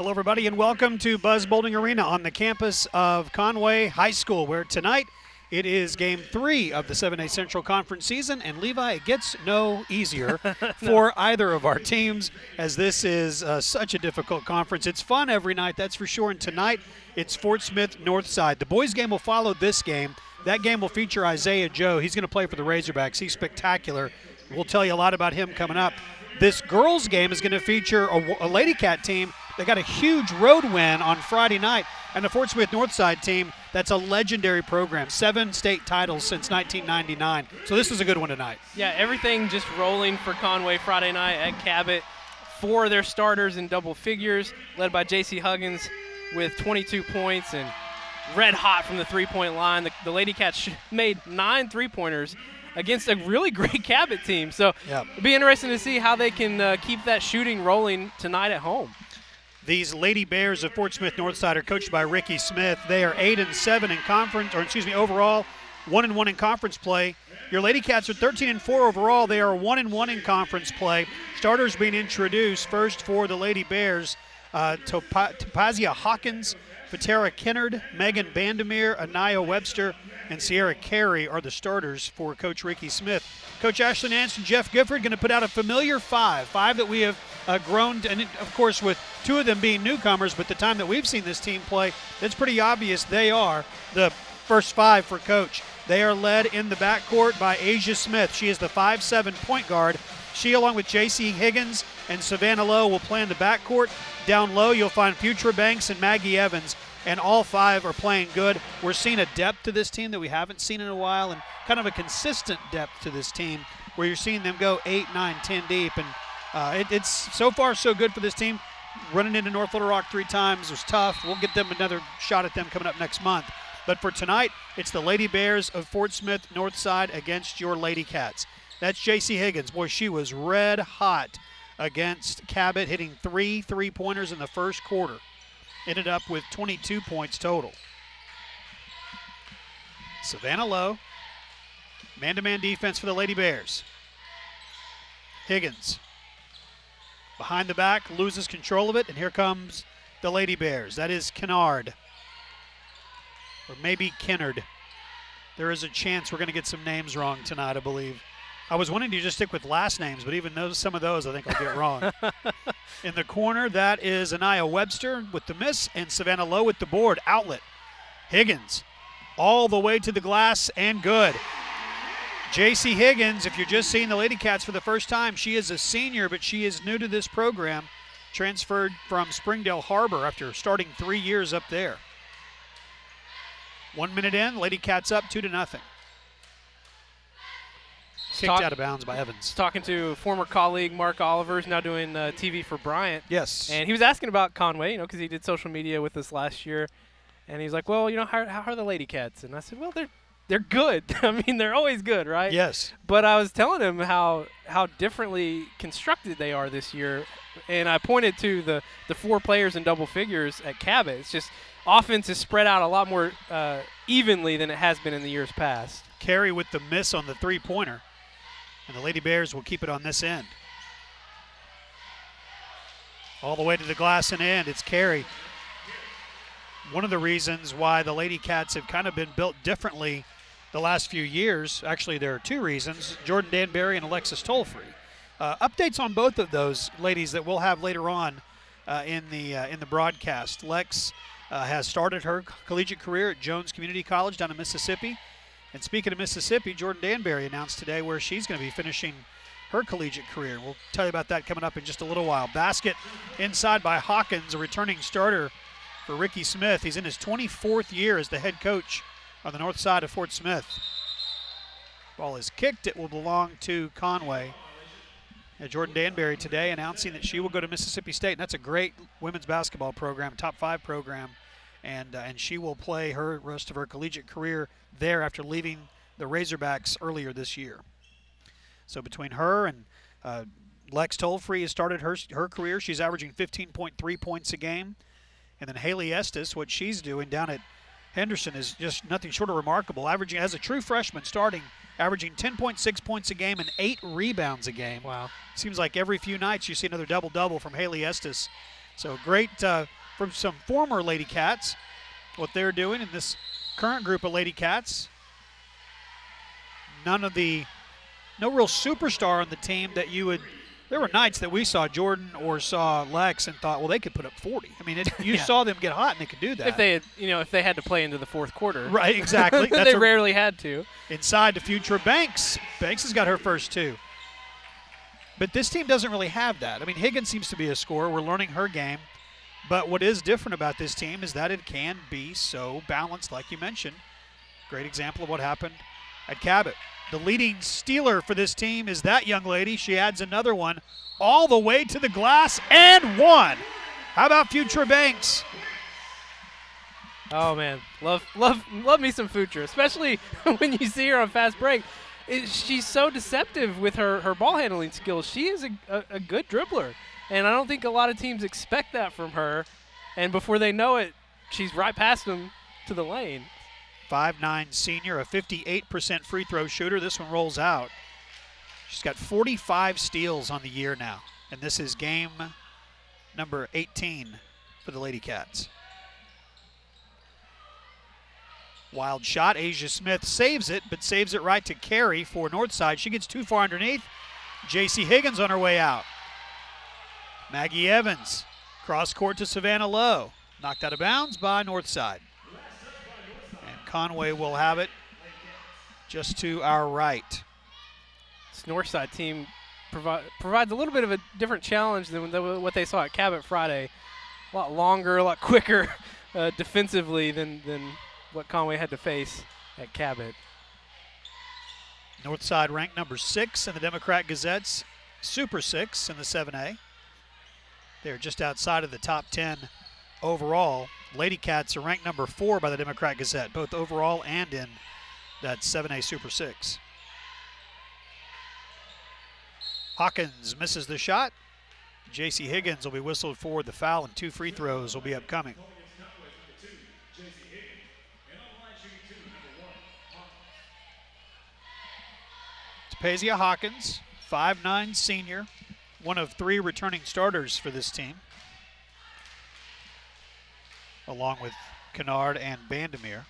Hello, everybody, and welcome to Buzz Bowling Arena on the campus of Conway High School, where tonight it is Game 3 of the 7A Central Conference season, and Levi, it gets no easier for either of our teams, as this is such a difficult conference. It's fun every night, that's for sure, and tonight it's Fort Smith Northside. The boys' game will follow this game. That game will feature Isaiah Joe. He's going to play for the Razorbacks. He's spectacular. We'll tell you a lot about him coming up. This girls' game is going to feature a Lady Cat team. They got a huge road win on Friday night, and the Fort Smith Northside team, that's a legendary program, 7 state titles since 1999. So this is a good one tonight. Yeah, everything just rolling for Conway Friday night at Cabot. 4 of their starters in double figures, led by J.C. Huggins with 22 points and red hot from the three-point line. The Lady Cats made 9 three-pointers against a really great Cabot team. So it'll be interesting to see how they can keep that shooting rolling tonight at home. These Lady Bears of Fort Smith Northside are coached by Ricky Smith. They are 8-7 in conference, or excuse me, overall, 1-1 in conference play. Your Lady Cats are 13-4 overall. They are 1-1 in conference play. Starters being introduced first for the Lady Bears, Topazia Hawkins, Fatera Kennard, Megan Bandemir, Anaya Webster, and Sierra Carey are the starters for Coach Ricky Smith. Coach Ashley Nance and Jeff Gifford going to put out a familiar five that we have grown, and of course with 2 of them being newcomers, but the time that we've seen this team play, it's pretty obvious they are the first 5 for Coach. They are led in the backcourt by Asia Smith. She is the 5'7" point guard. She, along with J.C. Higgins and Savannah Lowe, will play in the backcourt. Down low, you'll find Futura Banks and Maggie Evans, and all 5 are playing good. We're seeing a depth to this team that we haven't seen in a while, and kind of a consistent depth to this team where you're seeing them go 8, 9, 10 deep. And it's so far so good for this team. Running into North Little Rock 3 times was tough. We'll get them another shot at them coming up next month. But for tonight, it's the Lady Bears of Fort Smith Northside against your Lady Cats. That's J.C. Higgins. Boy, she was red hot against Cabot, hitting 3 three-pointers in the first quarter. Ended up with 22 points total. Savannah Lowe, man-to-man defense for the Lady Bears. Higgins, behind the back, loses control of it, and here comes the Lady Bears. That is Kennard, or maybe Kennard. There is a chance we're going to get some names wrong tonight, I believe. I was wanting to just stick with last names, but even some of those I think I'll get wrong. In the corner, that is Anaya Webster with the miss, and Savannah Lowe with the board. Outlet. Higgins all the way to the glass and good. J.C. Higgins, if you're just seeing the Lady Cats for the first time, she is a senior, but she is new to this program. Transferred from Springdale Harbor after starting 3 years up there. 1 minute in, Lady Cats up 2-0. Kicked out of bounds by Evans. Talking to former colleague Mark Oliver, who's now doing TV for Bryant. Yes. And he was asking about Conway, because he did social media with us last year. And he's like, well, how are the Lady Cats? And I said, well, they're good. I mean, they're always good, right? Yes. But I was telling him how differently constructed they are this year. And I pointed to the 4 players in double figures at Cabot. It's just offense is spread out a lot more evenly than it has been in the years past. Carey with the miss on the three-pointer. And the Lady Bears will keep it on this end. All the way to the glass and in, it's Carey. One of the reasons why the Lady Cats have kind of been built differently the last few years, actually there are 2 reasons, Jordan Danbury and Alexis Tolfree. Updates on both of those ladies that we'll have later on in the broadcast. Lex has started her collegiate career at Jones Community College down in Mississippi. And speaking of Mississippi, Jordan Danbury announced today where she's going to be finishing her collegiate career. We'll tell you about that coming up in just a little while. Basket inside by Hawkins, a returning starter for Ricky Smith. He's in his 24th year as the head coach on the north side of Fort Smith. Ball is kicked. It will belong to Conway. Jordan Danbury today announcing that she will go to Mississippi State, and that's a great women's basketball program, top 5 program. And she will play her rest of her collegiate career there after leaving the Razorbacks earlier this year. So between her and Lex Tolfree has started her career. She's averaging 15.3 points a game. And then Haley Estes, what she's doing down at Henderson is just nothing short of remarkable, averaging as a true freshman starting, averaging 10.6 points a game and 8 rebounds a game. Wow. Seems like every few nights you see another double-double from Haley Estes. So great from some former Lady Cats, what they're doing in this current group of Lady Cats. No real superstar on the team that you would. There were nights that we saw Jordan or saw Lex and thought, well, they could put up 40. I mean, you saw them get hot and they could do that. If they had, if they had to play into the fourth quarter. Right, exactly. They rarely had to. Inside the future of Banks. Banks has got her first 2. But this team doesn't really have that. I mean, Higgins seems to be a scorer. We're learning her game. But what is different about this team is that it can be so balanced, like you mentioned. Great example of what happened at Cabot. The leading stealer for this team is that young lady. She adds another one all the way to the glass and one. How about future Banks? Oh, man. Love me some Future, especially when you see her on fast break. She's so deceptive with her ball handling skills. She is a good dribbler, and I don't think a lot of teams expect that from her. And before they know it, she's right past them to the lane. 5'9" senior, a 58% free throw shooter. This one rolls out. She's got 45 steals on the year now, and this is game number 18 for the Lady Cats. Wild shot. Asia Smith saves it, but saves it right to Carey for Northside. She gets too far underneath. J.C. Higgins on her way out. Maggie Evans, cross court to Savannah Lowe. Knocked out of bounds by Northside. And Conway will have it just to our right. This Northside team provides a little bit of a different challenge than what they saw at Cabot Friday. A lot longer, a lot quicker defensively than what Conway had to face at Cabot. Northside ranked number 6 in the Democrat Gazette's Super 6 in the 7A. They're just outside of the top 10 overall. Lady Cats are ranked number 4 by the Democrat Gazette, both overall and in that 7A Super 6. Hawkins misses the shot. J.C. Higgins will be whistled for the foul, and 2 free throws will be upcoming. Tapazia Hawkins, 5'9" senior, one of 3 returning starters for this team, along with Kennard and Bandemir.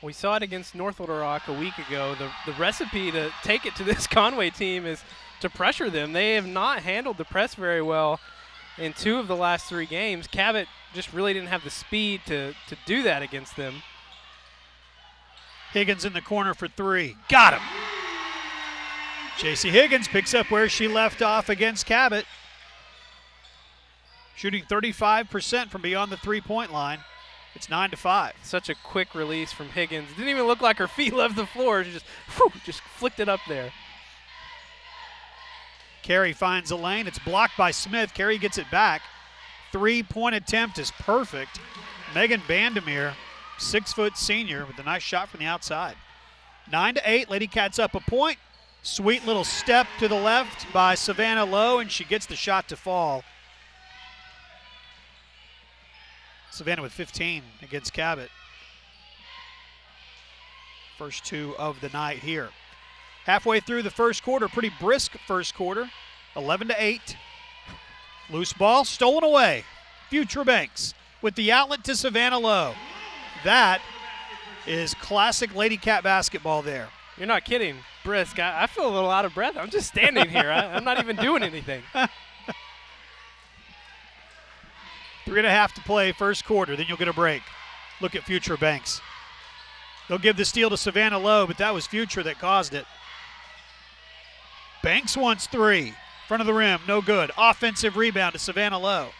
We saw it against North Little Rock a week ago. The recipe to take it to this Conway team is to pressure them. They have not handled the press very well in 2 of the last 3 games. Cabot just really didn't have the speed to do that against them. Higgins in the corner for 3. Got him. J.C. Higgins picks up where she left off against Cabot. Shooting 35% from beyond the 3-point line. It's 9-5. Such a quick release from Higgins. It didn't even look like her feet left the floor. She just flicked it up there. Carey finds a lane. It's blocked by Smith. Carey gets it back. 3-point attempt is perfect. Megan Bandemir, 6-foot senior, with a nice shot from the outside. 9-8. Lady Cats up a point. Sweet little step to the left by Savannah Lowe, and she gets the shot to fall. Savannah with 15 against Cabot. First 2 of the night here. Halfway through the first quarter, pretty brisk first quarter. 11-8. Loose ball stolen away. Future Banks with the outlet to Savannah Lowe. That is classic Lady Cat basketball there. You're not kidding, brisk. I feel a little out of breath. I'm just standing here. I'm not even doing anything. 3.5 to play first quarter, then you'll get a break. Look at Future Banks. They'll give the steal to Savannah Lowe, but that was Future that caused it. Banks wants 3. Front of the rim, no good. Offensive rebound to Savannah Lowe.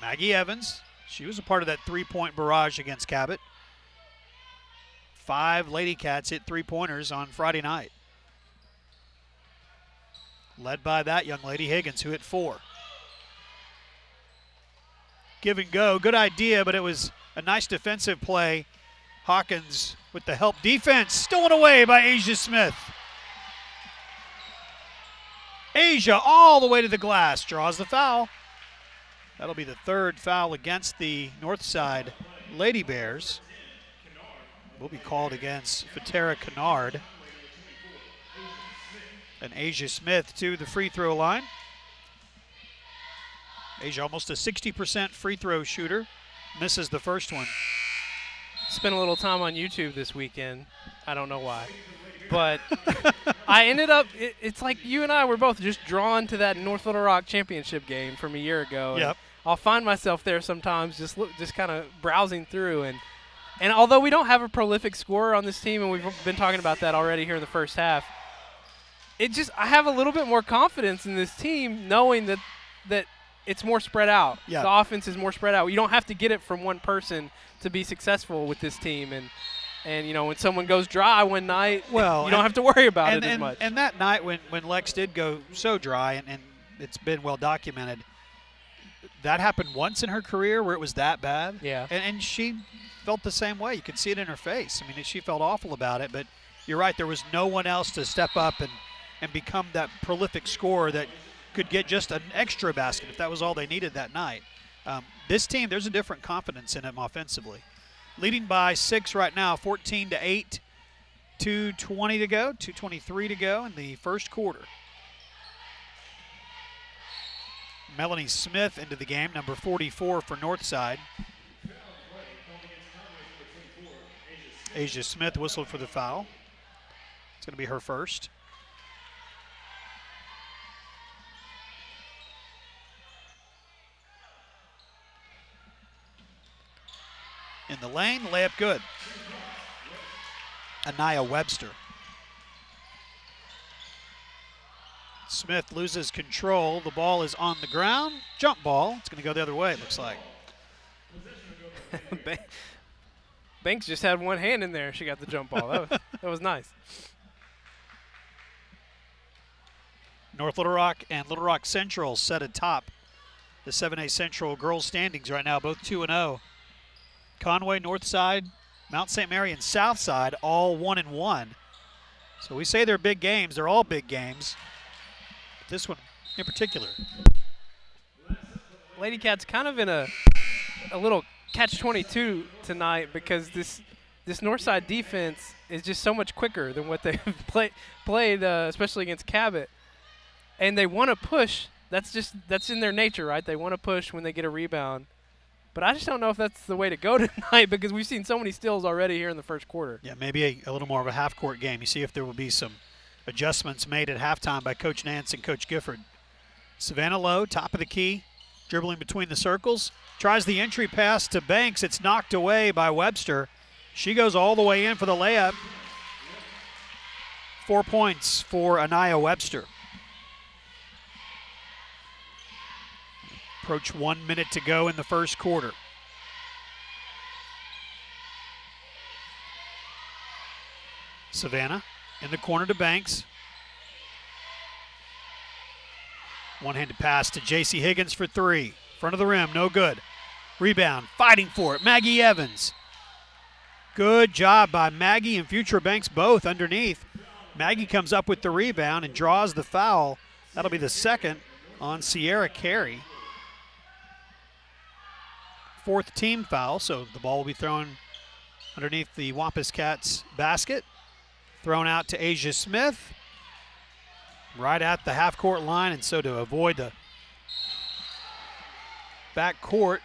Maggie Evans, she was a part of that 3-point barrage against Cabot. 5 Lady Cats hit 3-pointers on Friday night. Led by that young lady, Higgins, who hit 4. Give and go, good idea, but it was a nice defensive play. Hawkins with the help defense, stolen away by Asia Smith. Asia all the way to the glass, draws the foul. That'll be the 3rd foul against the Northside Lady Bears. Will be called against Fatera Kennard. And Asia Smith to the free throw line. Asia almost a 60% free throw shooter. Misses the first one. Spent a little time on YouTube this weekend. I don't know why. But I ended up, it's like you and I were both just drawn to that North Little Rock championship game from a year ago. Yep. I'll find myself there sometimes just kind of browsing through. And although we don't have a prolific scorer on this team, and we've been talking about that already here in the first half, I have a little bit more confidence in this team knowing that it's more spread out. Yeah. The offense is more spread out. You don't have to get it from one person to be successful with this team. And you know, when someone goes dry one night, you don't have to worry about it as much. And that night when Lex did go so dry, and it's been well documented, that happened once in her career where it was that bad. Yeah. And she felt the same way. You could see it in her face. I mean, she felt awful about it, but you're right. There was no one else to step up and become that prolific scorer that could get just an extra basket if that was all they needed that night. This team, there's a different confidence in them offensively. Leading by 6 right now, 14-8, 2:20 to go, 2:23 to go in the first quarter. Melanie Smith into the game, number 44 for Northside. Asia Smith whistled for the foul. It's going to be her first. In the lane, layup good. Anaya Webster. Smith loses control. The ball is on the ground. Jump ball. It's going to go the other way, it looks like. Banks just had one hand in there. She got the jump ball. That was nice. North Little Rock and Little Rock Central set atop the 7A Central girls standings right now, both 2-0. Conway, Northside, Mount St. Mary, and Southside all 1-1. So we say they're big games. They're all big games. But this one in particular. Lady Cats kind of in a little catch-22 tonight because this Northside defense is just so much quicker than what they've played, especially against Cabot. And they want to push. That's in their nature, right? They want to push when they get a rebound. But I just don't know if that's the way to go tonight because we've seen so many steals already here in the first quarter. Yeah, maybe a little more of a half-court game. You see if there will be some adjustments made at halftime by Coach Nance and Coach Gifford. Savannah Lowe, top of the key, dribbling between the circles. Tries the entry pass to Banks. It's knocked away by Webster. She goes all the way in for the layup. 4 points for Anaya Webster. Approach 1 minute to go in the first quarter. Savannah in the corner to Banks. One-handed pass to J.C. Higgins for 3. Front of the rim, no good. Rebound, fighting for it, Maggie Evans. Good job by Maggie and Future Banks both underneath. Maggie comes up with the rebound and draws the foul. That'll be the second on Sierra Carey. 4th team foul, so the ball will be thrown underneath the Wampus Cats basket. Thrown out to Asia Smith. Right at the half-court line, and so to avoid the back court,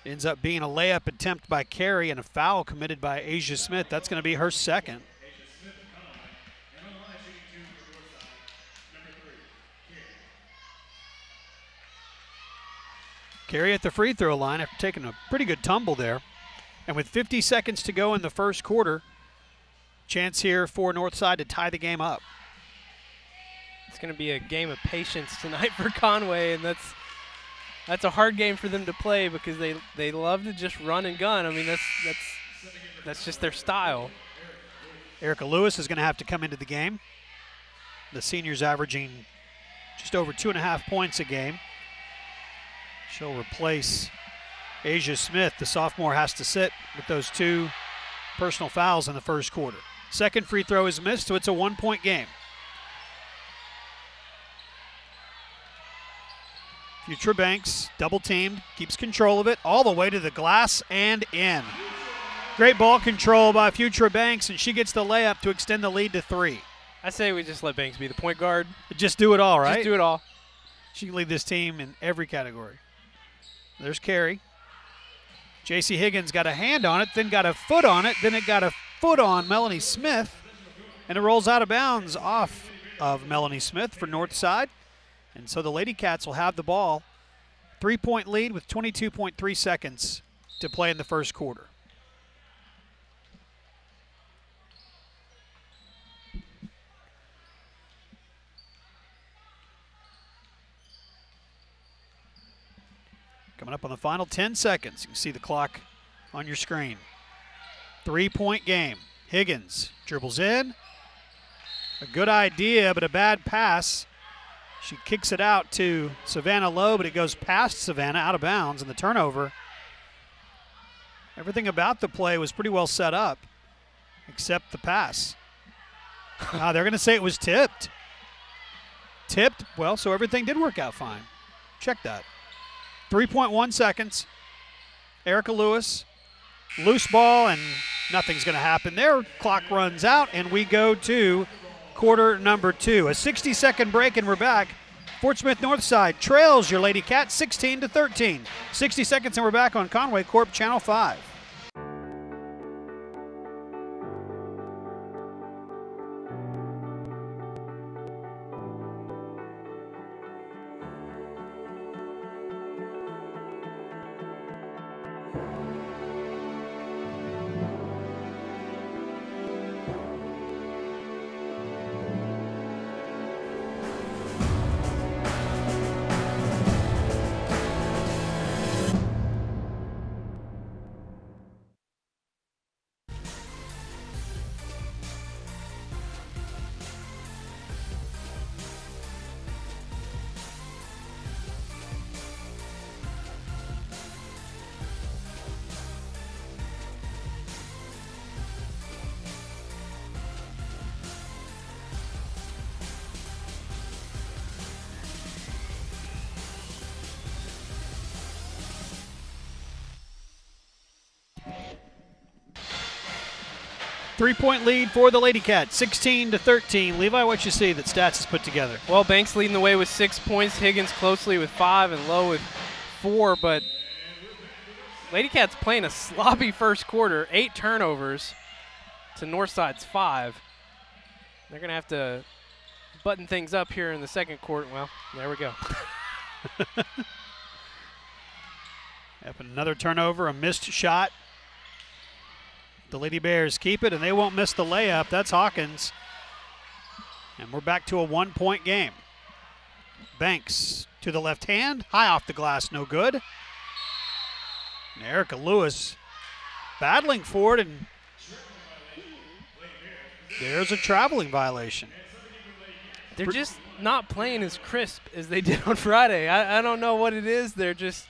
ends up being a layup attempt by Carey and a foul committed by Asia Smith. That's going to be her second. Carey at the free throw line after taking a pretty good tumble there. And with 50 seconds to go in the first quarter, chance here for Northside to tie the game up. It's going to be a game of patience tonight for Conway, and that's a hard game for them to play because they love to just run and gun. I mean, that's just their style. Erica Lewis is going to have to come into the game. The senior's averaging just over 2.5 points a game. She'll replace Asia Smith. The sophomore has to sit with those 2 personal fouls in the first quarter. Second free throw is missed, so it's a 1-point game. Future Banks, double teamed, keeps control of it all the way to the glass and in. Great ball control by Future Banks, and she gets the layup to extend the lead to 3. I say we just let Banks be the point guard. Just do it all, right? Just do it all. She can lead this team in every category. There's Carey. J.C. Higgins got a hand on it, then got a foot on it, then it got a foot on Melanie Smith, and it rolls out of bounds off of Melanie Smith for Northside. And so the Lady Cats will have the ball. 3-point lead with 22.3 seconds to play in the first quarter. Coming up on the final 10 seconds. You can see the clock on your screen. 3-point game. Higgins dribbles in. A good idea, but a bad pass. She kicks it out to Savannah Lowe, but it goes past Savannah, out of bounds, and the turnover. Everything about the play was pretty well set up, except the pass. They're going to say it was tipped. Tipped? Well, so everything did work out fine. Check that. 3.1 seconds. Erica Lewis, loose ball, and nothing's going to happen there. Clock runs out, and we go to quarter number 2. A 60-second break, and we're back. Fort Smith Northside trails your Lady Cats 16-13. 60 seconds, and we're back on Conway Corp Channel 5. Three-point lead for the Lady Cats, 16-13. Levi, what you see that Stats has put together? Well, Banks leading the way with 6 points, Higgins closely with 5, and Lowe with 4. But Lady Cats playing a sloppy first quarter, 8 turnovers to Northside's 5. They're going to have to button things up here in the second quarter. Well, there we go. Yep, another turnover, a missed shot. The Lady Bears keep it, and they won't miss the layup. That's Hawkins. And we're back to a 1-point game. Banks to the left hand. High off the glass, no good. And Erica Lewis battling for it, and there's a traveling violation. They're just not playing as crisp as they did on Friday. I don't know what it is. They just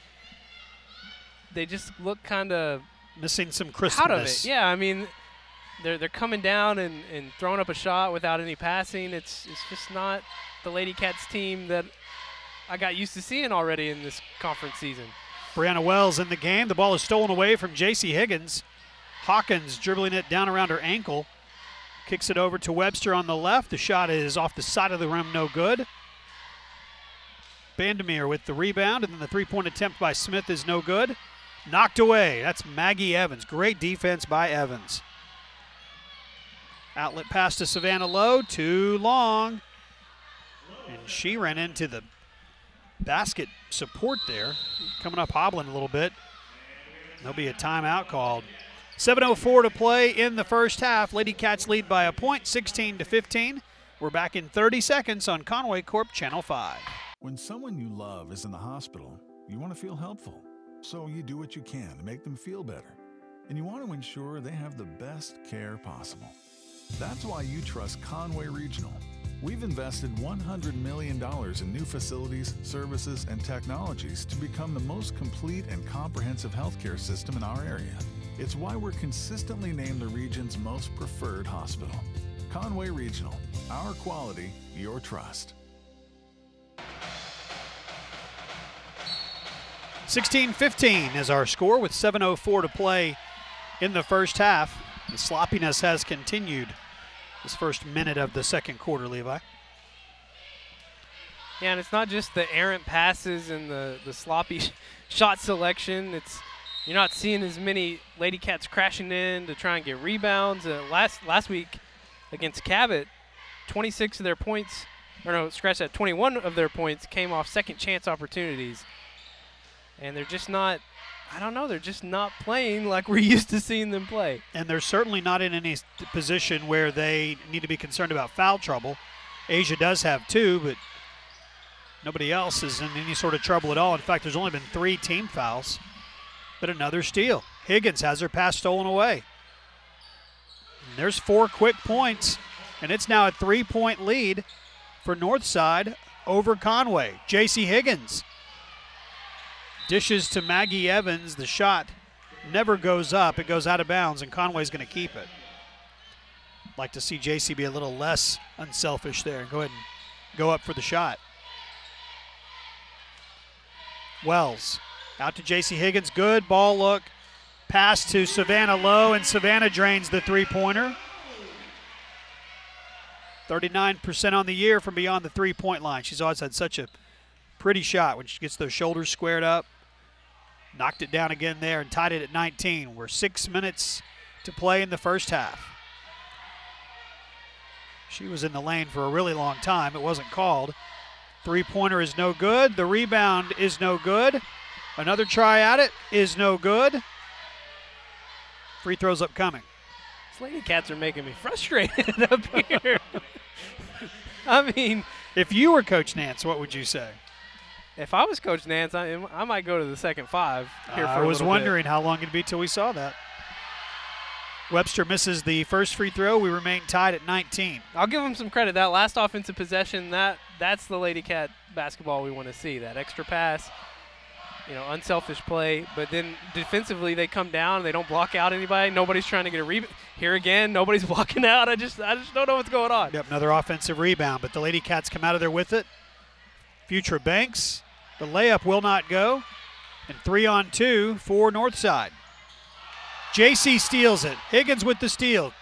look kind of missing some crispness. Out of it, yeah. I mean, they're coming down and throwing up a shot without any passing. It's just not the Lady Cats team that I got used to seeing already in this conference season. Brianna Wells in the game. The ball is stolen away from J.C. Higgins. Hawkins dribbling it down around her ankle. Kicks it over to Webster on the left. The shot is off the side of the rim, no good. Bandemir with the rebound, and then the three-point attempt by Smith is no good. Knocked away. That's Maggie Evans. Great defense by Evans. Outlet pass to Savannah Lowe. Too long. And she ran into the basket support there. Coming up hobbling a little bit. There'll be a timeout called. 7:04 to play in the first half. Lady Cats lead by a point, 16-15. We're back in 30 seconds on Conway Corp Channel 5. When someone you love is in the hospital, you want to feel helpful. So you do what you can to make them feel better. And you want to ensure they have the best care possible. That's why you trust Conway Regional. We've invested $100 million in new facilities, services, and technologies to become the most complete and comprehensive healthcare system in our area. It's why we're consistently named the region's most preferred hospital. Conway Regional, our quality, your trust. 16-15 is our score with 7:04 to play in the first half. The sloppiness has continued. The this first minute of the second quarter, Levi. Yeah, and it's not just the errant passes and the sloppy shot selection. You're not seeing as many Lady Cats crashing in to try and get rebounds. Last week against Cabot, 26 of their points, or no, scratch that, 21 of their points came off second chance opportunities. And they're just not, I don't know, they're just not playing like we're used to seeing them play. And they're certainly not in any position where they need to be concerned about foul trouble. Asia does have 2, but nobody else is in any sort of trouble at all. In fact, there's only been 3 team fouls, but another steal. Higgins has her pass stolen away. And there's 4 quick points, and it's now a 3-point lead for Northside over Conway. J.C. Higgins dishes to Maggie Evans. The shot never goes up. It goes out of bounds, and Conway's going to keep it. Like to see J.C. be a little less unselfish there and go ahead and go up for the shot. Wells out to J.C. Higgins. Good ball look. Pass to Savannah Lowe, and Savannah drains the three-pointer. 39% on the year from beyond the three-point line. She's always had such a pretty shot when she gets those shoulders squared up. Knocked it down again there and tied it at 19. We're 6 minutes to play in the first half. She was in the lane for a really long time. It wasn't called. Three-pointer is no good. The rebound is no good. Another try at it is no good. Free throws upcoming. These Lady Cats are making me frustrated up here. I mean, if you were Coach Nance, what would you say? If I was Coach Nance, I might go to the second 5 here for a I was wondering bit. how long it'd be till we saw that. Webster misses the first free throw. We remain tied at 19. I'll give them some credit. That last offensive possession, that's the Lady Cat basketball we want to see. That extra pass, unselfish play. But then defensively, they come down. They don't block out anybody. Nobody's trying to get a rebound. Here again, nobody's blocking out. I just don't know what's going on. Yep, another offensive rebound, but the Lady Cats come out of there with it. Future Banks, the layup will not go. And 3-on-2 for Northside. JC steals it. Higgins with the steal.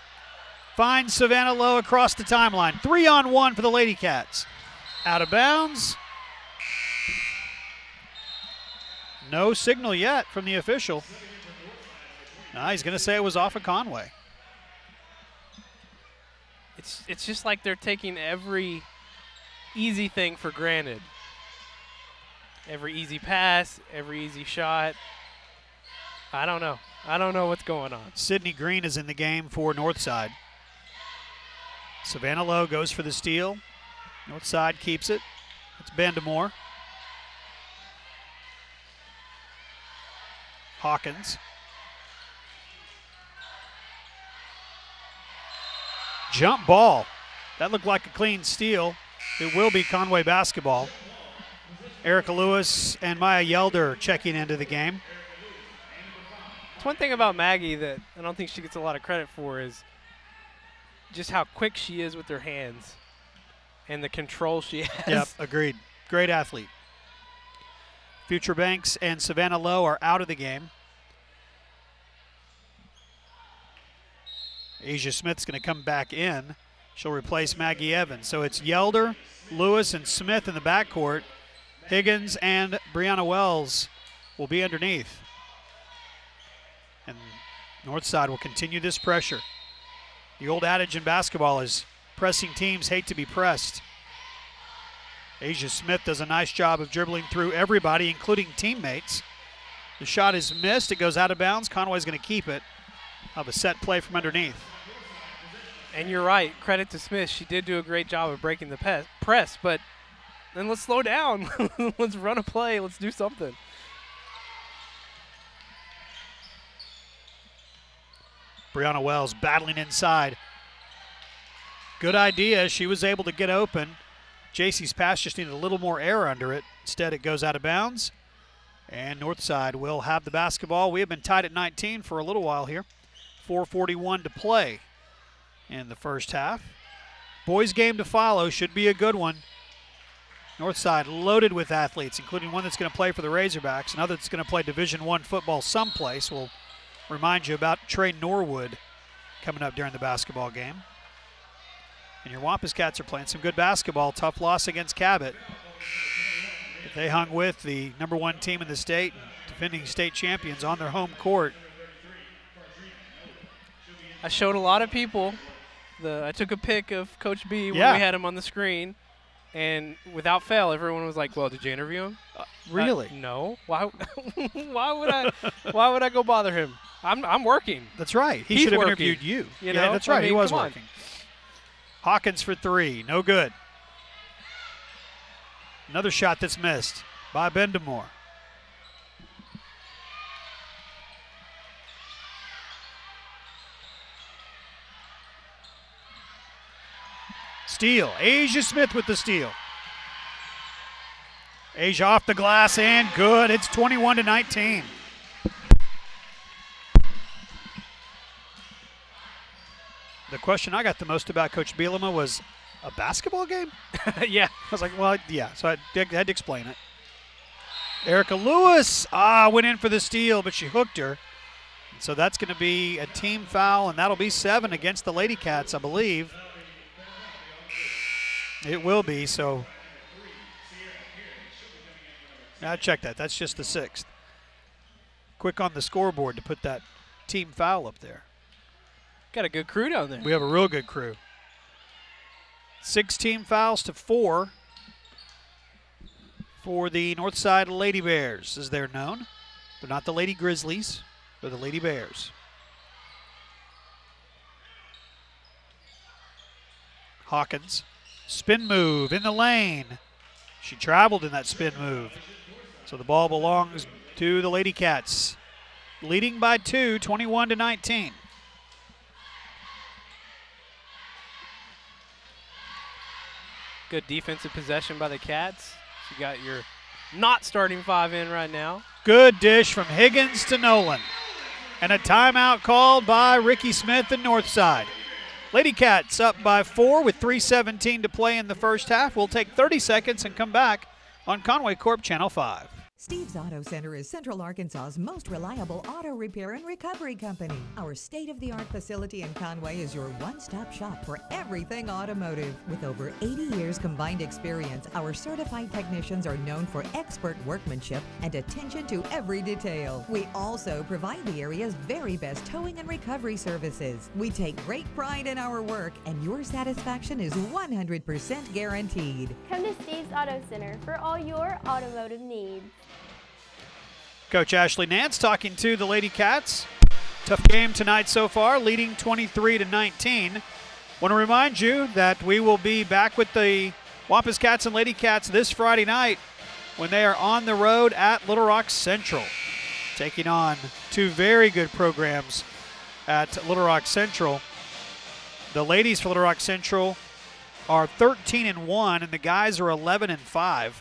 Finds Savannah Lowe across the timeline. 3-on-1 for the Lady Cats. Out of bounds. No signal yet from the official. He's going to say it was off of Conway. It's just like they're taking every easy thing for granted. Every easy pass, every easy shot. I don't know. I don't know what's going on. Sydney Green is in the game for Northside. Savannah Lowe goes for the steal. Northside keeps it. It's Bandamore. Hawkins. Jump ball. That looked like a clean steal. It will be Conway basketball. Erica Lewis and Maya Yelder checking into the game. It's one thing about Maggie that I don't think she gets a lot of credit for is just how quick she is with her hands and the control she has. Yep, agreed. Great athlete. Future Banks and Savannah Lowe are out of the game. Asia Smith's going to come back in. She'll replace Maggie Evans. So it's Yelder, Lewis, and Smith in the backcourt. Higgins and Brianna Wells will be underneath. And Northside will continue this pressure. The old adage in basketball is pressing teams hate to be pressed. Asia Smith does a nice job of dribbling through everybody, including teammates. The shot is missed. It goes out of bounds. Conway's going to keep it. Have a set play from underneath. And you're right. Credit to Smith. She did do a great job of breaking the press, but then let's slow down. Let's run a play. Let's do something. Brianna Wells battling inside. Good idea. She was able to get open. JC's pass just needed a little more air under it. Instead, it goes out of bounds. And Northside will have the basketball. We have been tied at 19 for a little while here. 4:41 to play in the first half. Boys game to follow. Should be a good one. Northside loaded with athletes, including one that's going to play for the Razorbacks, another that's going to play Division I football someplace. We'll remind you about Trey Norwood coming up during the basketball game. And your Wampus Cats are playing some good basketball. Tough loss against Cabot. But they hung with the #1 team in the state, defending state champions on their home court. I showed a lot of people. I took a pic of Coach B when we had him on the screen, and without fail, everyone was like, "Well, did you interview him?" Really? No. Why? Why would I? Why would I go bother him? I'm working. That's right. He He's should have working, interviewed you. you Yeah, know? that's right. I mean, he was come on. working. Hawkins for 3. No good. Another shot that's missed by Bendamore. Steal. Asia Smith with the steal. Asia off the glass and good. It's 21-19. The question I got the most about Coach Bielema was, a basketball game? Yeah. I was like, well, yeah, so I had to explain it. Erica Lewis went in for the steal, but she hooked her. So that's going to be a team foul, and that'll be 7 against the Lady Cats, I believe. It will be, so now check that. That's just the 6th. Quick on the scoreboard to put that team foul up there. Got a good crew down there. We have a real good crew. 6 team fouls to 4 for the Northside Lady Bears, as they're known. They're not the Lady Grizzlies, they're the Lady Bears. Hawkins. Spin move in the lane. She traveled in that spin move. So the ball belongs to the Lady Cats. Leading by 2, 21-19. Good defensive possession by the Cats. You got your not starting 5 in right now. Good dish from Higgins to Nolan. And a timeout called by Ricky Smith and Northside. Lady Cats up by 4 with 3:17 to play in the first half. We'll take 30 seconds and come back on Conway Corp Channel 5. Steve's Auto Center is Central Arkansas's most reliable auto repair and recovery company. Our state-of-the-art facility in Conway is your one-stop shop for everything automotive. With over 80 years combined experience, our certified technicians are known for expert workmanship and attention to every detail. We also provide the area's very best towing and recovery services. We take great pride in our work, and your satisfaction is 100% guaranteed. Come to Steve's Auto Center for all your automotive needs. Coach Ashley Nance talking to the Lady Cats. Tough game tonight so far, leading 23-19. Want to remind you that we will be back with the Wampus Cats and Lady Cats this Friday night when they are on the road at Little Rock Central, taking on 2 very good programs at Little Rock Central. The ladies for Little Rock Central are 13-1, and the guys are 11-5.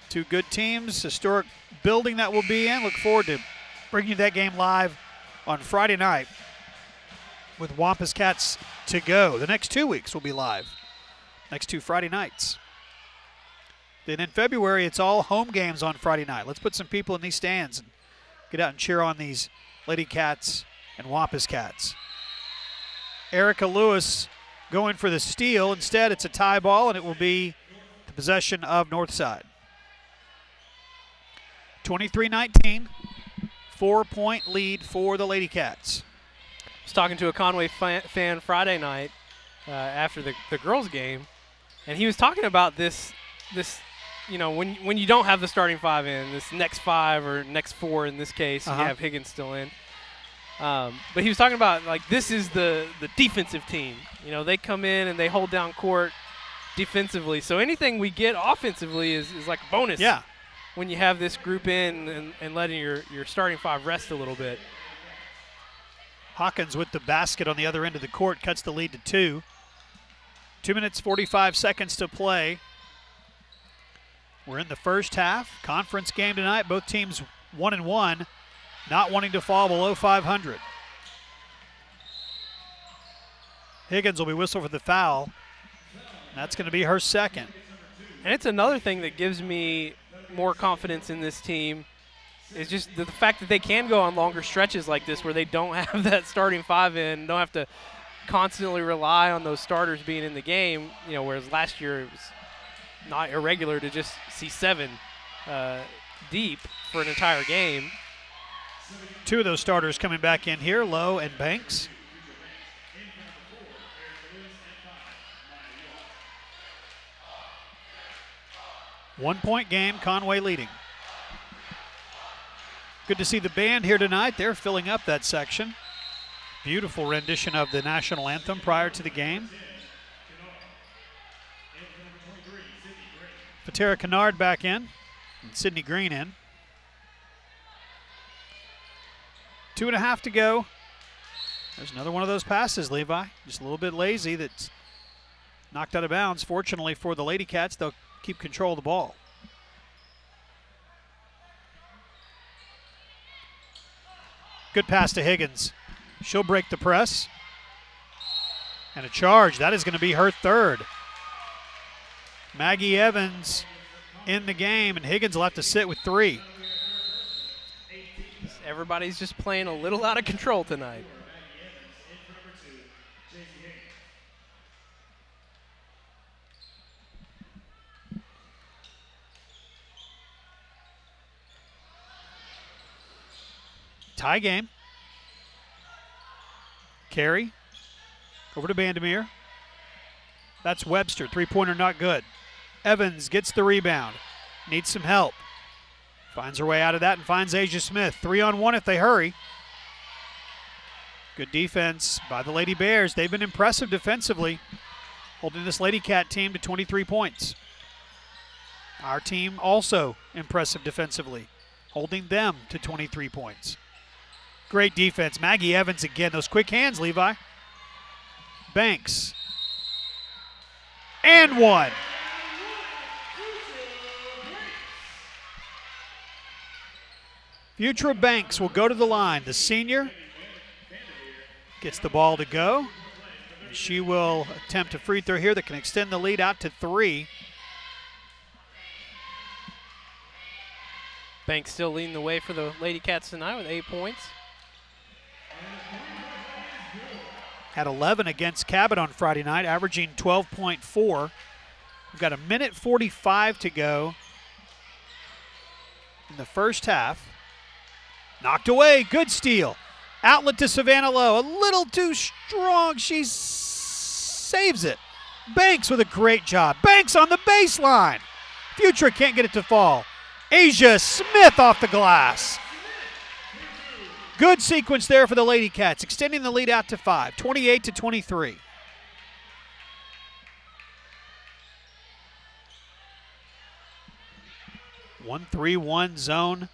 2 good teams, historic building that we'll be in. Look forward to bringing you that game live on Friday night with Wampus Cats to go. The next 2 weeks will be live, next 2 Friday nights. Then in February, it's all home games on Friday night. Let's put some people in these stands and get out and cheer on these Lady Cats and Wampus Cats. Erica Lewis going for the steal. Instead, it's a tie ball, and it will be the possession of Northside. 23-19, 4-point lead for the Lady Cats. I was talking to a Conway fan Friday night after the girls' game, and he was talking about this, you know, when you don't have the starting 5 in, this next 5 or next 4 in this case, you have Higgins still in. But he was talking about, like, this is the defensive team. You know, they come in and they hold down court defensively. So anything we get offensively is like a bonus. Yeah. When you have this group in and letting your starting 5 rest a little bit. Hawkins with the basket on the other end of the court cuts the lead to 2. 2 minutes, 45 seconds to play. We're in the first half. Conference game tonight. Both teams 1-1, not wanting to fall below 500. Higgins will be whistled for the foul. That's going to be her 2nd. And it's another thing that gives me more confidence in this team is just the fact that they can go on longer stretches like this where they don't have that starting 5 in, don't have to constantly rely on those starters being in the game, you know, whereas last year it was not irregular to just see 7 deep for an entire game. 2 of those starters coming back in here, Lowe and Banks. One-point game, Conway leading. Good to see the band here tonight. They're filling up that section. Beautiful rendition of the national anthem prior to the game. Fatera Kennard back in, and Sydney Green in. 2.5 to go. There's another one of those passes, Levi. Just a little bit lazy, that's knocked out of bounds. Fortunately for the Lady Cats, they'll keep control of the ball. Good pass to Higgins. She'll break the press. And a charge. That is going to be her 3rd. Maggie Evans in the game, and Higgins will have to sit with 3. Everybody's just playing a little out of control tonight. Tie game. Carey over to Bandemir. That's Webster. 3-pointer not good. Evans gets the rebound. Needs some help. Finds her way out of that and finds Asia Smith. 3-on-1 if they hurry. Good defense by the Lady Bears. They've been impressive defensively, holding this Lady Cat team to 23 points. Our team also impressive defensively, holding them to 23 points. Great defense. Maggie Evans again. Those quick hands, Levi. Banks. And 1. Futura Banks will go to the line. The senior gets the ball to go. She will attempt a free throw here that can extend the lead out to 3. Banks still leading the way for the Lady Cats tonight with 8 points. Had 11 against Cabot on Friday night, averaging 12.4. We've got 1:45 to go in the first half. Knocked away, good steal. Outlet to Savannah Lowe, a little too strong. She saves it. Banks with a great job. Banks on the baseline. Futura can't get it to fall. Asia Smith off the glass. Good sequence there for the Lady Cats, extending the lead out to 5, 28-23. One 3-1 zone.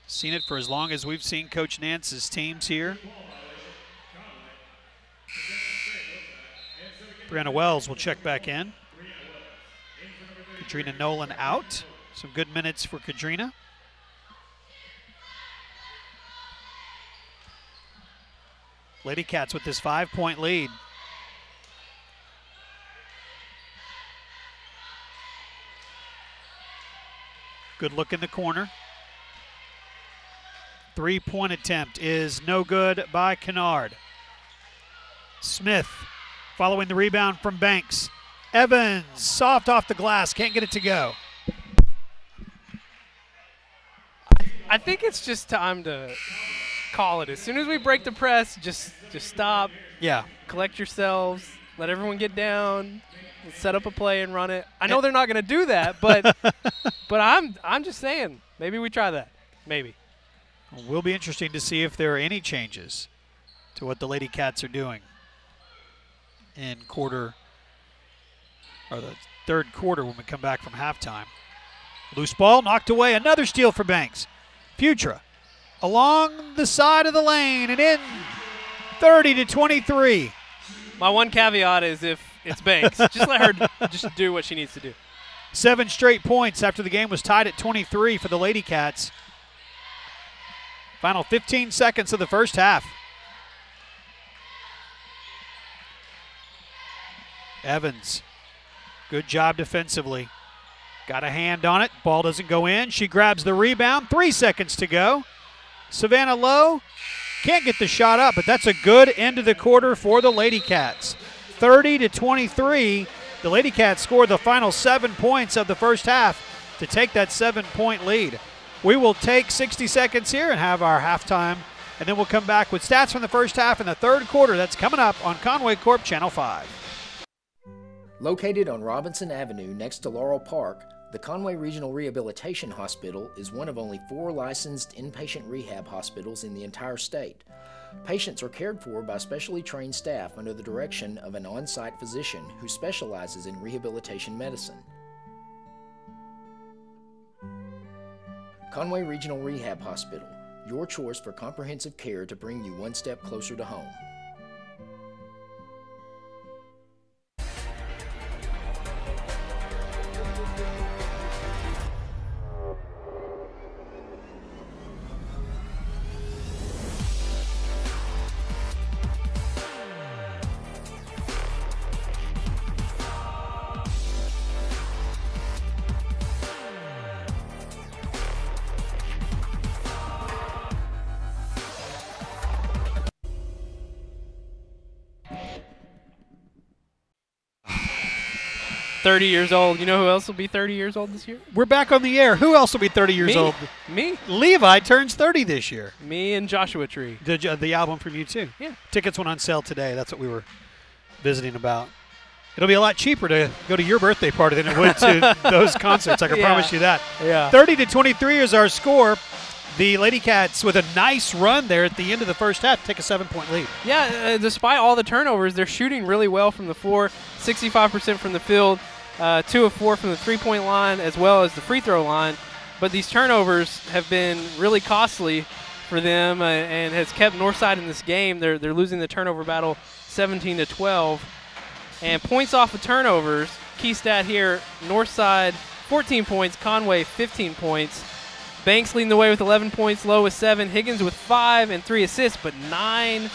Seen it for as long as we've seen Coach Nance's teams here. Brianna Wells will check back in. Katrina Nolan out. Some good minutes for Katrina. Lady Cats with this 5-point lead. Good look in the corner. 3-point attempt is no good by Kennard. Smith following the rebound from Banks. Evans, soft off the glass, can't get it to go. I think it's just time to call it. As soon as we break the press, just stop. Yeah. Collect yourselves. Let everyone get down. Let's set up a play and run it. I know they're not going to do that, but I'm just saying, maybe we try that. Maybe. It will be interesting to see if there are any changes to what the Lady Cats are doing in the third quarter when we come back from halftime. Loose ball knocked away. Another steal for Banks. Futura along the side of the lane and in 30-23. My one caveat is if it's Banks, just let her just do what she needs to do. 7 straight points after the game was tied at 23 for the Lady Cats. Final 15 seconds of the first half. Evans, good job defensively. Got a hand on it. Ball doesn't go in. She grabs the rebound. 3 seconds to go. Savannah Lowe can't get the shot up, but that's a good end of the quarter for the Lady Cats. 30-23, the Lady Cats scored the final 7 points of the first half to take that 7-point lead. We will take 60 seconds here and have our halftime, and then we'll come back with stats from the first half and the third quarter. That's coming up on Conway Corp Channel 5. Located on Robinson Avenue next to Laurel Park, the Conway Regional Rehabilitation Hospital is one of only 4 licensed inpatient rehab hospitals in the entire state. Patients are cared for by specially trained staff under the direction of an on-site physician who specializes in rehabilitation medicine. Conway Regional Rehab Hospital, your choice for comprehensive care to bring you one step closer to home. Years old. You know who else will be 30 years old this year? We're back on the air. Who else will be 30 years old? Me. Levi turns 30 this year. Me and Joshua Tree. The album from U2. Yeah. Tickets went on sale today. That's what we were visiting about. It'll be a lot cheaper to go to your birthday party than it would to those concerts. I can promise you that. Yeah. 30-23 is our score. The Lady Cats with a nice run there at the end of the first half take a 7-point lead. Yeah, despite all the turnovers, they're shooting really well from the floor, 65% from the field, 2 of 4 from the three-point line as well as the free throw line. But these turnovers have been really costly for them and has kept Northside in this game. They're losing the turnover battle 17-12. And points off of turnovers, key stat here, Northside 14 points, Conway 15 points. Banks leading the way with 11 points, Lowe with 7, Higgins with 5 and 3 assists, but 9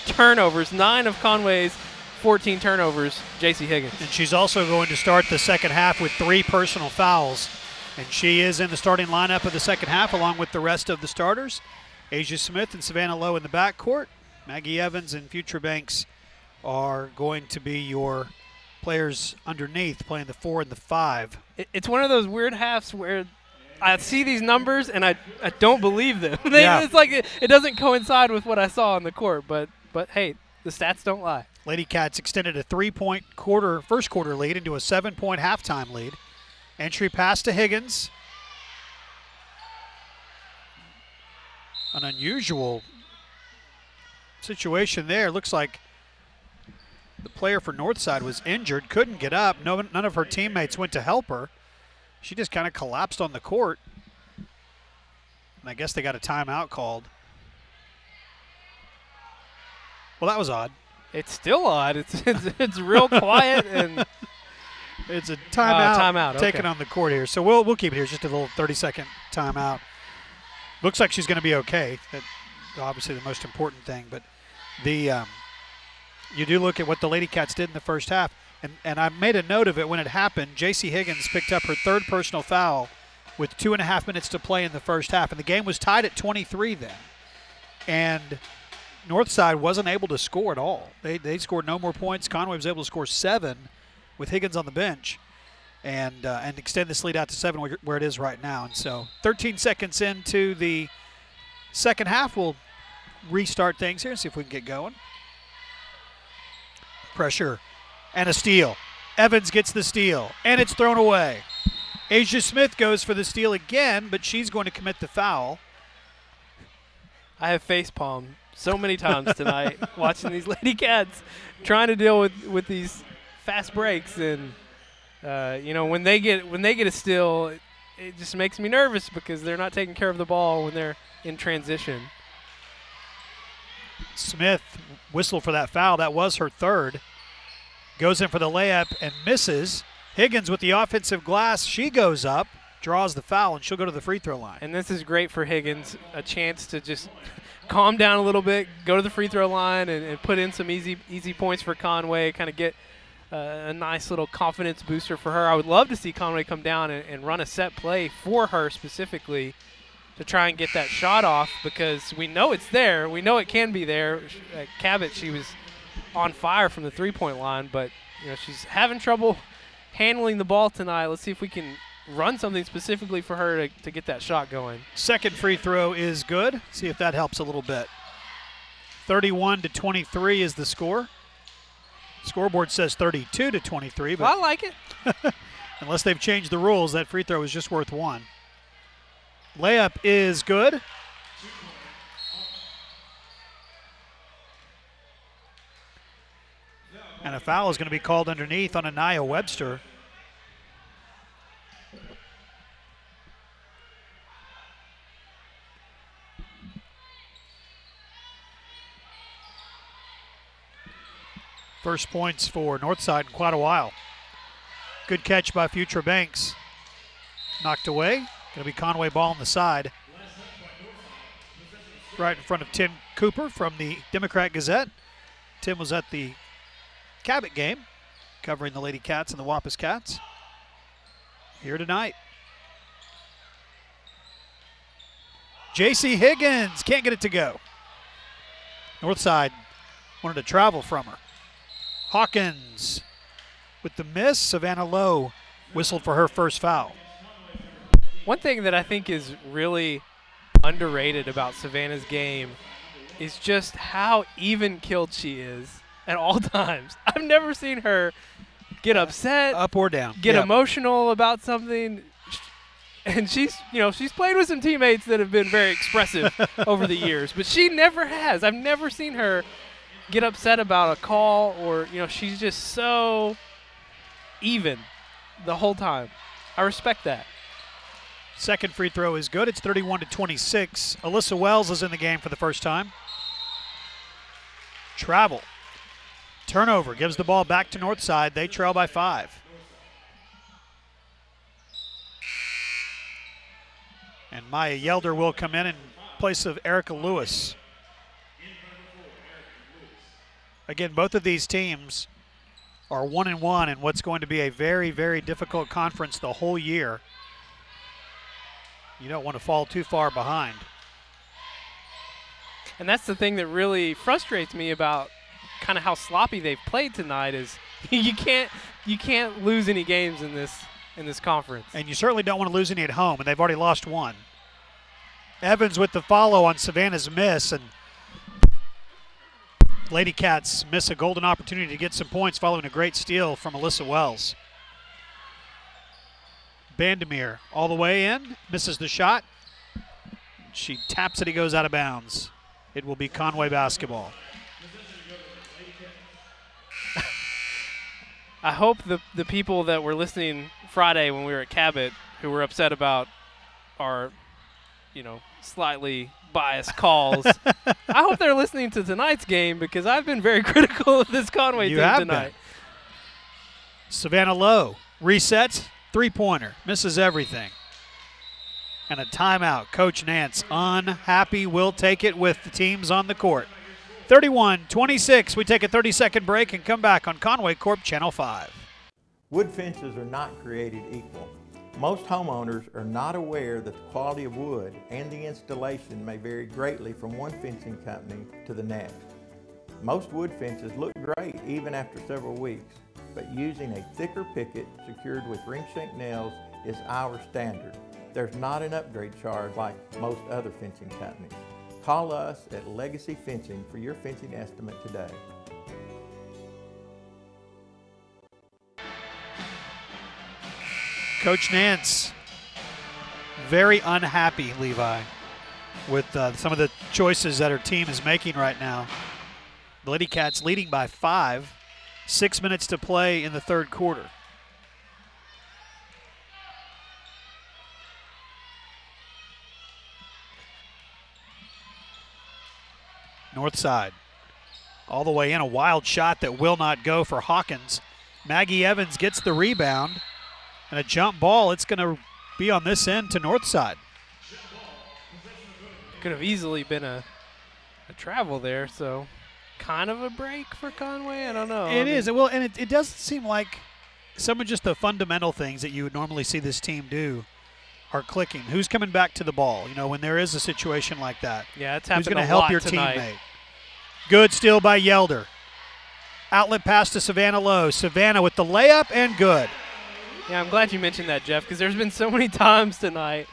turnovers, 9 of Conway's 14 turnovers, J.C. Higgins. And she's also going to start the second half with 3 personal fouls. And she is in the starting lineup of the second half along with the rest of the starters. Asia Smith and Savannah Lowe in the backcourt. Maggie Evans and Future Banks are going to be your players underneath, playing the 4 and the 5. It's one of those weird halves where I see these numbers and I don't believe them. It's like it doesn't coincide with what I saw on the court, but hey, the stats don't lie. Lady Cats extended a 3-point first quarter lead into a 7-point halftime lead. Entry pass to Higgins. An unusual situation there. Looks like the player for Northside was injured, couldn't get up. None of her teammates went to help her. She just kind of collapsed on the court. And I guess they got a timeout called. Well, that was odd. It's still odd. It's real quiet and it's a timeout, taken okay. on the court here. So we'll keep it here. Just a little 30-second timeout. Looks like she's going to be okay. That's obviously the most important thing. But you do look at what the Lady Cats did in the first half. And I made a note of it when it happened. J.C. Higgins picked up her 3rd personal foul with 2.5 minutes to play in the first half. And the game was tied at 23 then. And Northside wasn't able to score at all. They scored no more points. Conway was able to score 7 with Higgins on the bench and extend this lead out to 7 where it is right now. And so 13 seconds into the second half, we'll restart things here and see if we can get going. Pressure. And a steal. Evans gets the steal, and it's thrown away. Asia Smith goes for the steal again, but she's going to commit the foul. I have facepalm so many times tonight watching these Lady Cats trying to deal with these fast breaks, and when they get a steal, it just makes me nervous because they're not taking care of the ball when they're in transition. Smith whistled for that foul. That was her 3rd. Goes in for the layup and misses. Higgins with the offensive glass. She goes up, draws the foul, and she'll go to the free throw line. And this is great for Higgins, a chance to just calm down a little bit, go to the free throw line and put in some easy points for Conway, kind of get a nice little confidence booster for her. I would love to see Conway come down and run a set play for her specifically to try and get that shot off because we know it's there. We know it can be there. At Cabot, she was on fire from the three-point line, but she's having trouble handling the ball tonight. Let's see if we can run something specifically for her to get that shot going. Second free throw is good. See if that helps a little bit. 31-23 is the score. Scoreboard says 32-23, but well, I like it. unless they've changed the rules, that free throw is just worth one. Layup is good. And a foul is going to be called underneath on Anaya Webster. First points for Northside in quite a while. Good catch by Future Banks. Knocked away. Going to be Conway ball on the side. Right in front of Tim Cooper from the Democrat Gazette. Tim was at the Cabot game, covering the Lady Cats and the Wampus Cats. Here tonight. J.C. Higgins can't get it to go. Northside wanted to travel from her. Hawkins with the miss. Savannah Lowe whistled for her first foul. One thing that I think is really underrated about Savannah's game is just how even-keeled she is at all times. I've never seen her get upset, up or down, get emotional about something. And she's played with some teammates that have been very expressive over the years, but she never has. I've never seen her get upset about a call or, she's just so even the whole time. I respect that. Second free throw is good. It's 31-26. Alyssa Wells is in the game for the first time. Travel. Turnover gives the ball back to Northside. They trail by 5. And Maya Yelder will come in place of Erica Lewis. Again, both of these teams are 1-1 in what's going to be a very, very difficult conference the whole year. You don't want to fall too far behind. And that's the thing that really frustrates me about kind of how sloppy they've played tonight is you can't lose any games in this conference. And you certainly don't want to lose any at home, and they've already lost one. Evans with the follow on Savannah's miss, and Lady Cats miss a golden opportunity to get some points following a great steal from Alyssa Wells. Bandemir all the way in, misses the shot. She taps it, he goes out of bounds. It will be Conway basketball. I hope the people that were listening Friday when we were at Cabot who were upset about our, slightly biased calls, I hope they're listening to tonight's game because I've been very critical of this Conway team tonight. Been. Savannah Lowe resets, three-pointer, misses everything. And a timeout. Coach Nance unhappy, will take it with the teams on the court. 31-26, we take a 30-second break and come back on Conway Corp Channel 5. Wood fences are not created equal. Most homeowners are not aware that the quality of wood and the installation may vary greatly from one fencing company to the next. Most wood fences look great even after several weeks, but using a thicker picket secured with ring shank nails is our standard. There's not an upgrade charge like most other fencing companies. Call us at Legacy Fencing for your fencing estimate today. Coach Nance, very unhappy, Levi, with some of the choices that her team is making right now. The Lady Cats leading by 5, 6 minutes to play in the third quarter. Northside, all the way in, a wild shot that will not go for Hawkins. Maggie Evans gets the rebound. And a jump ball, it's going to be on this end to Northside. Could have easily been a travel there, so kind of a break for Conway. I don't know. It is. Well, and it does seem like some of just the fundamental things that you would normally see this team do are clicking. Who's coming back to the ball, you know, when there is a situation like that? Yeah, it's Who's happened going to a help lot your tonight. teammate? Good steal by Yelder. Outlet pass to Savannah Lowe. Savannah with the layup and good. Yeah, I'm glad you mentioned that, Jeff, because there's been so many times tonight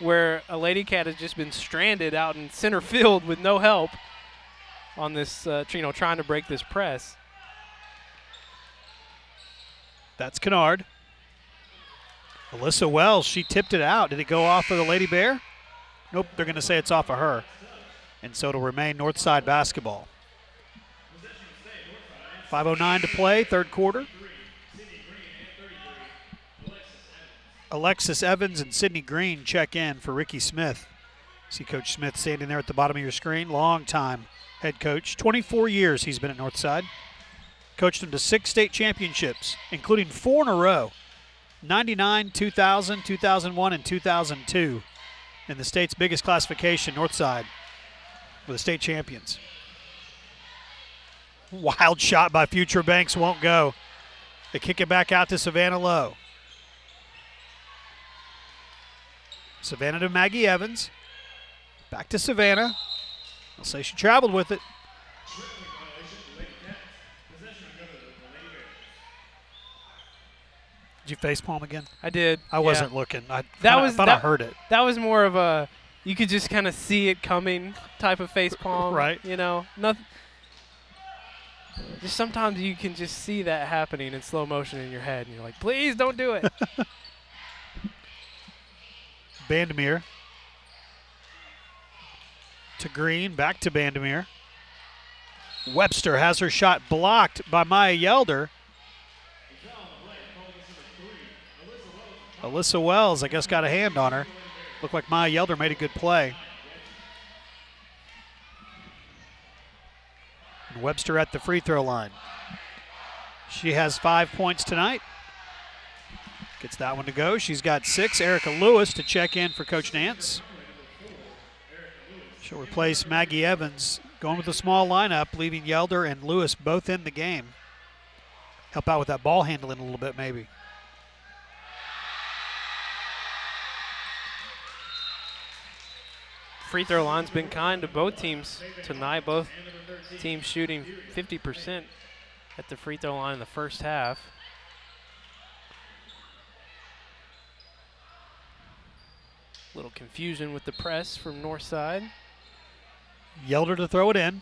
where a Lady Cat has just been stranded out in center field with no help on this, trying to break this press. That's Kennard. Alyssa Wells, she tipped it out. Did it go off of the Lady Bear? Nope, they're going to say it's off of her. And so it'll remain Northside basketball. 5:09 to play, third quarter. Alexis Evans and Sydney Green check in for Ricky Smith. See Coach Smith standing there at the bottom of your screen. Long time head coach. 24 years he's been at Northside. Coached them to 6 state championships, including 4 in a row. 99, 2000, 2001, and 2002. In the state's biggest classification, Northside were the state champions. Wild shot by Future Banks, won't go. They kick it back out to Savannah Lowe. Savannah to Maggie Evans. Back to Savannah. They'll say she traveled with it. Did you facepalm again? I did. I wasn't looking. I thought I heard it. That was more of a, you could just kind of see it coming type of facepalm. Right. You know, nothing. Just sometimes you can just see that happening in slow motion in your head, and you're like, please don't do it. Bandemir to Green, back to Bandemir. Webster has her shot blocked by Maya Yelder. Alyssa Wells, I guess, got a hand on her. Looked like Maya Yelder made a good play. And Webster at the free throw line. She has 5 points tonight. Gets that one to go. She's got 6. Erica Lewis to check in for Coach Nance. She'll replace Maggie Evans, going with a small lineup, leaving Yelder and Lewis both in the game. Help out with that ball handling a little bit, maybe. Free throw line's been kind to both teams tonight. Both teams shooting 50% at the free throw line in the first half. Little confusion with the press from Northside. Yelder to throw it in.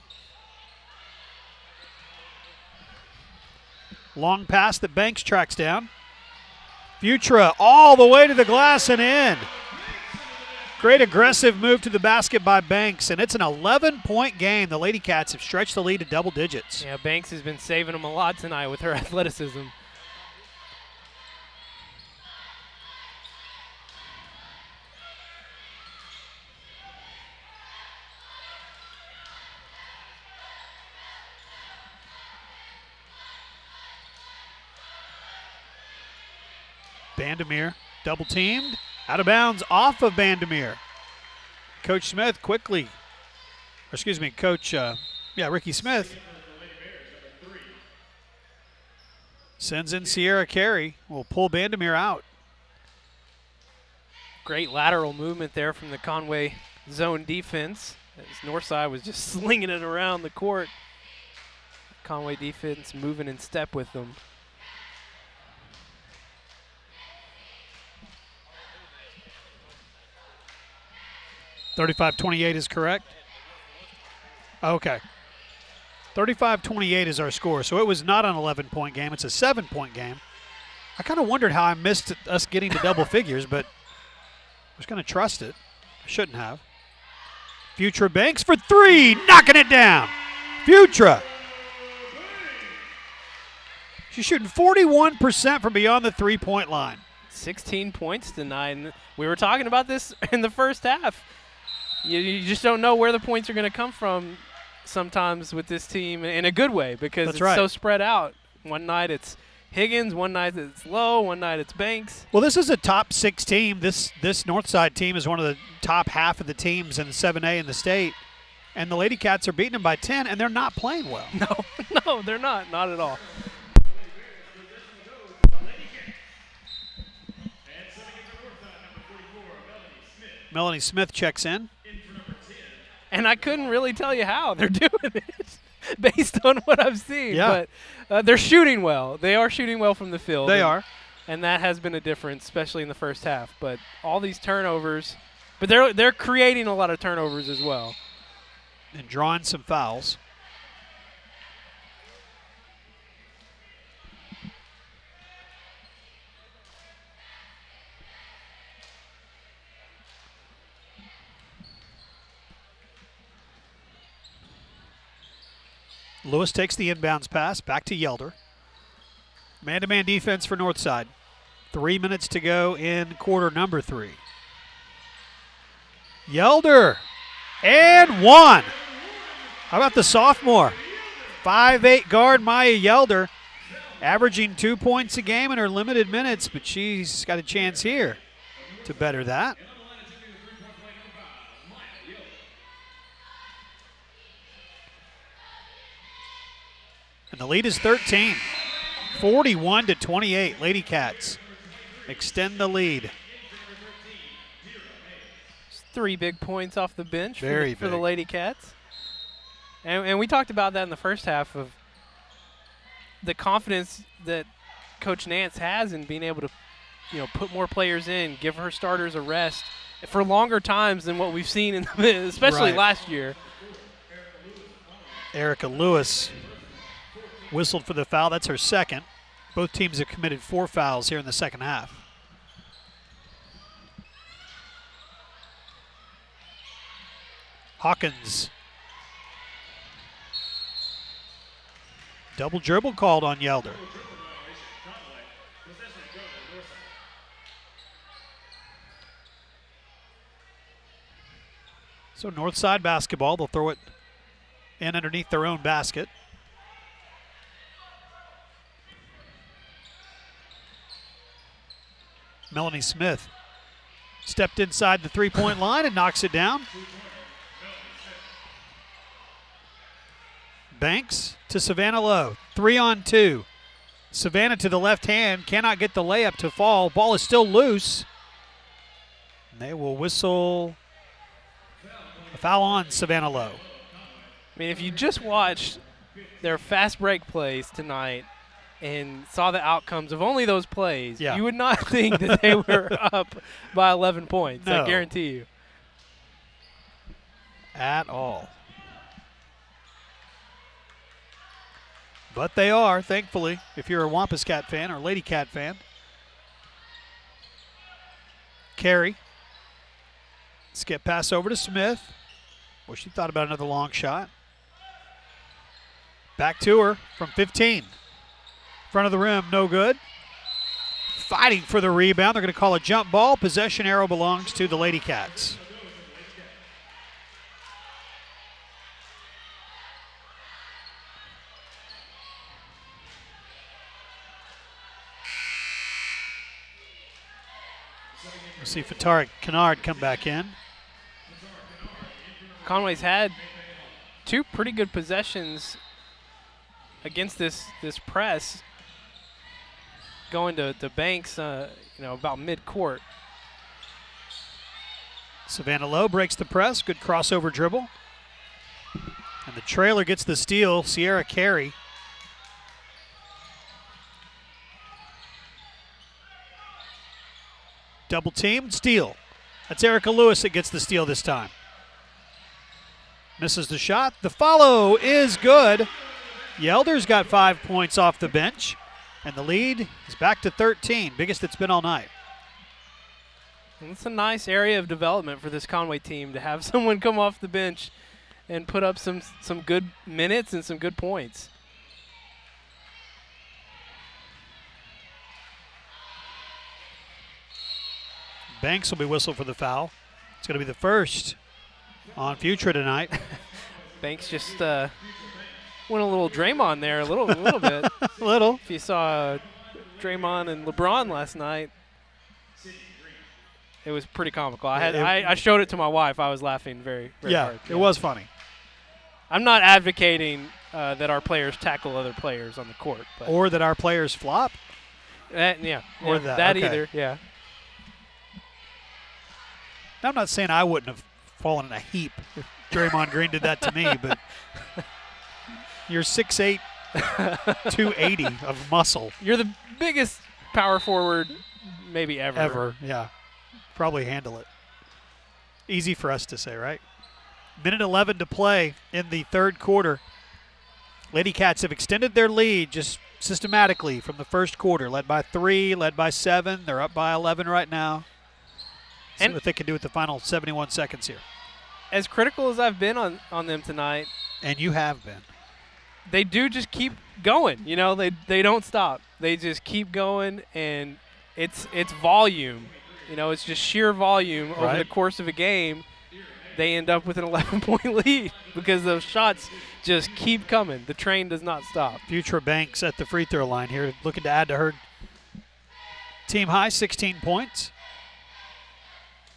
Long pass that Banks tracks down. Futra all the way to the glass and in. Great aggressive move to the basket by Banks, and it's an 11-point game. The Lady Cats have stretched the lead to double digits. Yeah, Banks has been saving them a lot tonight with her athleticism. Bandemir double teamed, out of bounds, off of Bandemir. Coach Smith quickly, or excuse me, Coach, Ricky Smith sends in Sierra Carey, will pull Bandemir out. Great lateral movement there from the Conway zone defense, as Northside was just slinging it around the court. Conway defense moving in step with them. 35-28 is correct. Okay. 35-28 is our score, so it was not an 11-point game. It's a 7-point game. I kind of wondered how I missed us getting to double figures, but I was going to trust it. I shouldn't have. Futra Banks for 3, knocking it down. Futra. She's shooting 41% from beyond the three-point line. 16 points tonight. And we were talking about this in the first half. You just don't know where the points are going to come from sometimes with this team in a good way, because it's so spread out. One night it's Higgins, one night it's Lowe, one night it's Banks. Well, this is a top 6 team. This Northside team is one of the top half of the teams in 7A in the state. And the Lady Cats are beating them by 10, and they're not playing well. No, they're not at all. Melanie Smith checks in. And I couldn't really tell you how they're doing it based on what I've seen. Yeah. But they're shooting well. They are shooting well from the field. They are. And that has been a difference, especially in the first half. But all these turnovers, but they're creating a lot of turnovers as well. And drawing some fouls. Lewis takes the inbounds pass, back to Yelder. Man-to-man defense for Northside. 3 minutes to go in quarter number 3. Yelder, and 1. How about the sophomore? 5'8" guard Maya Yelder, averaging 2 points a game in her limited minutes, but she's got a chance here to better that. And the lead is 13. 41-28. Lady Cats extend the lead. 3 big points off the bench for the Lady Cats. And we talked about that in the first half of the confidence that Coach Nance has in being able to, put more players in, give her starters a rest for longer times than what we've seen, especially last year. Erica Lewis whistled for the foul. That's her second. Both teams have committed 4 fouls here in the second half. Hawkins. Double dribble called on Yelder. So Northside basketball. They'll throw it in underneath their own basket. Melanie Smith stepped inside the three-point line and knocks it down. Banks to Savannah Lowe. 3-on-2. Savannah to the left hand. Cannot get the layup to fall. Ball is still loose. And they will whistle a foul on Savannah Lowe. I mean, if you just watched their fast break plays tonight and saw the outcomes of only those plays, you would not think that they were up by 11 points. No. I guarantee you. At all. But they are, thankfully, if you're a Wampus Cat fan or Lady Cat fan. Carey. Skip pass over to Smith. Well, she thought about another long shot. Back to her from 15. Front of the rim, no good. Fighting for the rebound. They're going to call a jump ball. Possession arrow belongs to the Lady Cats. We'll see Fatara Kennard come back in. Conway's had 2 pretty good possessions against this press, going to Banks, about mid-court. Savannah Lowe breaks the press. Good crossover dribble. And the trailer gets the steal. Sierra Carey. Double team, steal. That's Erica Lewis that gets the steal this time. Misses the shot. The follow is good. Yelder's got 5 points off the bench, and the lead is back to 13, biggest it's been all night. And it's a nice area of development for this Conway team to have someone come off the bench and put up some good minutes and some good points. Banks will be whistled for the foul. It's going to be the first on Futura tonight. Banks just went a little Draymond there, a little bit. Little. If you saw Draymond and LeBron last night, it was pretty comical. I showed it to my wife. I was laughing very, very hard. It was funny. I'm not advocating that our players tackle other players on the court. But or that our players flop. Or that okay. either, yeah. I'm not saying I wouldn't have fallen in a heap if Draymond Green did that to me, but you're 6'8", 280 of muscle. You're the biggest power forward maybe ever. Ever, yeah. Probably handle it. Easy for us to say, right? Minute 11 to play in the third quarter. Lady Cats have extended their lead just systematically from the first quarter. Led by 3, led by 7. They're up by 11 right now. See what they can do with the final 71 seconds here. As critical as I've been on them tonight. And you have been. They do just keep going. You know, they don't stop. They just keep going, and it's volume. You know, it's just sheer volume over the course of a game. They end up with an 11-point lead because those shots just keep coming. The train does not stop. Futura Banks at the free throw line here, looking to add to her team high, 16 points.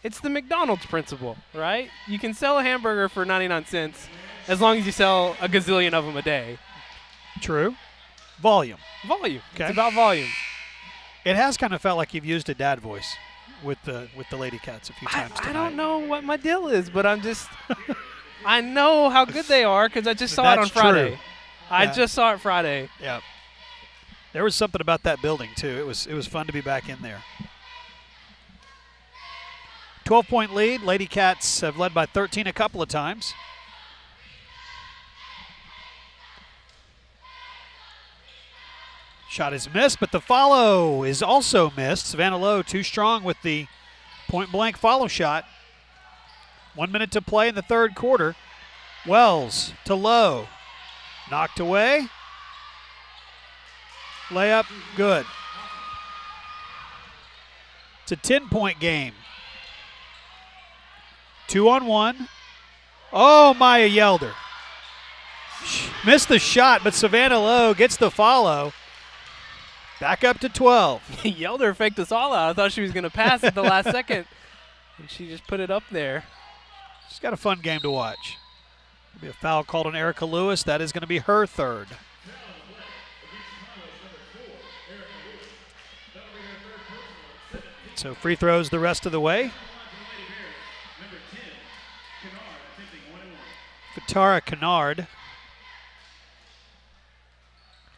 It's the McDonald's principle, right? You can sell a hamburger for 99 cents as long as you sell a gazillion of them a day. True. Volume. Volume. Okay. It's about volume. It has kind of felt like you've used a dad voice with the Lady Cats a few times tonight. I don't know what my deal is, but I'm just I know how good they are because I just saw it on Friday. True. I just saw it Friday. Yeah. There was something about that building too. It was fun to be back in there. 12-point lead. Lady Cats have led by 13 a couple of times. Shot is missed, but the follow is also missed. Savannah Lowe too strong with the point-blank follow shot. 1 minute to play in the third quarter. Wells to Lowe. Knocked away. Layup, good. It's a 10-point game. 2-on-1. Oh, Maya Yelder. Missed the shot, but Savannah Lowe gets the follow. Back up to 12. Yelder faked us all out. I thought she was going to pass at the last second, and she just put it up there. She's got a fun game to watch. There'll be a foul called on Erica Lewis. That is going to be her third. So free throws the rest of the way. Tara Kennard.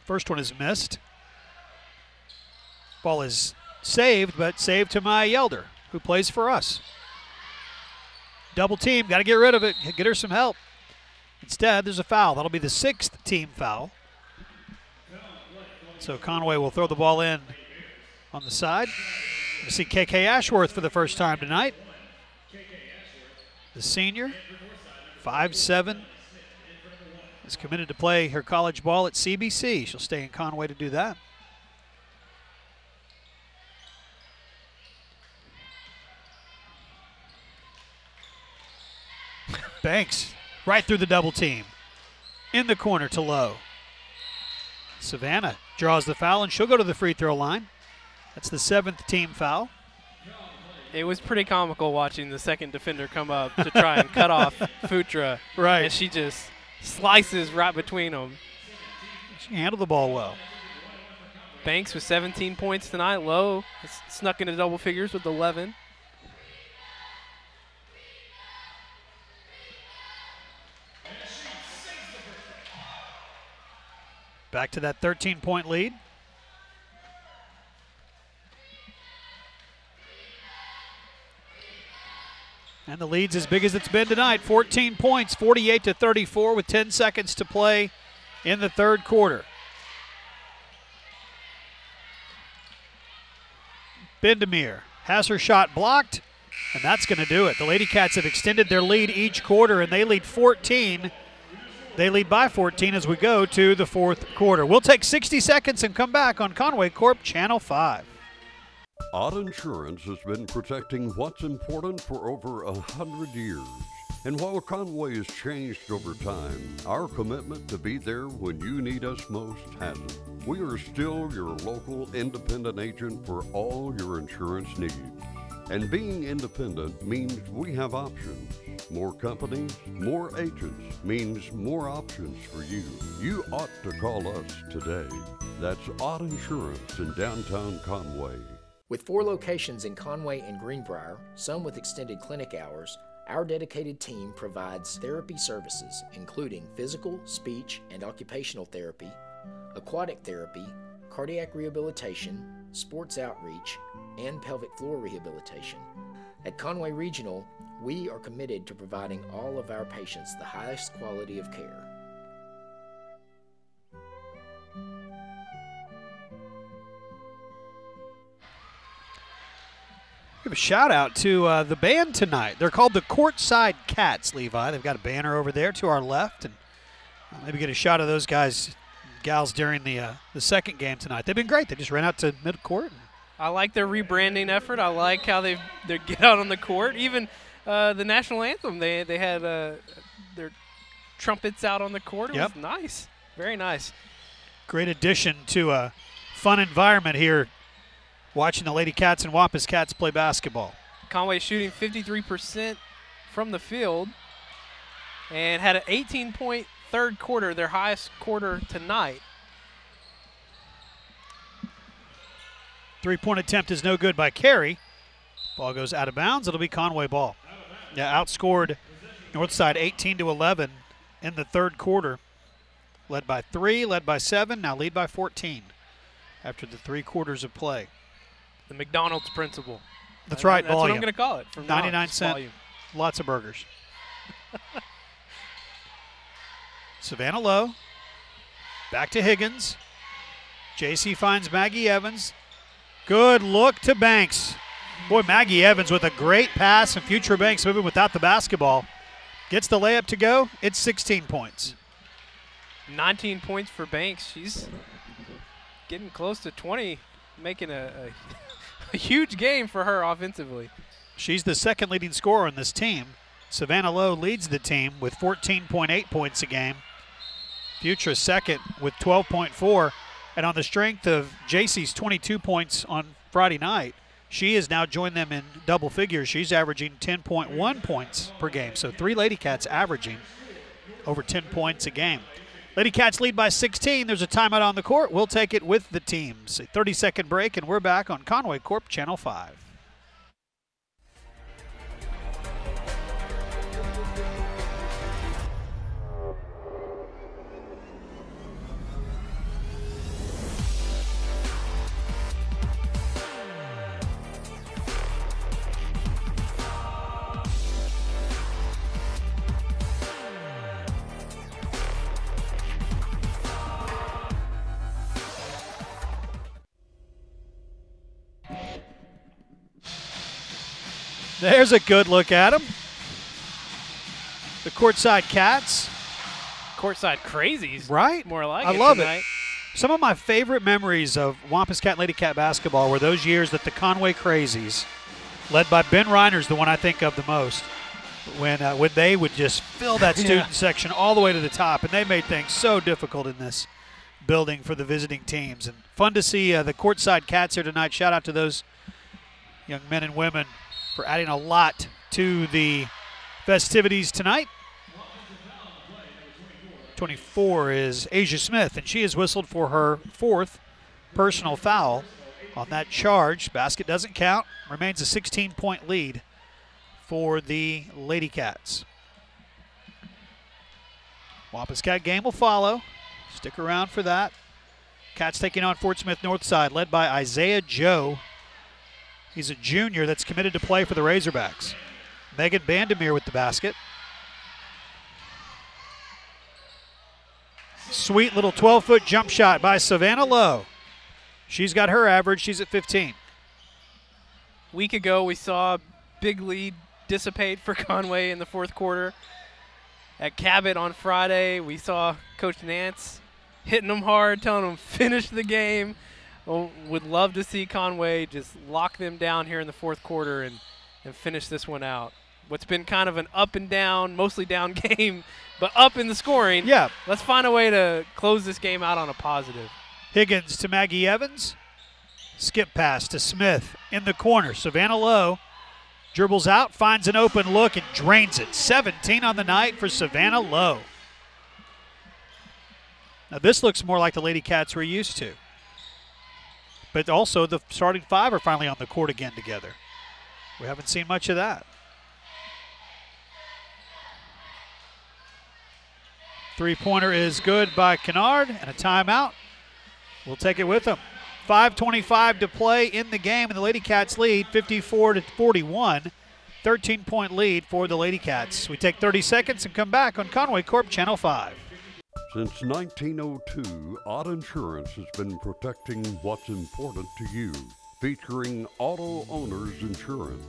First one is missed. Ball is saved, but saved to Maya Yelder, who plays for us. Double team, got to get rid of it, get her some help. Instead, there's a foul. That'll be the 6th team foul. So Conway will throw the ball in on the side. We see KK Ashworth for the first time tonight. The senior, 5'7", is committed to play her college ball at CBC. She'll stay in Conway to do that. Banks right through the double team. In the corner to Lowe. Savannah draws the foul, and she'll go to the free throw line. That's the 7th team foul. It was pretty comical watching the second defender come up to try and cut off Futra. Right. And she just slices right between them. She handled the ball well. Banks with 17 points tonight. Lowe snuck into double figures with 11. Back to that 13-point lead. And the lead's as big as it's been tonight. 14 points, 48-34 with 10 seconds to play in the third quarter. Bendemeer has her shot blocked, and that's going to do it. The Lady Cats have extended their lead each quarter, and they lead 14. They lead by 14 as we go to the fourth quarter. We'll take 60 seconds and come back on Conway Corp Channel 5. Odd Insurance has been protecting what's important for over 100 years. And while Conway has changed over time, our commitment to be there when you need us most hasn't. We are still your local independent agent for all your insurance needs. And being independent means we have options. More companies, more agents means more options for you. You ought to call us today. That's Odd Insurance in downtown Conway. With 4 locations in Conway and Greenbrier, some with extended clinic hours, our dedicated team provides therapy services, including physical, speech, and occupational therapy, aquatic therapy, cardiac rehabilitation, sports outreach, and pelvic floor rehabilitation. At Conway Regional, we are committed to providing all of our patients the highest quality of care. Give a shout out to the band tonight. They're called the Courtside Cats, Levi. They've got a banner over there to our left, and maybe get a shot of those guys, gals during the second game tonight. They've been great. They just ran out to midcourt. I like their rebranding effort. I like how they get out on the court. Even the national anthem, they had their trumpets out on the court. It was nice, very nice. Great addition to a fun environment here, watching the Lady Cats and Wampus Cats play basketball. Conway shooting 53% from the field and had an 18-point third quarter, their highest quarter tonight. Three-point attempt is no good by Carey. Ball goes out of bounds. It'll be Conway ball. Yeah, outscored Northside 18-11 in the third quarter. Led by 3, led by 7, now lead by 14 after the 3 quarters of play. The McDonald's principle. That's right, That's volume. what I'm going to call it. From 99-cent, volume. lots of burgers. Savannah Lowe, back to Higgins. JC finds Maggie Evans. Good look to Banks. Boy, Maggie Evans with a great pass, and Future Banks moving without the basketball. Gets the layup to go. It's 16 points. 19 points for Banks. She's getting close to 20, making a huge game for her offensively. She's the second leading scorer on this team. Savannah Lowe leads the team with 14.8 points a game. Future second with 12.4. And on the strength of JC's 22 points on Friday night, she has now joined them in double figures. She's averaging 10.1 points per game. So 3 Lady Cats averaging over 10 points a game. Lady Cats lead by 16. There's a timeout on the court. We'll take it with the teams. A 30-second break, and we're back on Conway Corp Channel 5. There's a good look at him. The Courtside Cats. Courtside Crazies. Right? More like I it love tonight. it. Some of my favorite memories of Wampus Cat and Lady Cat basketball were those years that the Conway Crazies, led by Ben Reiner's the one I think of the most, when they would just fill that student section all the way to the top, and they made things so difficult in this building for the visiting teams. And fun to see the Courtside Cats here tonight. Shout out to those young men and women for adding a lot to the festivities tonight. 24 is Asia Smith, and she has whistled for her 4th personal foul on that charge. Basket doesn't count. Remains a 16-point lead for the Lady Cats. Wampus Cat game will follow. Stick around for that. Cats taking on Fort Smith Northside, led by Isaiah Joe. He's a junior that's committed to play for the Razorbacks. Megan Bandemir with the basket. Sweet little 12-foot jump shot by Savannah Lowe. She's got her average. She's at 15. Week ago, we saw a big lead dissipate for Conway in the fourth quarter. At Cabot on Friday, we saw Coach Nance hitting them hard, telling them finish the game. Well, would love to see Conway just lock them down here in the fourth quarter and finish this one out. What's been kind of an up and down, mostly down game, but up in the scoring. Yeah. Let's find a way to close this game out on a positive. Higgins to Maggie Evans. Skip pass to Smith in the corner. Savannah Lowe dribbles out, finds an open look, and drains it. 17 on the night for Savannah Lowe. Now this looks more like the Lady Cats we're used to. but also the starting 5 are finally on the court again together. We haven't seen much of that. Three-pointer is good by Kennard, and a timeout. We'll take it with them. 5:25 to play in the game, and the Lady Cats lead 54-41. 13-point lead for the Lady Cats. We take 30 seconds and come back on Conway Corp Channel 5. Since 1902, Odd Insurance has been protecting what's important to you, featuring Auto Owners Insurance.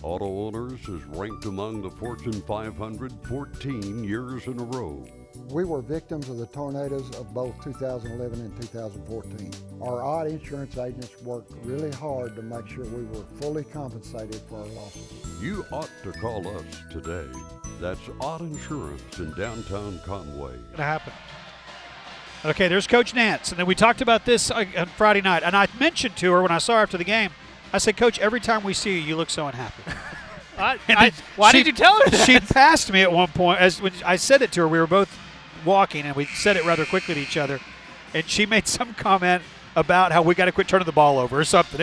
Auto Owners is ranked among the Fortune 500 14 years in a row. We were victims of the tornadoes of both 2011 and 2014. Our Odd Insurance agents worked really hard to make sure we were fully compensated for our losses. You ought to call us today. That's Odd Insurance in downtown Conway. Gonna happen. Okay, there's Coach Nance, and then we talked about this on Friday night, and I mentioned to her when I saw her after the game, I said, Coach, every time we see you, you look so unhappy. Why did you tell her that? She passed me at one point. When I said it to her, we were both walking, and we said it rather quickly to each other, and she made some comment about how we got to quit turning the ball over or something.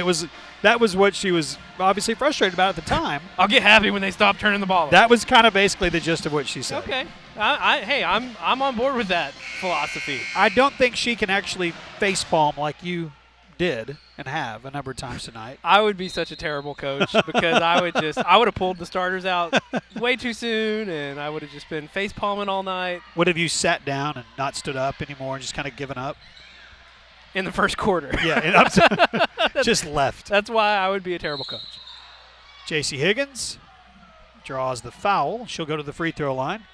That was what she was obviously frustrated about at the time. I'll get happy when they stop turning the ball over. That was kind of basically the gist of what she said. Okay. Hey, I'm on board with that philosophy. I don't think she can actually facepalm like you did and have a number of times tonight. I would be such a terrible coach because I would have pulled the starters out way too soon, and I would have just been face palming all night. What if you sat down and not stood up anymore and just kind of given up? In the first quarter. Yeah, just left. That's why I would be a terrible coach. J.C. Higgins draws the foul. She'll go to the free throw line.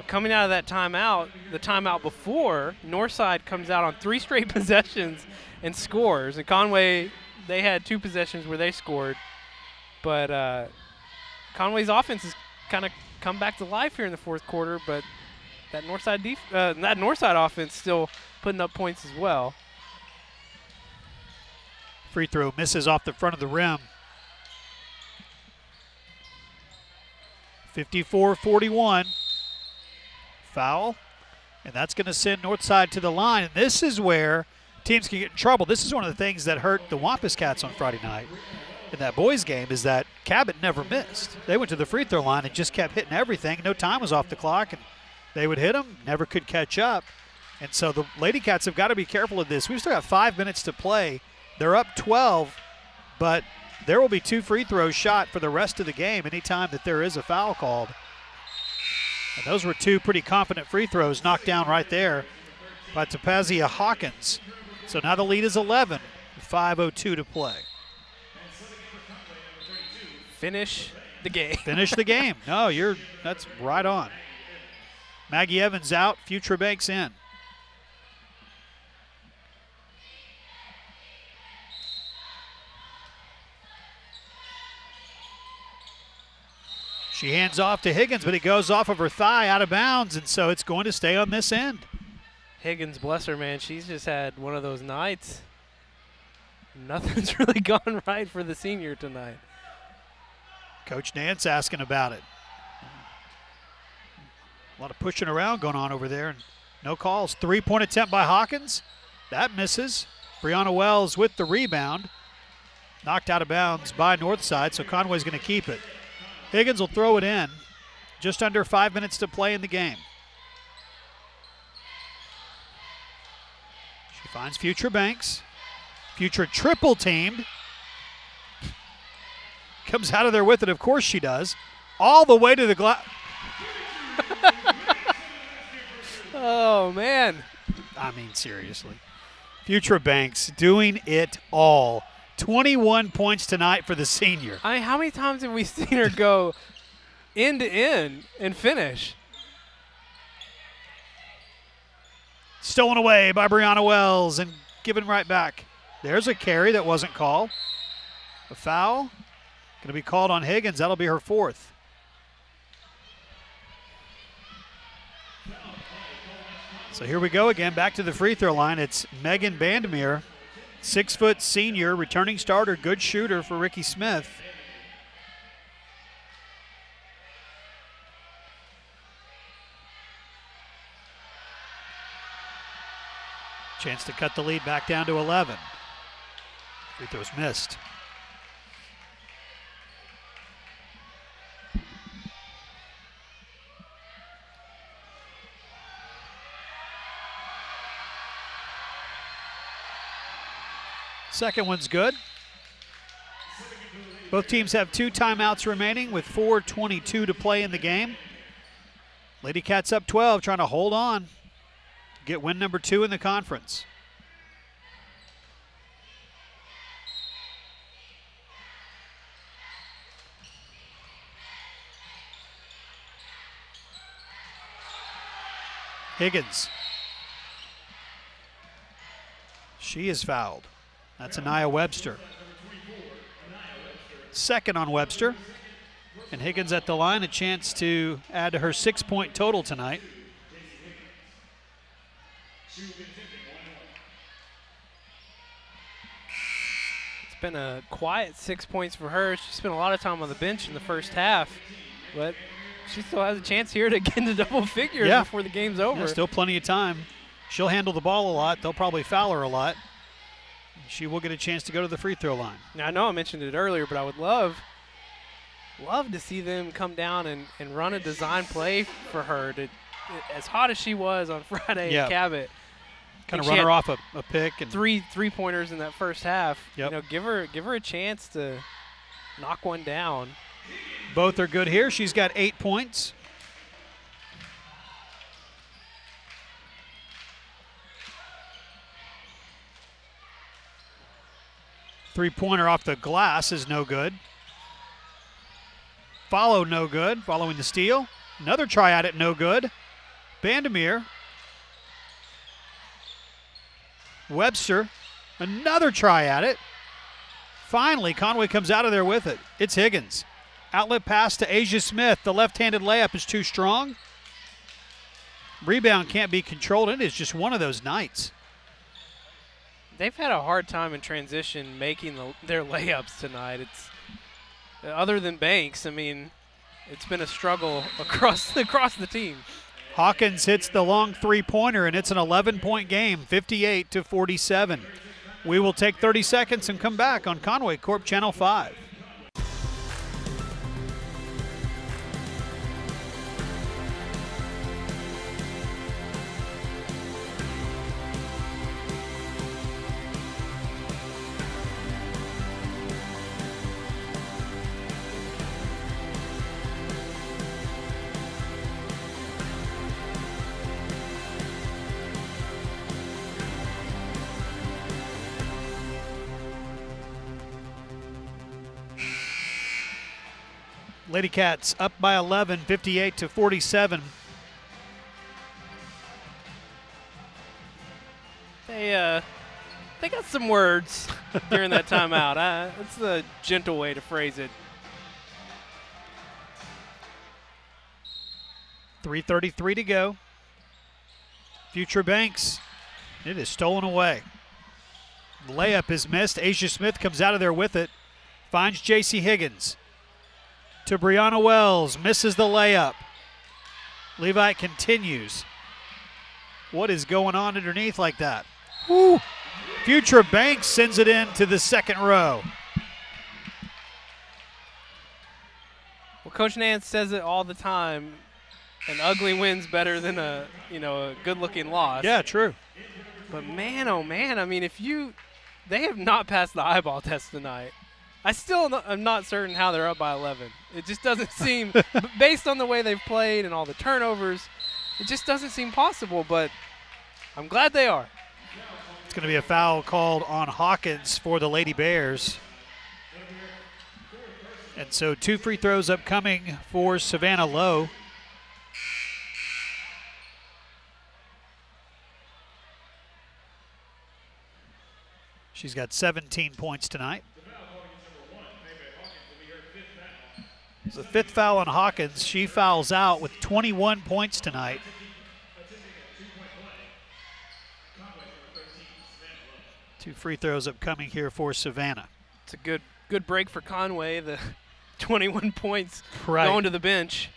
Coming out of that timeout, the timeout before, Northside comes out on 3 straight possessions and scores. And Conway, they had 2 possessions where they scored. But Conway's offense has kind of come back to life here in the fourth quarter, but that Northside offense still putting up points as well. Free throw misses off the front of the rim. 54-41. Foul, and that's going to send Northside to the line. And this is where teams can get in trouble. This is one of the things that hurt the Wampus Cats on Friday night in that boys game, is that Cabot never missed. They went to the free throw line and just kept hitting everything. No time was off the clock, and they would hit them, never could catch up. And so the Lady Cats have got to be careful of this. We've still got 5 minutes to play. They're up 12, but there will be 2 free throws shot for the rest of the game anytime that there is a foul called. And those were 2 pretty confident free throws knocked down right there by Tapazia Hawkins. So now the lead is 11, 5:02 to play. Finish the game. Finish the game. No, that's right on. Maggie Evans out, Future Banks in. She hands off to Higgins, but it goes off of her thigh out of bounds, and so it's going to stay on this end. Higgins, bless her, man. She's just had one of those nights. Nothing's really gone right for the senior tonight. Coach Nance asking about it. A lot of pushing around going on over there, and no calls. 3-point attempt by Hawkins. That misses. Brianna Wells with the rebound. Knocked out of bounds by Northside, so Conway's going to keep it. Higgins will throw it in. Just under 5 minutes to play in the game. She finds Future Banks. Future triple teamed. Comes out of there with it, of course she does. All the way to the glass. Oh, man. I mean, seriously. Future Banks doing it all. 21 points tonight for the senior. I mean, how many times have we seen her go end to end and finish? Stolen away by Brianna Wells and given right back. There's a carry that wasn't called. A foul. Going to be called on Higgins. That'll be her 4th. So here we go again, back to the free throw line. It's Megan Bandemere, 6-foot senior, returning starter, good shooter for Ricky Smith. Chance to cut the lead back down to 11. Free throw's missed. Second one's good. Both teams have 2 timeouts remaining with 4:22 to play in the game. Lady Cats up 12, trying to hold on. Get win number 2 in the conference. Higgins. She is fouled. That's Anaya Webster. Second on Webster. And Higgins at the line, a chance to add to her 6-point total tonight. It's been a quiet 6 points for her. She spent a lot of time on the bench in the first half, but she still has a chance here to get into double figures before the game's over. Yeah, still plenty of time. She'll handle the ball a lot. They'll probably foul her a lot. She will get a chance to go to the free throw line. Now, I know I mentioned it earlier, but I would love to see them come down and run a design play for her. As hot as she was on Friday at Cabot. Kind of run her off a pick. And three-pointers in that first half. Yep. You know, give her a chance to knock one down. Both are good here. She's got 8 points. Three-pointer off the glass is no good. Follow no good, following the steal. Another try at it, no good. Bandemir. Webster, another try at it. Finally, Conway comes out of there with it. It's Higgins. Outlet pass to Asia Smith. The left-handed layup is too strong. Rebound can't be controlled. It is just one of those nights. They've had a hard time in transition making their layups tonight. It's other than Banks, I mean, it's been a struggle across the team. Hawkins hits the long three-pointer, and it's an 11-point game, 58-47. We will take 30 seconds and come back on Conway Corp Channel 5. Lady Cats up by 11, 58-47. They got some words during that timeout. That's the gentle way to phrase it. 3:33 to go. Future Banks. It is stolen away. The layup is missed. Asia Smith comes out of there with it. Finds J.C. Higgins. To Brianna Wells, misses the layup. Levite continues. What is going on underneath like that? Woo. Future Banks sends it in to the second row. Well, Coach Nance says it all the time. An ugly win's better than a good-looking loss. Yeah, true. But man, oh man, I mean, they have not passed the eyeball test tonight. I'm not certain how they're up by 11. It just doesn't seem, based on the way they've played and all the turnovers, it just doesn't seem possible, but I'm glad they are. It's going to be a foul called on Hawkins for the Lady Bears. And so 2 free throws upcoming for Savannah Lowe. She's got 17 points tonight. It's the 5th foul on Hawkins. She fouls out with 21 points tonight. Two free throws upcoming here for Savannah. It's a good break for Conway. The 21 points going to the bench.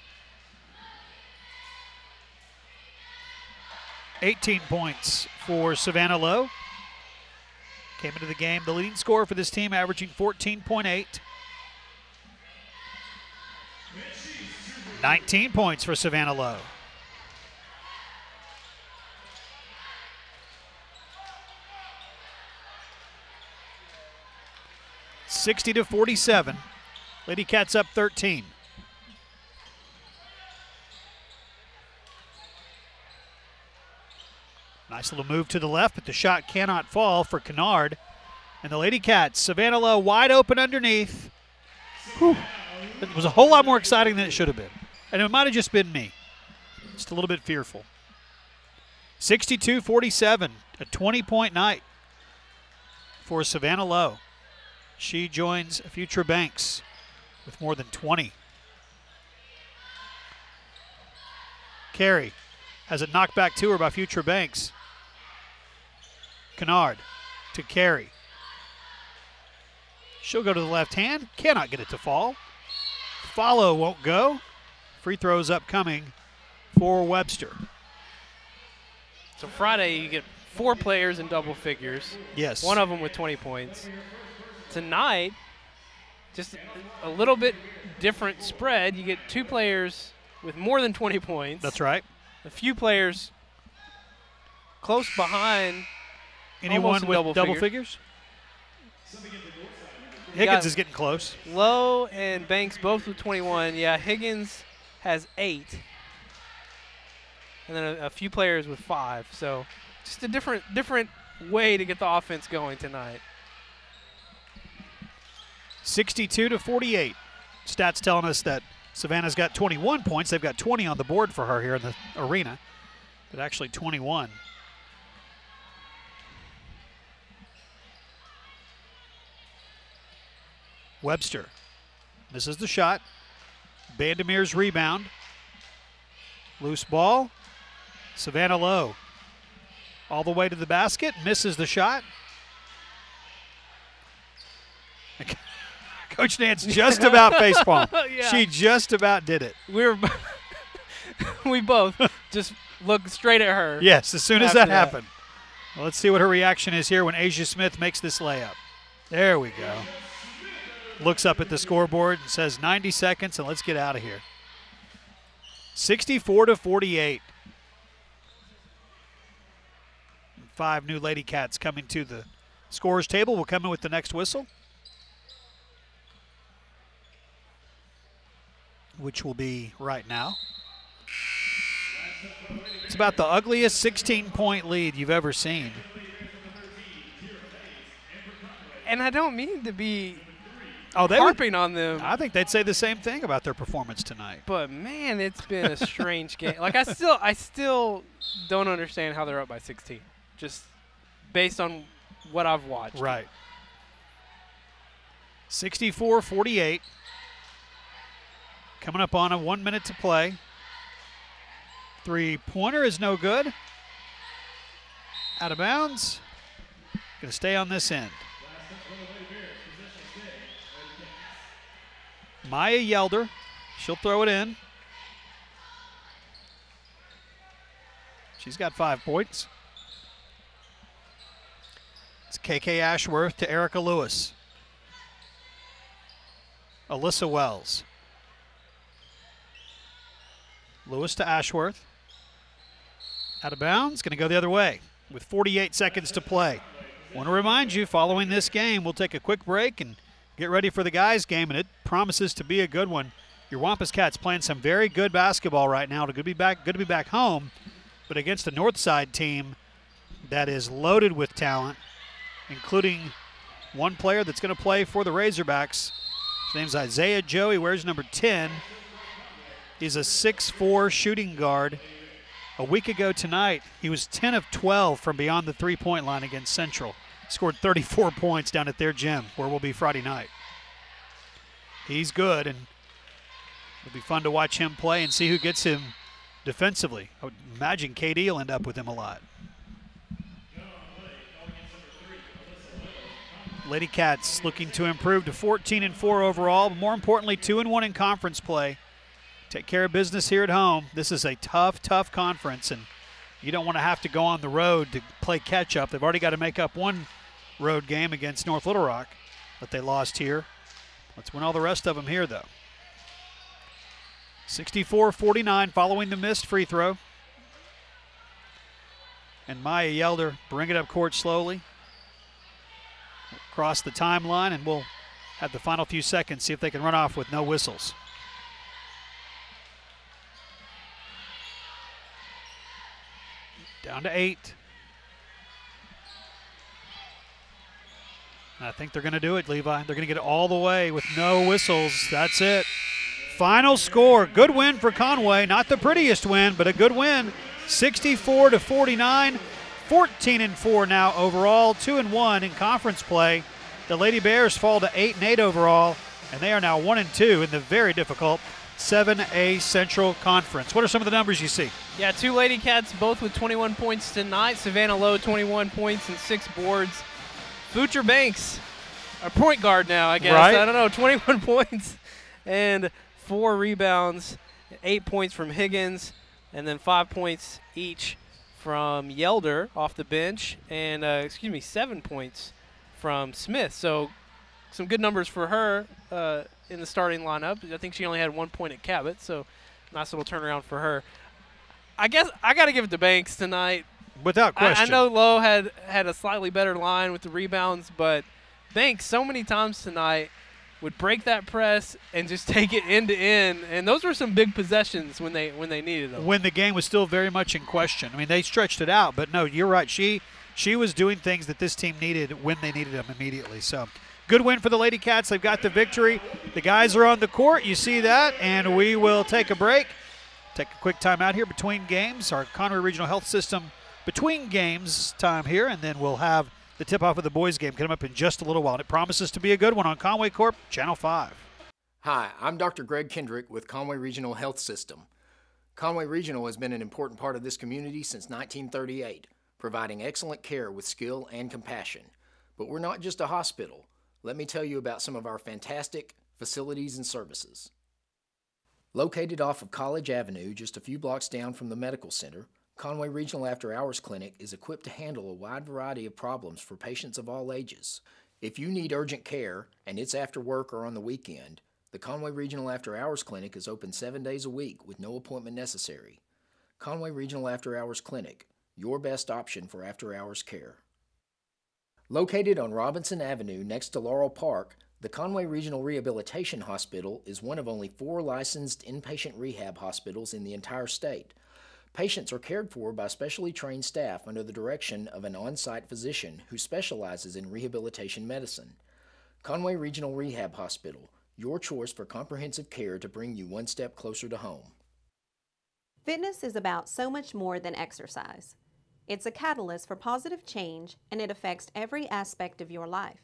18 points for Savannah Lowe. Came into the game the leading scorer for this team, averaging 14.8. 19 points for Savannah Lowe. (60-47). Lady Cats up 13. Nice little move to the left, but the shot cannot fall for Kennard. And the Lady Cats, Savannah Lowe wide open underneath. Whew. It was a whole lot more exciting than it should have been. And it might have just been me. Just a little bit fearful. 62-47, a 20-point night for Savannah Lowe. She joins Future Banks with more than 20. Carey has it knocked back to her by Future Banks. Kennard to Carey. She'll go to the left hand, cannot get it to fall. Follow won't go. Free throws upcoming for Webster. So Friday you get 4 players in double figures. Yes. One of them with 20 points. Tonight, just a little bit different spread. You get 2 players with more than 20 points. That's right. A few players close behind. Anyone with double figures? Higgins is getting close. Lowe and Banks both with 21. Yeah, Higgins has 8. And then a few players with 5. So just a different way to get the offense going tonight. 62-48. Stats telling us that Savannah's got 21 points. They've got 20 on the board for her here in the arena, but actually 21. Webster misses the shot. Vandermeer's rebound. Loose ball. Savannah Lowe all the way to the basket, misses the shot. Coach Nance just about facepalm. Yeah. She just about did it. We both just looked straight at her. Yes, as soon as that happened. Well, let's see what her reaction is here when Asia Smith makes this layup. There we go. Looks up at the scoreboard and says 90 seconds and let's get out of here. 64-48. 5 new Lady Cats coming to the scorer's table. Will come in with the next whistle, which will be right now. It's about the ugliest 16-point lead you've ever seen. And I don't mean to be they harping on them. I think they'd say the same thing about their performance tonight. But man, it's been a strange game. Like I still don't understand how they're up by 16. Just based on what I've watched. Right. 64-48. Coming up on 1 minute to play. Three-pointer is no good. Out of bounds. Going to stay on this end. Maya Yelder. She'll throw it in. She's got 5 points. It's KK Ashworth to Erica Lewis. Alyssa Wells. Lewis to Ashworth. Out of bounds, going to go the other way with 48 seconds to play. Want to remind you, following this game, we'll take a quick break and get ready for the guys' game, and it promises to be a good one. Your Wampus Cats playing some very good basketball right now. Good to be back home, but against a Northside team that is loaded with talent, including one player that's going to play for the Razorbacks. His name's Isaiah Joe. He wears number 10. He's a 6'4" shooting guard. A week ago tonight, he was 10 of 12 from beyond the three-point line against Central. Scored 34 points down at their gym, where we'll be Friday night. He's good, and it'll be fun to watch him play and see who gets him defensively. I would imagine KD will end up with him a lot. Lady Cats looking to improve to 14-4 overall, but more importantly, 2-1 in conference play. Take care of business here at home. This is a tough, tough conference, and You don't want to have to go on the road to play catch-up. They've already got to make up one road game against North Little Rock that they lost here. Let's win all the rest of them here, though. 64-49 following the missed free throw. And Maya Yelder bring it up court slowly. Across the timeline, and we'll have the final few seconds, see if they can run off with no whistles. Down to 8. I think they're going to do it, Levi. They're going to get it all the way with no whistles. That's it. Final score. Good win for Conway. Not the prettiest win, but a good win. 64-49. 14-4 now overall. 2-1 in conference play. The Lady Bears fall to 8-8 overall, and they are now 1-2 in the very difficult 7A Central Conference. What are some of the numbers you see? Yeah, 2 Lady Cats both with 21 points tonight. Savannah Lowe, 21 points and 6 boards. Butcher Banks, a point guard now, I guess. Right. I don't know, 21 points and 4 rebounds, 8 points from Higgins, and then 5 points each from Yelder off the bench, and 7 points from Smith. So some good numbers for her in the starting lineup. I think she only had 1 point at Cabot, so nice little turnaround for her. I guess I got to give it to Banks tonight. Without question. I know Lowe had a slightly better line with the rebounds, but Banks so many times tonight would break that press and just take it end to end, and those were some big possessions when they needed them. When the game was still very much in question. I mean, they stretched it out, but no, you're right. She was doing things that this team needed when they needed them immediately. So good win for the Lady Cats. They've got the victory. The guys are on the court. You see that, and we will take a break. Take a quick time out here between games. Our Conway Regional Health System between games time here, and then we'll have the tip-off of the boys game coming up in just a little while. And it promises to be a good one on Conway Corp, Channel 5. Hi, I'm Dr. Greg Kendrick with Conway Regional Health System. Conway Regional has been an important part of this community since 1938, providing excellent care with skill and compassion. But we're not just a hospital. Let me tell you about some of our fantastic facilities and services. Located off of College Avenue, just a few blocks down from the medical center, Conway Regional After Hours Clinic is equipped to handle a wide variety of problems for patients of all ages. If you need urgent care, and it's after work or on the weekend, the Conway Regional After Hours Clinic is open 7 days a week with no appointment necessary. Conway Regional After Hours Clinic, your best option for after-hours care. Located on Robinson Avenue next to Laurel Park, the Conway Regional Rehabilitation Hospital is one of only 4 licensed inpatient rehab hospitals in the entire state. Patients are cared for by specially trained staff under the direction of an on-site physician who specializes in rehabilitation medicine. Conway Regional Rehab Hospital, your choice for comprehensive care to bring you one step closer to home. Fitness is about so much more than exercise. It's a catalyst for positive change, and it affects every aspect of your life.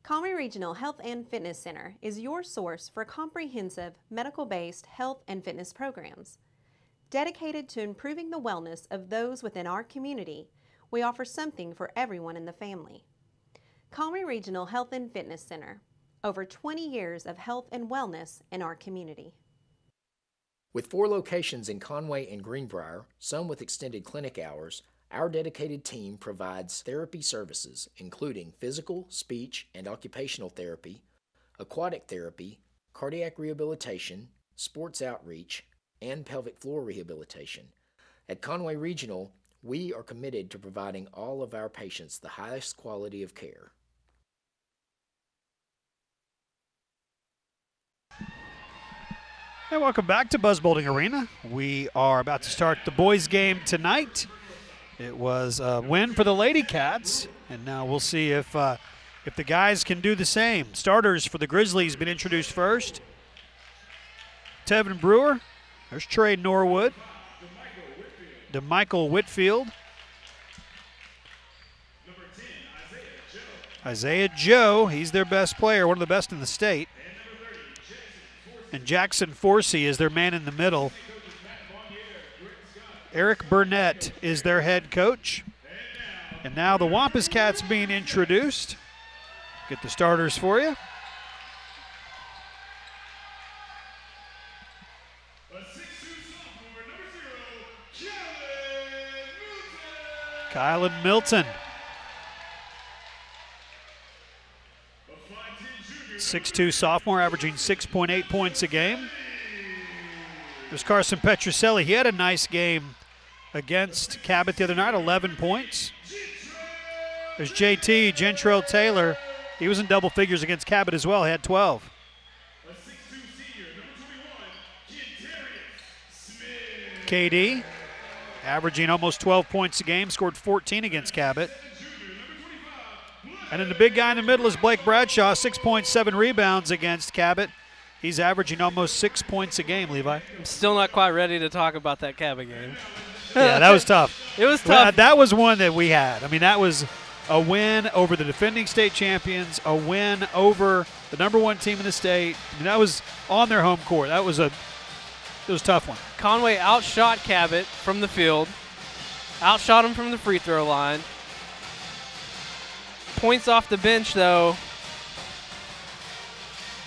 Conway Regional Health and Fitness Center is your source for comprehensive, medical-based health and fitness programs. Dedicated to improving the wellness of those within our community, we offer something for everyone in the family. Conway Regional Health and Fitness Center, over 20 years of health and wellness in our community. With 4 locations in Conway and Greenbrier, some with extended clinic hours, our dedicated team provides therapy services, including physical, speech, and occupational therapy, aquatic therapy, cardiac rehabilitation, sports outreach, and pelvic floor rehabilitation. At Conway Regional, we are committed to providing all of our patients the highest quality of care. And welcome back to Buzz Bowling Arena. We are about to start the boys' game tonight. It was a win for the Lady Cats, and now we'll see if the guys can do the same. Starters for the Grizzlies been introduced first. Tevin Brewer. There's Trey Norwood. DeMichael Whitfield. Isaiah Joe, he's their best player, one of the best in the state. And Jackson Forsey is their man in the middle. Eric Burnett is their head coach. And now the Wampus Cats being introduced. Get the starters for you. Kylan Milton. 6'2" sophomore, averaging 6.8 points a game. There's Carson Petrucelli. He had a nice game against Cabot the other night, 11 points. There's JT, Gentrell Taylor. He was in double figures against Cabot as well. He had 12. KD, averaging almost 12 points a game, scored 14 against Cabot. And then the big guy in the middle is Blake Bradshaw, 6.7 rebounds against Cabot. He's averaging almost 6 points a game, Levi. I'm still not quite ready to talk about that Cabot game. Yeah, that was tough. It was tough. That was one that we had. I mean, that was a win over the defending state champions, a win over the #1 team in the state. I mean, that was on their home court. It was a tough one. Conway outshot Cabot from the field, outshot him from the free throw line. Points off the bench, though,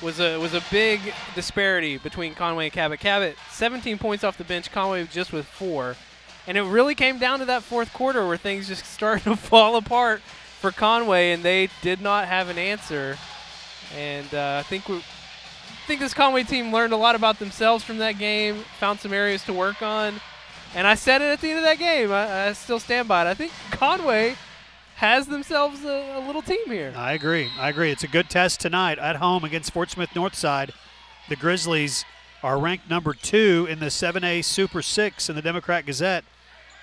was a big disparity between Conway and Cabot. Cabot, 17 points off the bench, Conway just with 4. And it really came down to that fourth quarter where things just started to fall apart for Conway, and they did not have an answer. And I think this Conway team learned a lot about themselves from that game, found some areas to work on. And I said it at the end of that game. I still stand by it. I think Conway has themselves a little team here. I agree. It's a good test tonight at home against Fort Smith Northside. The Grizzlies are ranked #2 in the 7A Super 6 in the Democrat Gazette.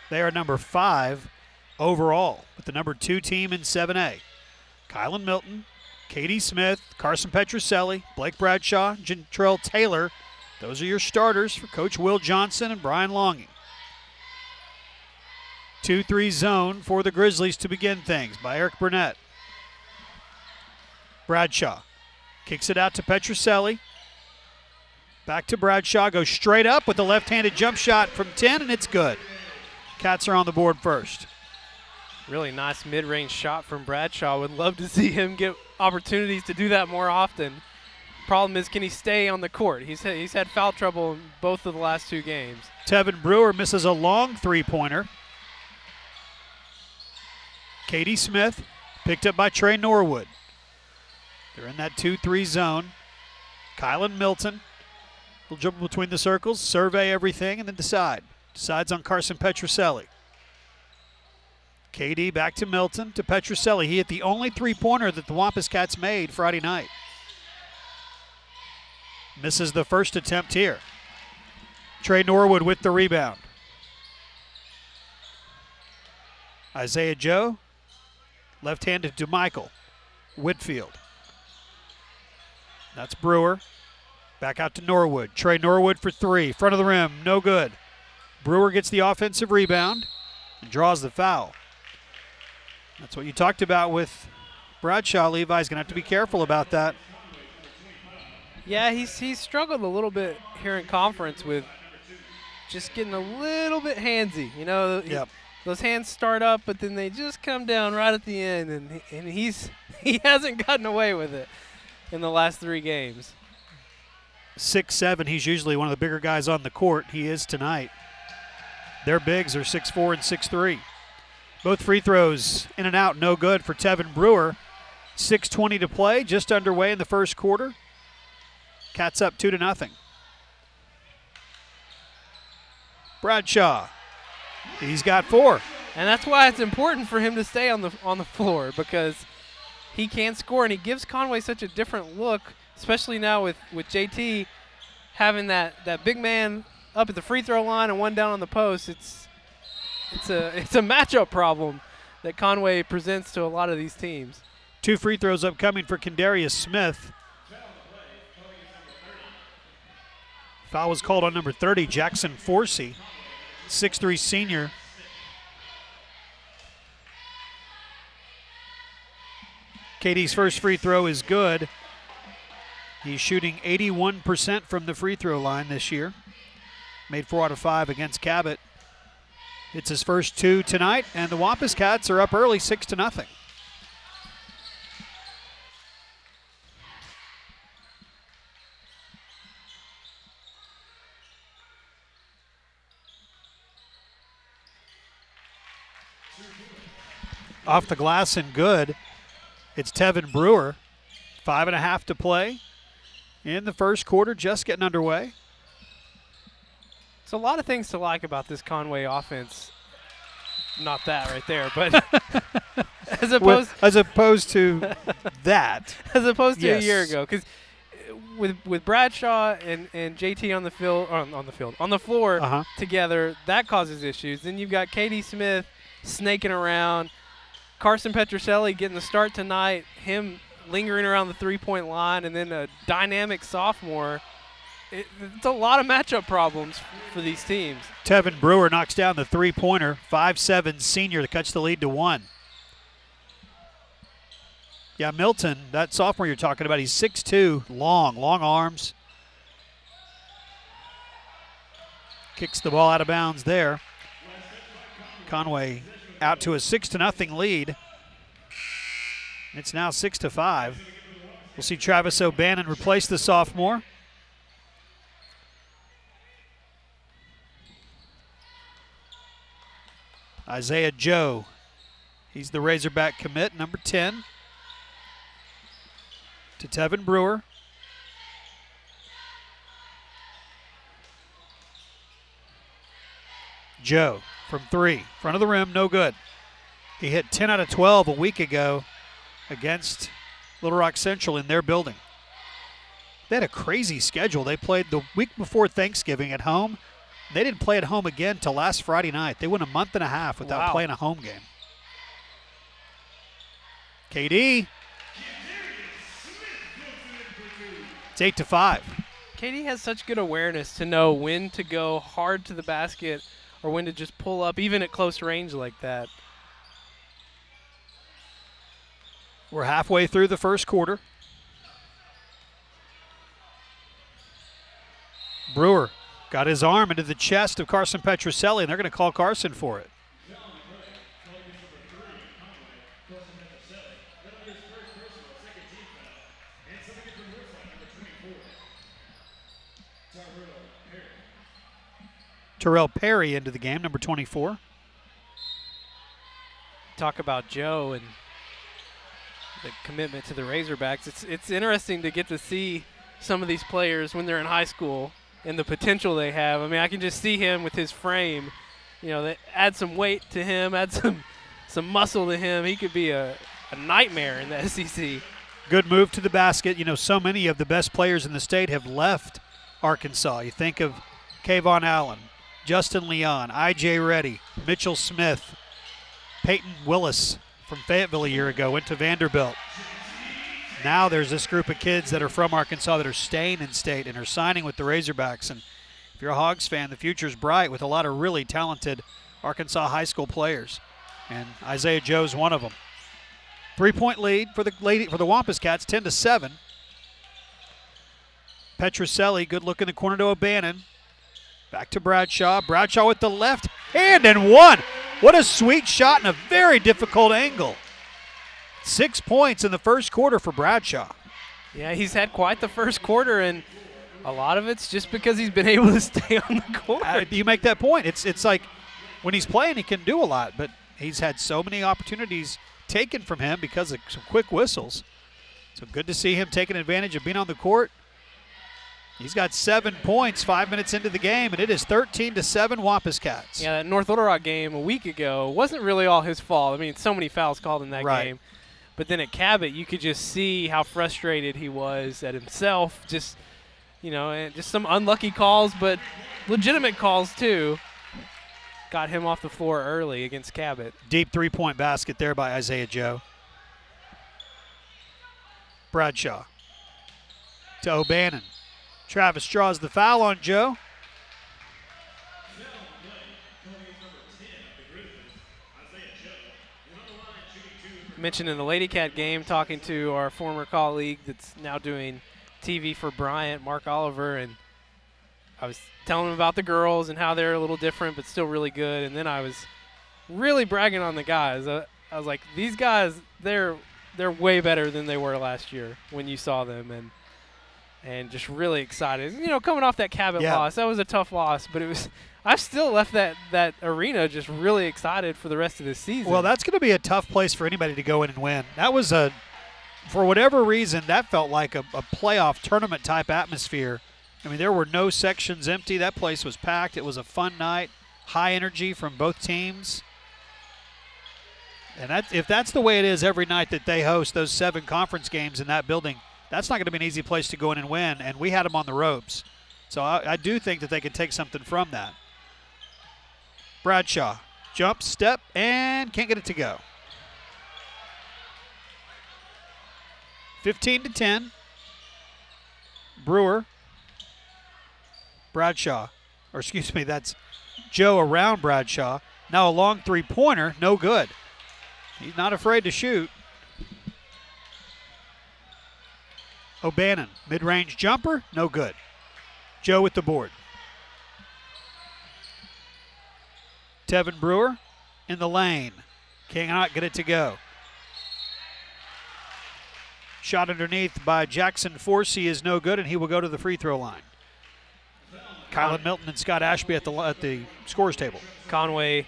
They are #5 overall, with the #2 team in 7A. Kylan Milton, Katie Smith, Carson Petrucelli, Blake Bradshaw, Gentrell Taylor. Those are your starters for Coach Will Johnson and Brian Longing. 2-3 zone for the Grizzlies to begin things by Eric Burnett. Bradshaw kicks it out to Petrucelli. Back to Bradshaw, goes straight up with a left-handed jump shot from 10, and it's good. Cats are on the board first. Really nice mid-range shot from Bradshaw. Would love to see him get opportunities to do that more often. Problem is, can he stay on the court? He's had foul trouble in both of the last 2 games. Tevin Brewer misses a long three-pointer. Katie Smith picked up by Trey Norwood. They're in that 2-3 zone. Kylan Milton will jump between the circles, survey everything, and then decides on Carson Petrucelli. KD back to Milton, to Petrucelli. He hit the only three-pointer that the Wampus Cats made Friday night. Misses the first attempt here. Trey Norwood with the rebound. Isaiah Joe, left-handed to Michael Whitfield. That's Brewer. Back out to Norwood. Trey Norwood for 3. Front of the rim, no good. Brewer gets the offensive rebound and draws the foul. That's what you talked about with Bradshaw. Levi's going to have to be careful about that. Yeah, he's struggled a little bit here in conference with just getting a little bit handsy. You know, yep. Those hands start up, but then they just come down right at the end, and he hasn't gotten away with it in the last 3 games. 6'7", he's usually one of the bigger guys on the court. He is tonight. Their bigs are 6'4" and 6'3". Both free throws in and out, no good for Tevin Brewer. 6:20 to play, just underway in the first quarter. Cats up 2-0. Bradshaw, he's got 4. And that's why it's important for him to stay on the floor, because he can score, and he gives Conway such a different look, especially now with JT having that big man up at the free throw line and one down on the post. It's a matchup problem that Conway presents to a lot of these teams. 2 free throws upcoming for Kendarius Smith. Foul was called on number 30, Jackson Forsey, 6'3" senior. KD's first free throw is good. He's shooting 81% from the free throw line this year. Made 4 out of 5 against Cabot. It's his first 2 tonight, and the Wampus Cats are up early, 6-0. off the glass and good. It's Tevin Brewer. 5.5 to play in the first quarter, just getting underway. So a lot of things to like about this Conway offense. Not that right there, but as opposed to that. As opposed to yes. a year ago. Because with Bradshaw and JT on the field, on the floor together, that causes issues. Then you've got Katie Smith snaking around, Carson Petrucelli getting the start tonight, him lingering around the three-point line, and then a dynamic sophomore. It's a lot of matchup problems for these teams. Tevin Brewer knocks down the three-pointer, 5'7" senior that cuts the lead to 1. Yeah, Milton, that sophomore you're talking about, he's 6'2", long arms. Kicks the ball out of bounds there. Conway out to a 6-0 lead. It's now 6-5. We'll see Travis O'Bannon replace the sophomore. Isaiah Joe, he's the Razorback commit, number 10. To Tevin Brewer. Joe from 3, front of the rim, no good. He hit 10 out of 12 a week ago against Little Rock Central in their building. They had a crazy schedule. They played the week before Thanksgiving at home. They didn't play at home again till last Friday night. They went a month and a half without playing a home game. KD. It's 8-5. KD has such good awareness to know when to go hard to the basket or when to just pull up, even at close range like that. We're halfway through the first quarter. Brewer got his arm into the chest of Carson Petrucelli, and they're going to call Carson for it. Terrell Perry into the game, number 24. Talk about Joe and the commitment to the Razorbacks. It's interesting to get to see some of these players when they're in high school and the potential they have. I mean, I can just see him with his frame. You know, that add some weight to him, add some muscle to him. He could be a nightmare in the SEC. Good move to the basket. You know, so many of the best players in the state have left Arkansas. You think of Kayvon Allen, Justin Leon, I.J. Reddy, Mitchell Smith, Peyton Willis from Fayetteville a year ago, went to Vanderbilt. Now there's this group of kids that are from Arkansas that are staying in state and are signing with the Razorbacks. And if you're a Hogs fan, the future's bright with a lot of really talented Arkansas high school players. And Isaiah Joe's one of them. 3-point lead for the Wampus Cats, 10-7. Petrucelli, good look in the corner to O'Bannon. Back to Bradshaw. Bradshaw with the left hand and one. What a sweet shot and a very difficult angle. 6 points in the first quarter for Bradshaw. Yeah, he's had quite the first quarter, and a lot of it's just because he's been able to stay on the court. You make that point. It's like when he's playing, he can do a lot, but he's had so many opportunities taken from him because of some quick whistles. So good to see him taking advantage of being on the court. He's got 7 points 5 minutes into the game, and it is 13-7 Wampus Cats. Yeah, that North Little Rock game a week ago wasn't really all his fault. I mean, so many fouls called in that game. But then at Cabot, you could just see how frustrated he was at himself. Just, you know, and just some unlucky calls, but legitimate calls too. Got him off the floor early against Cabot. Deep three-point basket there by Isaiah Joe. Bradshaw to O'Bannon. Travis draws the foul on Joe. Mentioned in the Lady Cat game, talking to our former colleague that's now doing TV for Bryant, Mark Oliver, and I was telling him about the girls and how they're a little different but still really good. And then I was really bragging on the guys. I was like, these guys, they're way better than they were last year when you saw them. And and just really excited. You know, coming off that Cabot Yeah. loss, that was a tough loss, but I've still left that arena just really excited for the rest of this season. Well, that's going to be a tough place for anybody to go in and win. That was for whatever reason, that felt like a playoff tournament type atmosphere. I mean, there were no sections empty. That place was packed. It was a fun night, high energy from both teams. And if that's the way it is every night that they host those 7 conference games in that building, that's not going to be an easy place to go in and win, and we had them on the ropes. So I do think that they could take something from that. Bradshaw, jump, step, and can't get it to go. 15-10. Brewer. Bradshaw, or excuse me, that's Joe around Bradshaw. Now a long three-pointer, no good. He's not afraid to shoot. O'Bannon, mid-range jumper, no good. Joe with the board. Tevin Brewer in the lane. Cannot get it to go. Shot underneath by Jackson Forsey is no good, and he will go to the free throw line. Kylan Milton and Scott Ashby at the scorers table. Conway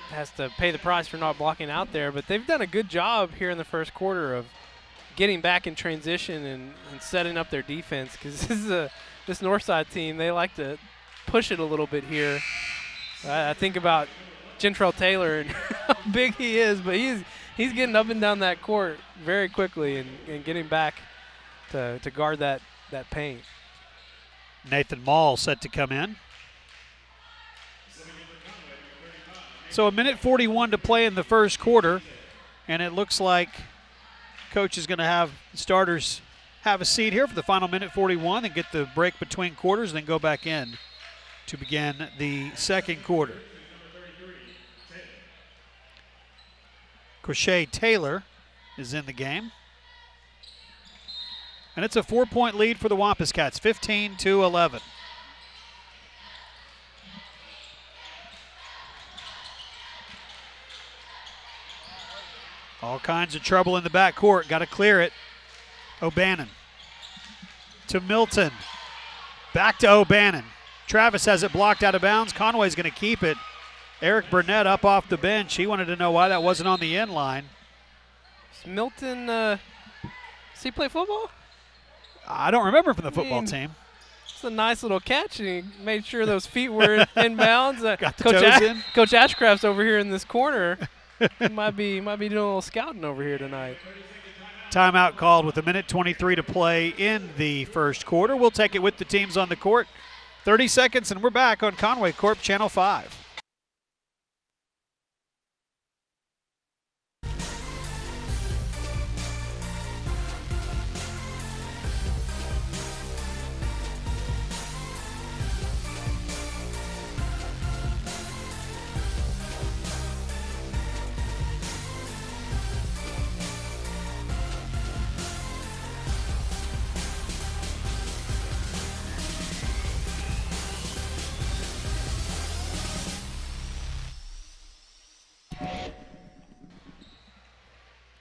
has to pay the price for not blocking out there, but they've done a good job here in the first quarter of getting back in transition and setting up their defense, because this Northside team, they like to push it a little bit here. I think about Gentrell Taylor and how big he is, but he's getting up and down that court very quickly and getting back to guard that paint. Nathan Mall set to come in. So a minute 41 to play in the first quarter, and it looks like Coach is going to have starters have a seat here for the final minute 41 and get the break between quarters, then go back in to begin the second quarter. Crochet Taylor is in the game. And it's a 4-point lead for the Wampus Cats, 15-11. All kinds of trouble in the backcourt. Got to clear it. O'Bannon to Milton. Back to O'Bannon. Travis has it blocked out of bounds. Conway's going to keep it. Eric Burnett up off the bench. He wanted to know why that wasn't on the end line. Is Milton, does he play football? I don't remember from the football team. It's a nice little catch, and he made sure those feet were in bounds. Got the toes in. Coach Ashcraft's over here in this corner. He might be doing a little scouting over here tonight. Timeout called with a minute 23 to play in the first quarter. We'll take it with the teams on the court. 30 seconds, and we're back on Conway Corp Channel 5.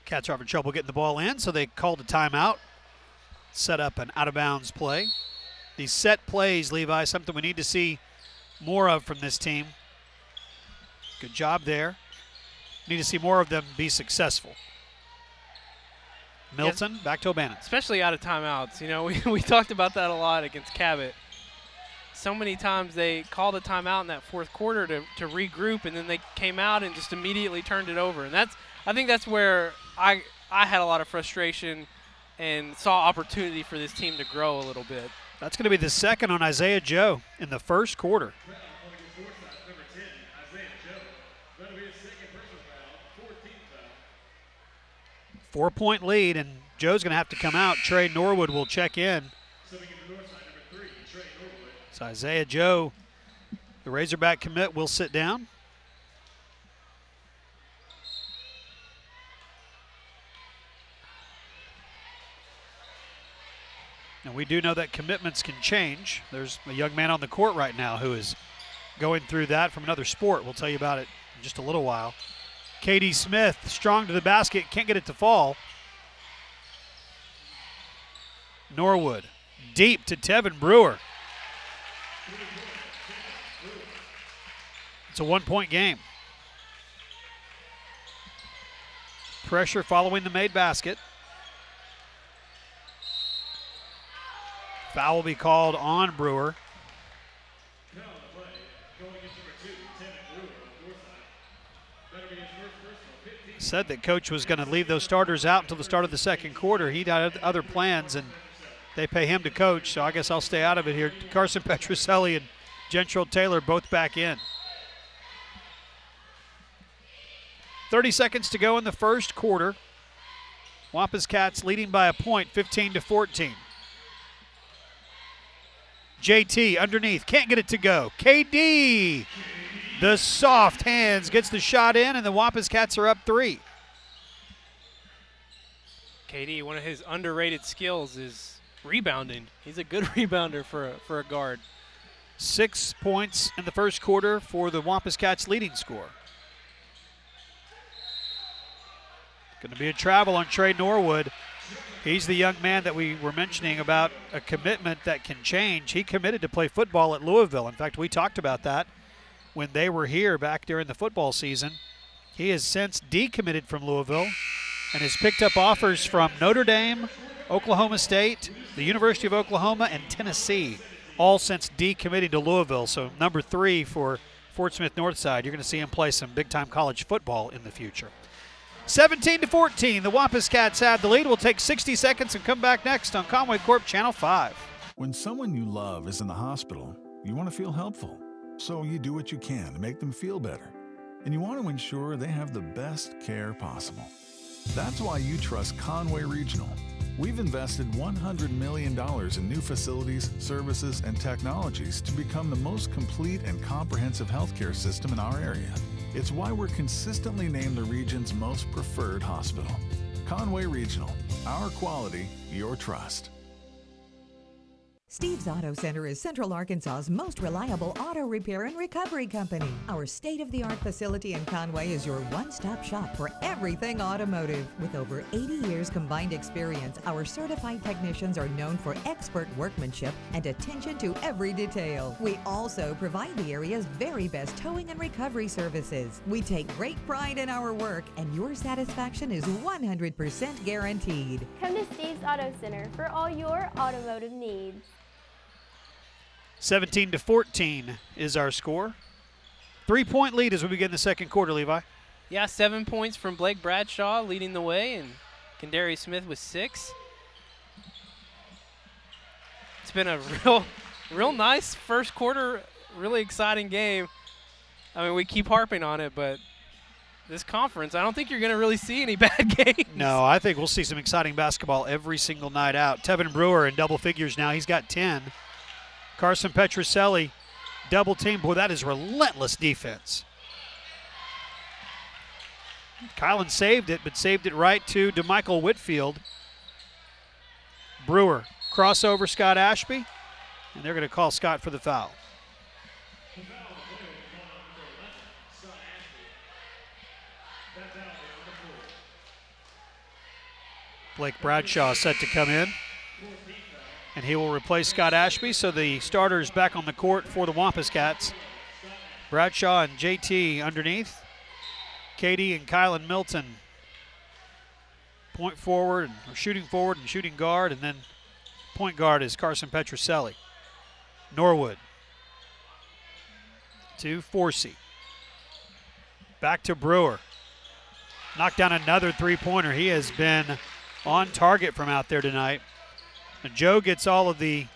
Cats are having trouble getting the ball in, so they called a timeout. Set up an out-of-bounds play. These set plays, Levi, something we need to see more of from this team. Good job there. Need to see more of them be successful. Milton, yes. Back to O'Bannon. Especially out of timeouts. You know, we talked about that a lot against Cabot. So many times they called a timeout in that fourth quarter to regroup, and then they came out and just immediately turned it over. And I think that's where I had a lot of frustration and saw opportunity for this team to grow a little bit. That's going to be the second on Isaiah Joe in the first quarter. 4-point lead, and Joe's going to have to come out. Trey Norwood will check in. So Isaiah Joe, the Razorback commit, will sit down. And we do know that commitments can change. There's a young man on the court right now who is going through that from another sport. We'll tell you about it in just a little while. Katie Smith, strong to the basket, can't get it to fall. Norwood, deep to Tevin Brewer. It's a 1-point game. Pressure following the made basket. Foul will be called on Brewer. Said that coach was going to leave those starters out until the start of the second quarter. He had other plans, and they pay him to coach, so I guess I'll stay out of it here. Carson Petroselli and Gentrell Taylor both back in. 30 seconds to go in the first quarter. Wampus Cats leading by a point, 15-14. JT underneath, can't get it to go. KD, the soft hands, gets the shot in, and the Wampus Cats are up 3. KD, one of his underrated skills is rebounding. He's a good rebounder for a guard. 6 points in the first quarter for the Wampus Cats leading scorer. Going to be a travel on Trey Norwood. He's the young man that we were mentioning about a commitment that can change. He committed to play football at Louisville. In fact, we talked about that when they were here back during the football season. He has since decommitted from Louisville and has picked up offers from Notre Dame, Oklahoma State, the University of Oklahoma, and Tennessee, all since decommitting to Louisville. So number 3 for Fort Smith Northside. You're going to see him play some big-time college football in the future. 17-14, the Wampus Cats have the lead. We'll take 60 seconds and come back next on Conway Corp Channel 5. When someone you love is in the hospital, you want to feel helpful. So you do what you can to make them feel better. And you want to ensure they have the best care possible. That's why you trust Conway Regional. We've invested $100 million in new facilities, services, and technologies to become the most complete and comprehensive healthcare system in our area. It's why we're consistently named the region's most preferred hospital. Conway Regional, our quality, your trust. Steve's Auto Center is Central Arkansas's most reliable auto repair and recovery company. Our state-of-the-art facility in Conway is your one-stop shop for everything automotive. With over 80 years combined experience, our certified technicians are known for expert workmanship and attention to every detail. We also provide the area's very best towing and recovery services. We take great pride in our work, and your satisfaction is 100% guaranteed. Come to Steve's Auto Center for all your automotive needs. 17-14 is our score. 3-point lead as we begin the second quarter, Levi. Yeah, 7 points from Blake Bradshaw leading the way, and Kendary Smith with 6. It's been a real nice first quarter, really exciting game. I mean, we keep harping on it, but this conference, I don't think you're going to really see any bad games. No, I think we'll see some exciting basketball every single night out. Tevin Brewer in double figures now. He's got 10. Carson Petroselli, double team. Boy, that is relentless defense. Kylan saved it, but saved it right to DeMichael Whitfield. Brewer, crossover Scott Ashby, and they're going to call Scott for the foul. Blake Bradshaw set to come in, and he will replace Scott Ashby, so the starters back on the court for the Wampus Cats. Bradshaw and JT underneath. Katie and Kylan Milton point forward, or shooting forward and shooting guard, and then point guard is Carson Petroselli. Norwood to Forsey. Back to Brewer. Knocked down another three-pointer. He has been on target from out there tonight. And Joe gets all of the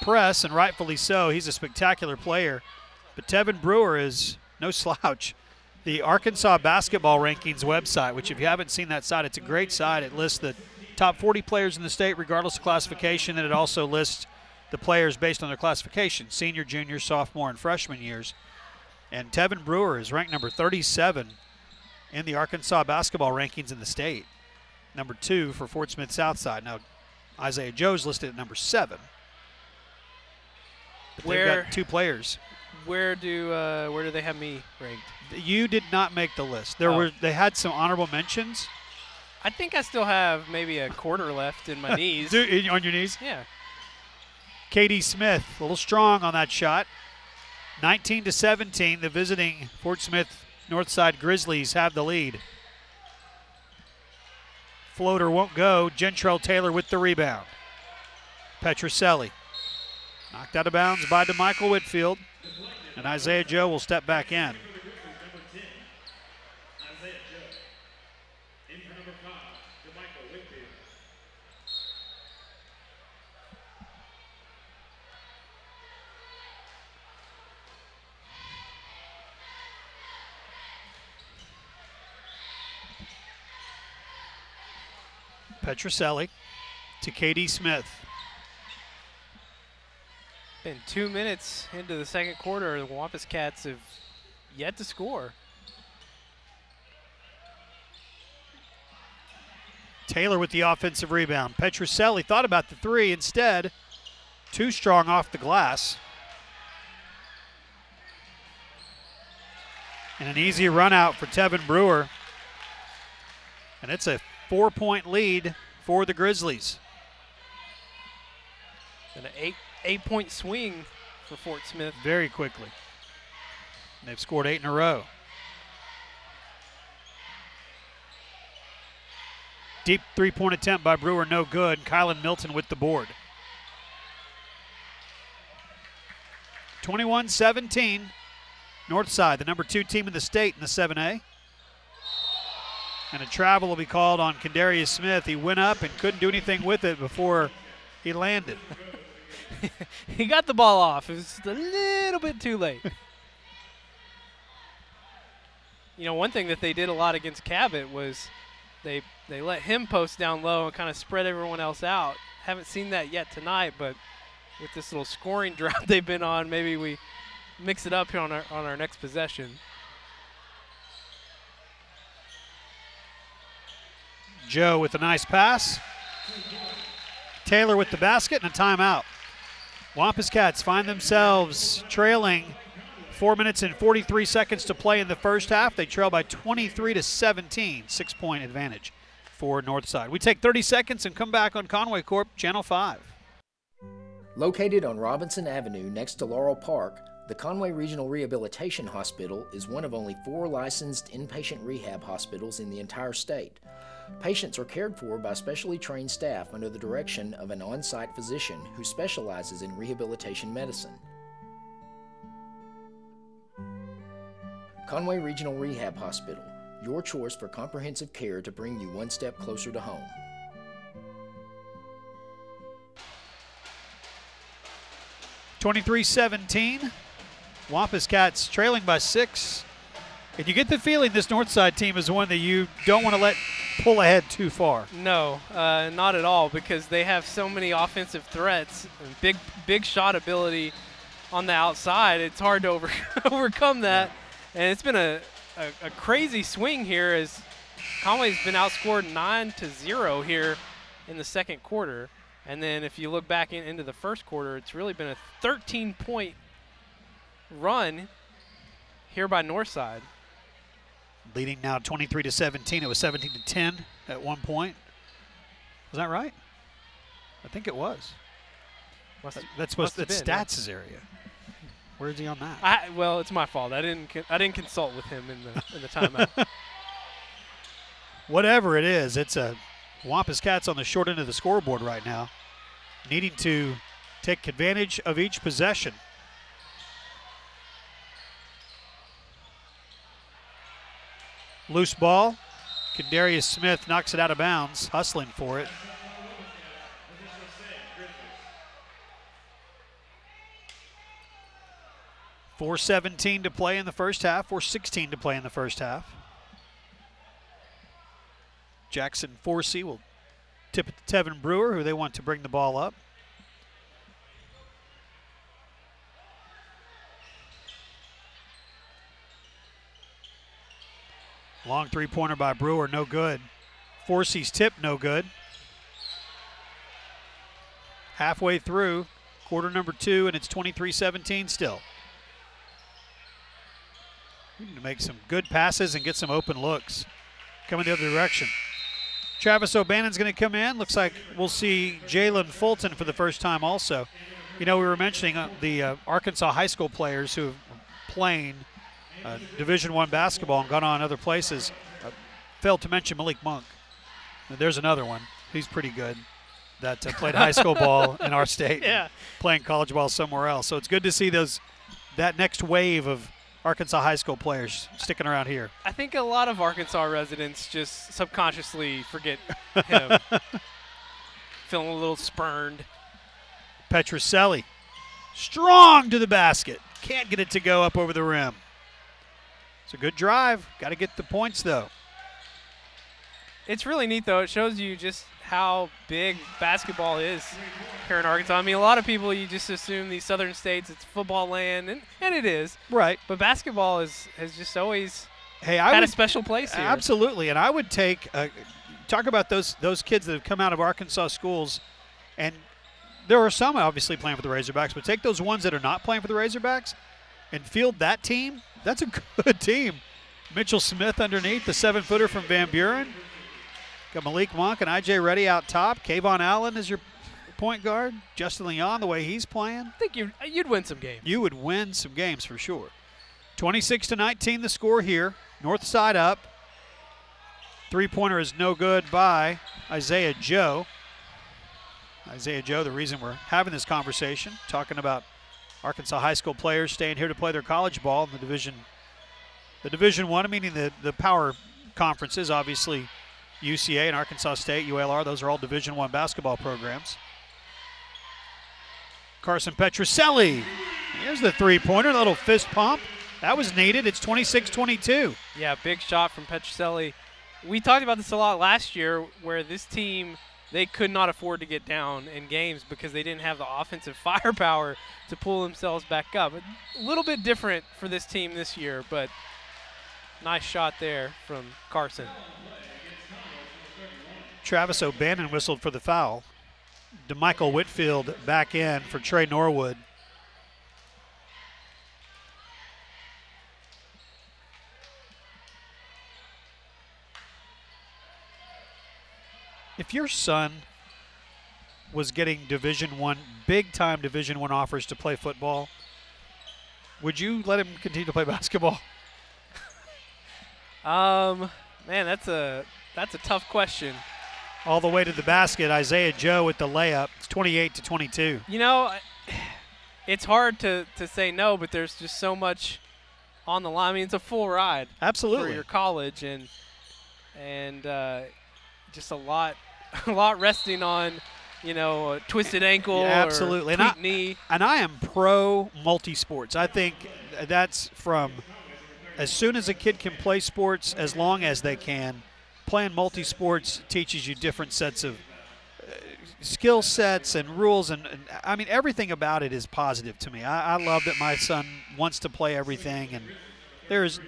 press, and rightfully so. He's a spectacular player. But Tevin Brewer is no slouch. The Arkansas Basketball Rankings website, which if you haven't seen that site, it's a great site. It lists the top 40 players in the state regardless of classification, and it also lists the players based on their classification, senior, junior, sophomore, and freshman years. And Tevin Brewer is ranked number 37 in the Arkansas Basketball Rankings in the state. Number 2 for Fort Smith Southside. Now, Isaiah Joe's listed at number 7. But they've got 2 players. Where do they have me ranked? You did not make the list. They had some honorable mentions. I think I still have maybe a quarter left in my knees. On your knees? Yeah. Katie Smith, a little strong on that shot. 19-17, the visiting Fort Smith Northside Grizzlies have the lead. Floater won't go. Gentrell Taylor with the rebound. Petroselli knocked out of bounds by DeMichael Whitfield, and Isaiah Joe will step back in. Petroselli to Katie Smith. Been 2 minutes into the second quarter. The Wampus Cats have yet to score. Taylor with the offensive rebound. Petroselli thought about the three. Instead, too strong off the glass. And an easy run out for Tevin Brewer. And it's a 4-point lead for the Grizzlies. And an eight-point swing for Fort Smith. Very quickly. And they've scored 8 in a row. Deep three-point attempt by Brewer, no good. Kylan Milton with the board. 21-17. Northside, the number 2 team in the state in the 7A. And a travel will be called on Kendarius Smith. He went up and couldn't do anything with it before he landed. He got the ball off. It was just a little bit too late. You know, one thing that they did a lot against Cabot was they let him post down low and kind of spread everyone else out. Haven't seen that yet tonight, but with this little scoring drought they've been on, maybe we mix it up here on our next possession. Joe with a nice pass. Taylor with the basket and a timeout. Wampus Cats find themselves trailing 4 minutes and 43 seconds to play in the first half. They trail by 23-17, 6-point advantage for Northside. We take 30 seconds and come back on Conway Corp, Channel 5. Located on Robinson Avenue next to Laurel Park, the Conway Regional Rehabilitation Hospital is one of only 4 licensed inpatient rehab hospitals in the entire state. Patients are cared for by specially trained staff under the direction of an on-site physician who specializes in rehabilitation medicine. Conway Regional Rehab Hospital, your choice for comprehensive care to bring you one step closer to home. (23-17). Wampus Cats trailing by 6. And you get the feeling this Northside team is one that you don't want to let pull ahead too far. No, not at all, because they have so many offensive threats and big shot ability on the outside. It's hard to overcome that. And it's been a crazy swing here as Conway's been outscored 9-0 here in the second quarter. And then if you look back into the first quarter, it's really been a 13-point run here by Northside. Leading now 23-17. It was 17-10 at one point. Was that right? I think it was. That's stats' area. Where is he on that? Well, it's my fault. I didn't consult with him in the timeout. Whatever it is, it's a Wampus Cats on the short end of the scoreboard right now, needing to take advantage of each possession. Loose ball. Kendarius Smith knocks it out of bounds, hustling for it. .4:17 to play in the first half, .4:16 to play in the first half. Jackson Forsey will tip it to Tevin Brewer, who they want to bring the ball up. Long three-pointer by Brewer, no good. Forsey's tip, no good. Halfway through, quarter number 2, and it's 23-17 still. We need to make some good passes and get some open looks. Coming the other direction. Travis O'Bannon's going to come in. Looks like we'll see Jalen Fulton for the first time also. You know, we were mentioning the Arkansas high school players who have playing Division I basketball and gone on other places. Failed to mention Malik Monk. There's another one. He's pretty good that played high school ball in our state, playing college ball somewhere else. So it's good to see that next wave of Arkansas high school players sticking around here. I think a lot of Arkansas residents just subconsciously forget him. Feeling a little spurned. Petroselli, strong to the basket. Can't get it to go up over the rim. It's a good drive. Got to get the points, though. It's really neat, though. It shows you just how big basketball is here in Arkansas. I mean, a lot of people, you just assume these southern states, it's football land, and it is. Right. But basketball has just always had a special place here. Absolutely. And I would take talk about those kids that have come out of Arkansas schools, and there are some obviously playing for the Razorbacks, but take those ones that are not playing for the Razorbacks and field that team. That's a good team. Mitchell Smith underneath, the 7-footer from Van Buren. Got Malik Monk and I.J. Reddy out top. Kayvon Allen is your point guard. Justin Leon, the way he's playing. I think you'd win some games. You would win some games for sure. 26-19 the score here. Northside up. Three-pointer is no good by Isaiah Joe. Isaiah Joe, the reason we're having this conversation, talking about Arkansas high school players staying here to play their college ball in the Division I, meaning the power conferences, obviously UCA and Arkansas State, UALR, those are all Division I basketball programs. Carson Petroselli, here's the three-pointer, a little fist pump. That was needed. It's 26-22. Yeah, big shot from Petroselli. We talked about this a lot last year where this team, they could not afford to get down in games because they didn't have the offensive firepower to pull themselves back up. A little bit different for this team this year, but nice shot there from Carson. Travis O'Bannon whistled for the foul. DeMichael Whitfield back in for Trey Norwood. If your son was getting big-time Division I offers to play football, would you let him continue to play basketball? Man, that's a tough question. All the way to the basket, Isaiah Joe with the layup. It's 28-22. You know, it's hard to say no, but there's just so much on the line. I mean, it's a full ride. Absolutely. For your college, and just a lot resting on, a twisted ankle absolutely. or tweaked knee. And I am pro multi-sports. I think that's from as soon as a kid can play sports, as long as they can, playing multi-sports teaches you different sets of skill sets and rules. And I mean, everything about it is positive to me. I love that my son wants to play everything. And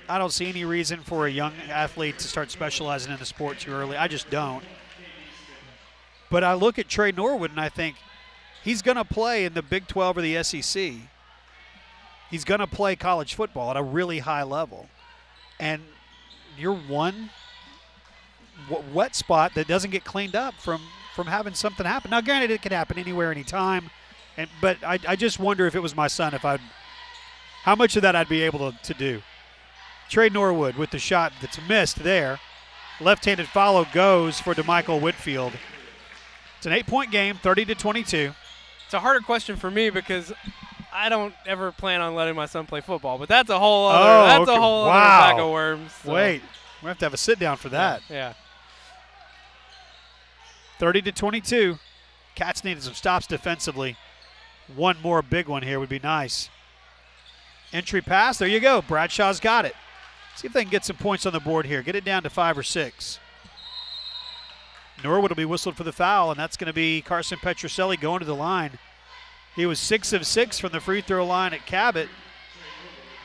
I don't see any reason for a young athlete to start specializing in the sport too early. I just don't. But I look at Trey Norwood and I think he's going to play in the Big 12 or the SEC. He's going to play college football at a really high level. And you're one wet spot that doesn't get cleaned up from having something happen. Now, granted, it could happen anywhere, anytime. But I just wonder if it was my son, how much of that I'd be able to do. Trey Norwood with the shot that's missed there. Left-handed follow goes for DeMichael Whitfield. It's an 8-point game, 30-22. It's a harder question for me because I don't ever plan on letting my son play football, but that's a whole other other bag of worms. So. Wait, we have to have a sit down for that. Yeah. 30-22. Cats needed some stops defensively. One more big one here would be nice. Entry pass, there you go. Bradshaw's got it. See if they can get some points on the board here. Get it down to 5 or 6. Norwood will be whistled for the foul, and that's going to be Carson Petroselli going to the line. He was 6 of 6 from the free throw line at Cabot.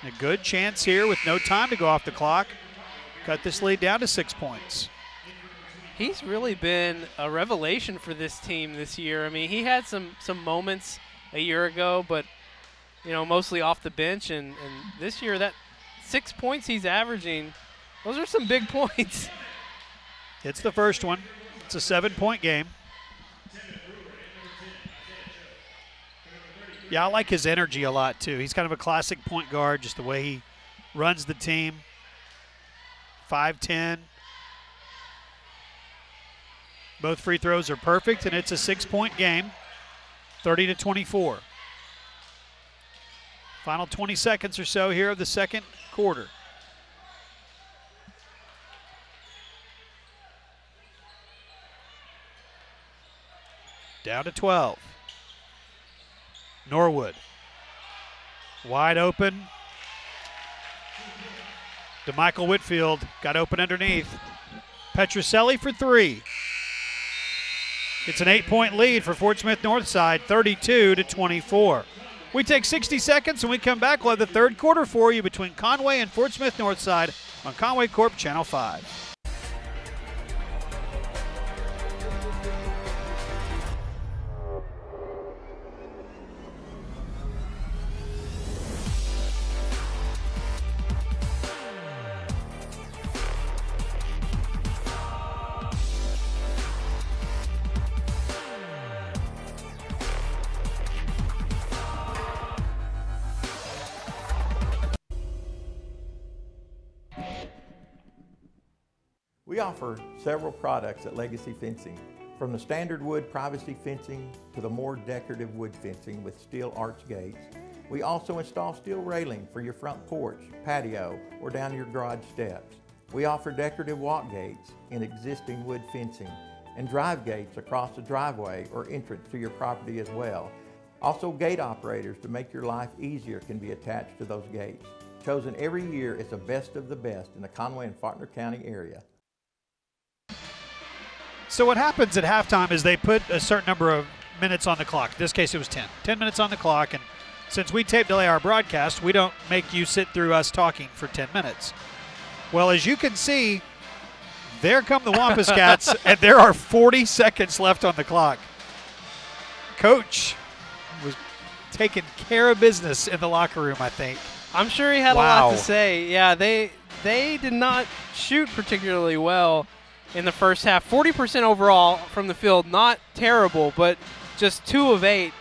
A good chance here with no time to go off the clock. Cut this lead down to 6 points. He's really been a revelation for this team this year. I mean, he had some moments a year ago, but, mostly off the bench. And this year, that 6 points he's averaging, those are some big points. It's the first one. It's a 7-point game. Yeah, I like his energy a lot, too. He's kind of a classic point guard, just the way he runs the team. 5'10". Both free throws are perfect, and it's a 6-point game, 30-24. Final 20 seconds or so here of the second quarter. Down to 12. Norwood. Wide open. DeMichael Whitfield got open underneath. Petrucelli for three. It's an 8-point lead for Fort Smith Northside, 32-24. We take 60 seconds and we come back. We'll have the third quarter for you between Conway and Fort Smith Northside on Conway Corp Channel 5. We offer several products at Legacy Fencing, from the standard wood privacy fencing to the more decorative wood fencing with steel arch gates. We also install steel railing for your front porch, patio, or down your garage steps. We offer decorative walk gates in existing wood fencing and drive gates across the driveway or entrance to your property as well. Also, gate operators to make your life easier can be attached to those gates. Chosen every year as the best of the best in the Conway and Faulkner County area. So what happens at halftime is they put a certain number of minutes on the clock. In this case, it was 10. 10 minutes on the clock, and since we tape delay our broadcast, we don't make you sit through us talking for 10 minutes. Well, as you can see, there come the Wampus Cats, and there are 40 seconds left on the clock. Coach was taking care of business in the locker room, I think. I'm sure he had a lot to say. Yeah, they did not shoot particularly well in the first half. 40% overall from the field, not terrible, but just 2 of 8.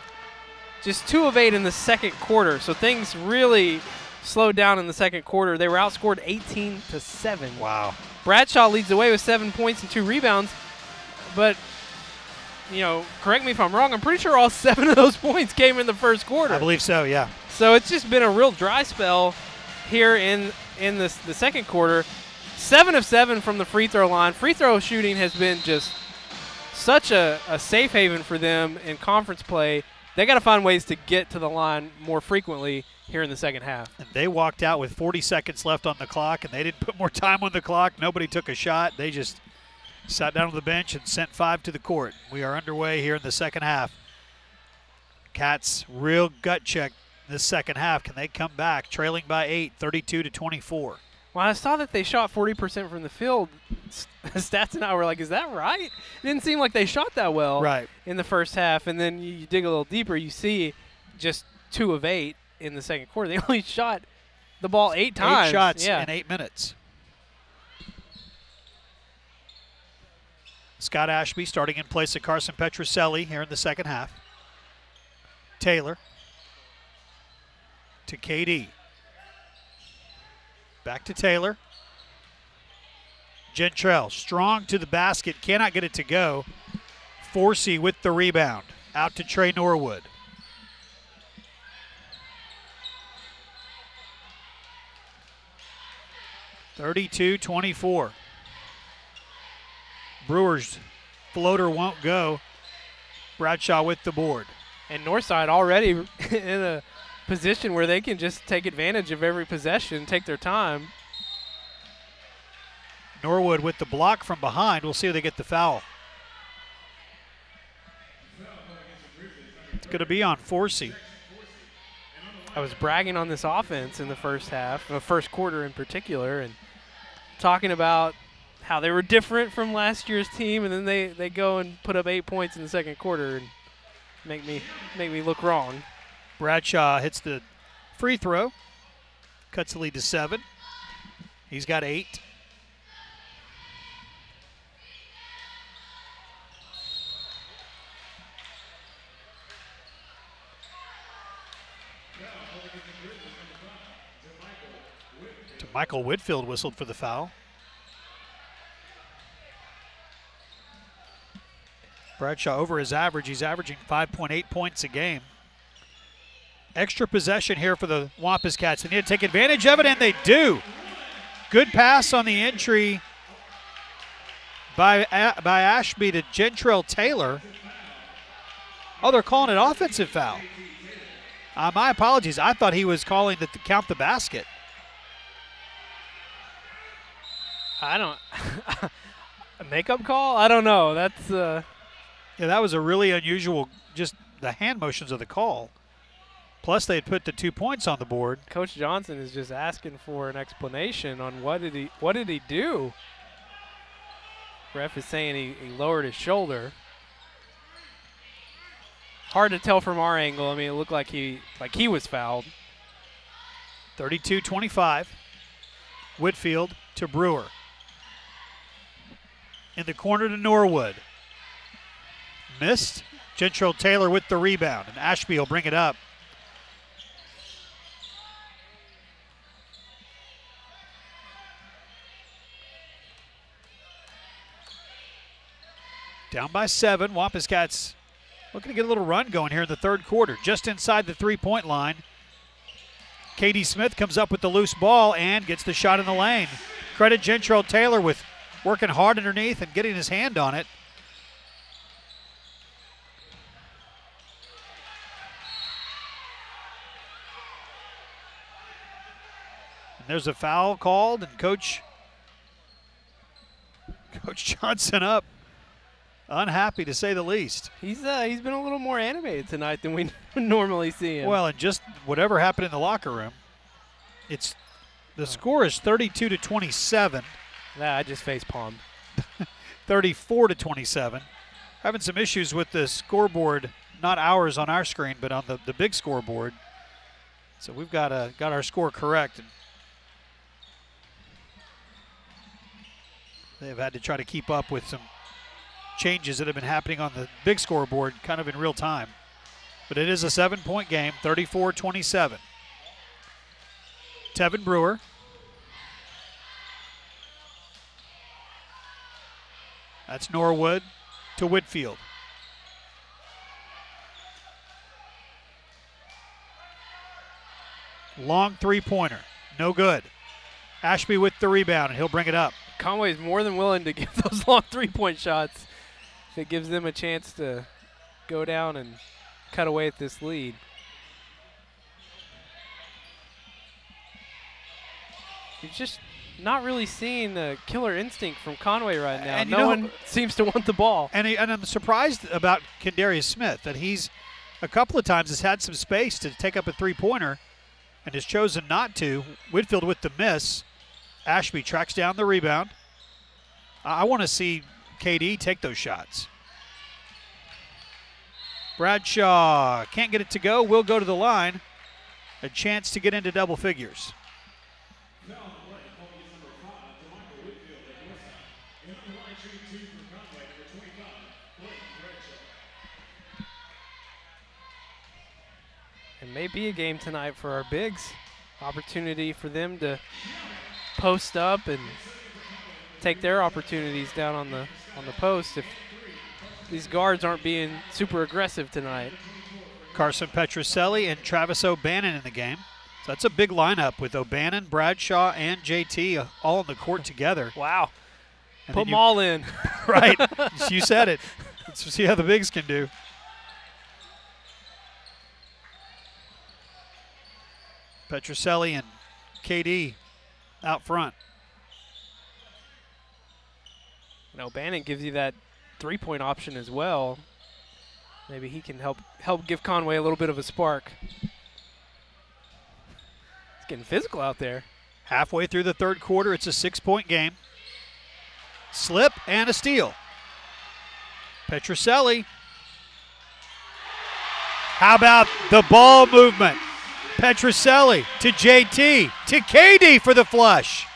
Just 2 of 8 in the second quarter. So things really slowed down in the second quarter. They were outscored 18-7. Wow. Bradshaw leads the way with 7 points and 2 rebounds. But, you know, correct me if I'm wrong, I'm pretty sure all 7 of those points came in the first quarter. I believe so, yeah. So it's just been a real dry spell here in the second quarter. 7 of 7 from the free throw line. Free throw shooting has been just such a safe haven for them in conference play. They got to find ways to get to the line more frequently here in the second half. And they walked out with 40 seconds left on the clock, and they didn't put more time on the clock. Nobody took a shot. They just sat down on the bench and sent 5 to the court. We are underway here in the second half. Cats real gut check this second half. Can they come back trailing by 8, 32-24? Well, I saw that they shot 40% from the field. Stats and I were like, is that right? It didn't seem like they shot that well in the first half. And then you dig a little deeper, you see just 2 of 8 in the second quarter. They only shot the ball 8 times. 8 shots in 8 minutes. Scott Ashby starting in place of Carson Petrucelli here in the second half. Taylor to KD. Back to Taylor. Gentrell, strong to the basket, cannot get it to go. Forsey with the rebound. Out to Trey Norwood. (32-24). Brewers floater won't go. Bradshaw with the board. And Northside already in a position where they can just take advantage of every possession, take their time. Norwood with the block from behind. We'll see if they get the foul. It's going to be on Forsey. I was bragging on this offense in the first half, the first quarter in particular, and talking about how they were different from last year's team, and then they go and put up 8 points in the second quarter and make me look wrong. Bradshaw hits the free throw, cuts the lead to 7. He's got 8. Michael Whitfield whistled for the foul. Bradshaw over his average. He's averaging 5.8 points a game. Extra possession here for the Wampus Cats. They need to take advantage of it, and they do. Good pass on the entry by Ashby to Gentrell Taylor. Oh, they're calling it offensive foul. My apologies. I thought he was calling to count the basket. I don't. A makeup call? I don't know. That's. Yeah, that was a really unusual. Just the hand motions of the call. Plus, they had put the 2 points on the board. Coach Johnson is just asking for an explanation on what did he do. Ref is saying he lowered his shoulder. Hard to tell from our angle. I mean, it looked like he was fouled. 32-25. Whitfield to Brewer. In the corner to Norwood. Missed. Gentrell Taylor with the rebound, and Ashby will bring it up. Down by 7. Wampus Cats looking to get a little run going here in the third quarter. Just inside the three-point line. Katie Smith comes up with the loose ball and gets the shot in the lane. Credit Gentrell Taylor with working hard underneath and getting his hand on it. And there's a foul called, and Coach Johnson up. Unhappy, to say the least. He's been a little more animated tonight than we normally see him. Well, and just whatever happened in the locker room, the score is 32-27. Nah, I just face palmed. 34-27. Having some issues with the scoreboard, not ours on our screen, but on the big scoreboard. So we've got our score correct. They've had to try to keep up with some changes that have been happening on the big scoreboard kind of in real time. But it is a 7-point game, 34-27. Tevin Brewer. That's Norwood to Whitfield. Long three-pointer, no good. Ashby with the rebound, and he'll bring it up. Conway's more than willing to give those long three-point shots if it gives them a chance to go down and cut away at this lead. You're just not really seeing the killer instinct from Conway right now. And no one seems to want the ball. And I'm surprised about Kendarius Smith, that he's a couple of times has had some space to take up a three-pointer and has chosen not to. Whitfield with the miss. Ashby tracks down the rebound. I want to see KD take those shots. Bradshaw can't get it to go. Will go to the line. A chance to get into double figures. It may be a game tonight for our bigs. Opportunity for them to post up and take their opportunities down on the post if these guards aren't being super aggressive tonight. Carson Petroselli and Travis O'Bannon in the game. So that's a big lineup with O'Bannon, Bradshaw, and JT all on the court together. Wow. And put them all in. Right. You said it. Let's see how the bigs can do. Petroselli and KD out front. And O'Bannon gives you that three-point option as well. Maybe he can help give Conway a little bit of a spark. It's getting physical out there. Halfway through the third quarter, it's a 6-point game. Slip and a steal. Petroselli. How about the ball movement? Petroselli to JT to KD for the flush.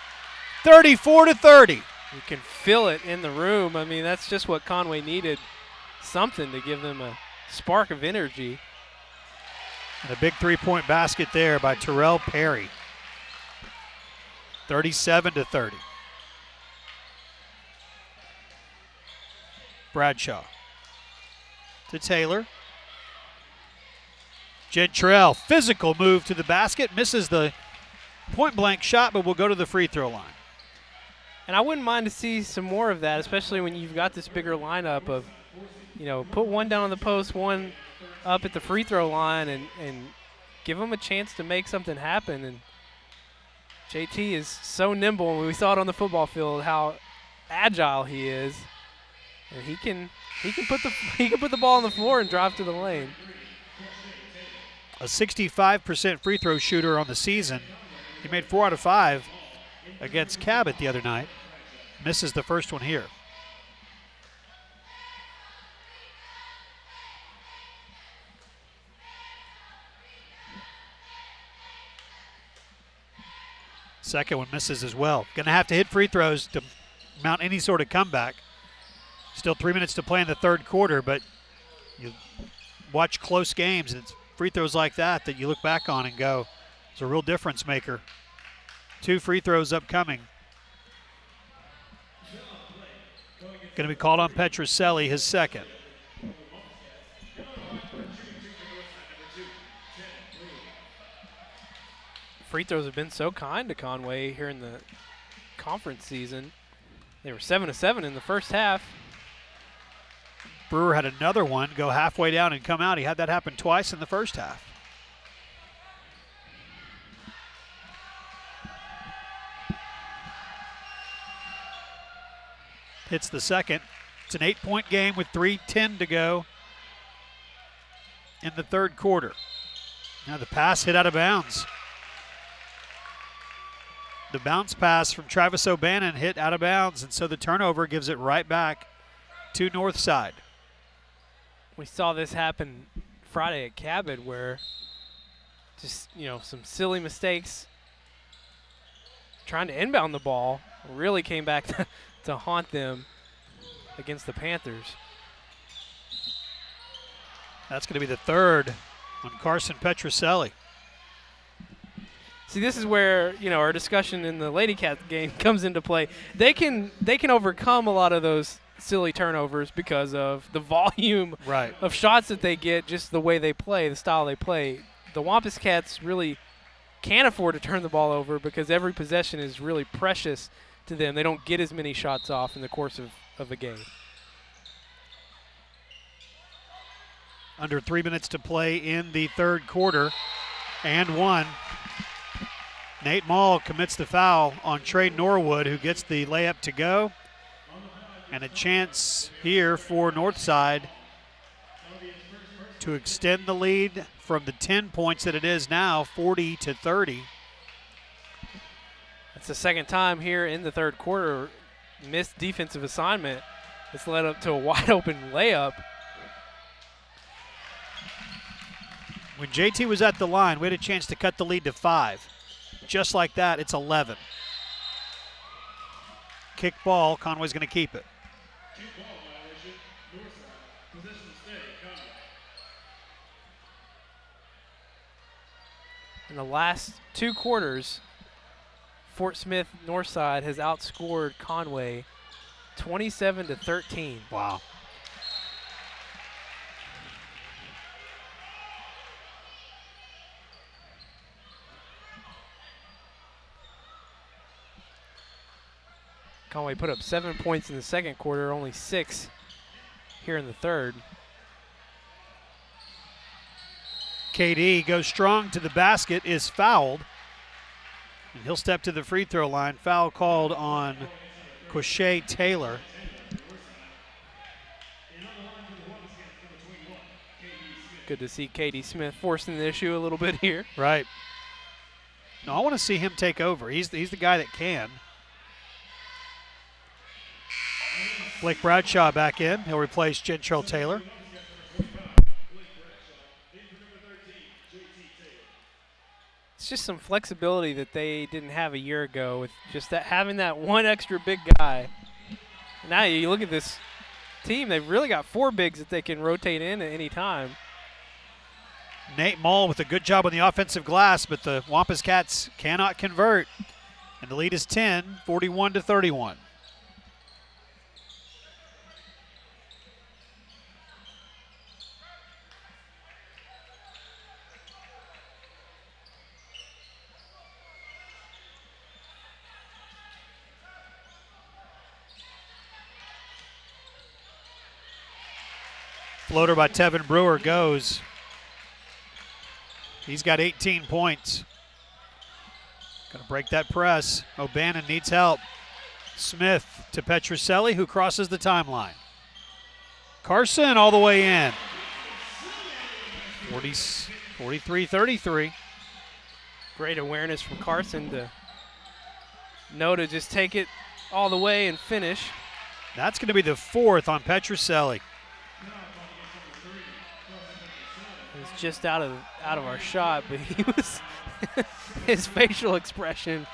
34-30. You can feel it in the room. I mean, that's just what Conway needed. Something to give them a spark of energy. And a big three-point basket there by Terrell Perry. 37-30. Bradshaw to Taylor. Gentrell, physical move to the basket, misses the point-blank shot, but will go to the free throw line. And I wouldn't mind to see some more of that, especially when you've got this bigger lineup of, put one down on the post, one up at the free throw line, and give them a chance to make something happen. And JT is so nimble. We saw it on the football field how agile he is, and he can put the ball on the floor and drive to the lane. A 65% free throw shooter on the season. He made 4 out of 5 against Cabot the other night. Misses the first one here. Second one misses as well. Going to have to hit free throws to mount any sort of comeback. Still 3 minutes to play in the third quarter, but you watch close games, and it's free throws like that you look back on and go, it's a real difference maker. 2 free throws upcoming. Going to be called on Petroselli, his second. Free throws have been so kind to Conway here in the conference season. They were 7 of 7 in the first half. Brewer had another one go halfway down and come out. He had that happen twice in the first half. Hits the second. It's an 8-point game with 3:10 to go in the third quarter. Now the pass hit out of bounds. The bounce pass from Travis O'Bannon hit out of bounds, and so the turnover gives it right back to Northside. We saw this happen Friday at Cabot, where just, some silly mistakes trying to inbound the ball really came back to haunt them against the Panthers. That's going to be the third on Carson Petroselli. See, this is where, our discussion in the Lady Cat game comes into play. They can overcome a lot of those silly turnovers because of the volume of shots that they get, just the way they play, the style they play. The Wampus Cats really can't afford to turn the ball over because every possession is really precious to them. They don't get as many shots off in the course of a game. Under 3 minutes to play in the third quarter, and one. Nate Mall commits the foul on Trey Norwood, who gets the layup to go. And a chance here for Northside to extend the lead from the 10 points that it is now, 40-30. That's the second time here in the third quarter. Missed defensive assignment. It's led up to a wide open layup. When JT was at the line, we had a chance to cut the lead to 5. Just like that, it's 11. Kick ball, Conway's going to keep it. In the last 2 quarters, Fort Smith Northside has outscored Conway 27-13. Wow. Conway put up 7 points in the second quarter, only 6 here in the third. KD goes strong to the basket, is fouled. And he'll step to the free throw line. Foul called on Quashay Taylor. Good to see KD Smith forcing the issue a little bit here. Right. No, I want to see him take over. He's the guy that can. Blake Bradshaw back in. He'll replace Gentrell Taylor. It's just some flexibility that they didn't have a year ago with just having that one extra big guy. Now you look at this team, they've really got 4 bigs that they can rotate in at any time. Nate Mall with a good job on the offensive glass, but the Wampus Cats cannot convert. And the lead is 10, 41-31. Floater by Tevin Brewer goes. He's got 18 points. Gonna break that press. O'Bannon needs help. Smith to Petroselli, who crosses the timeline. Carson all the way in. 43-33. Great awareness from Carson to know to just take it all the way and finish. That's going to be the fourth on Petroselli. It's just out of our shot, but he was his facial expression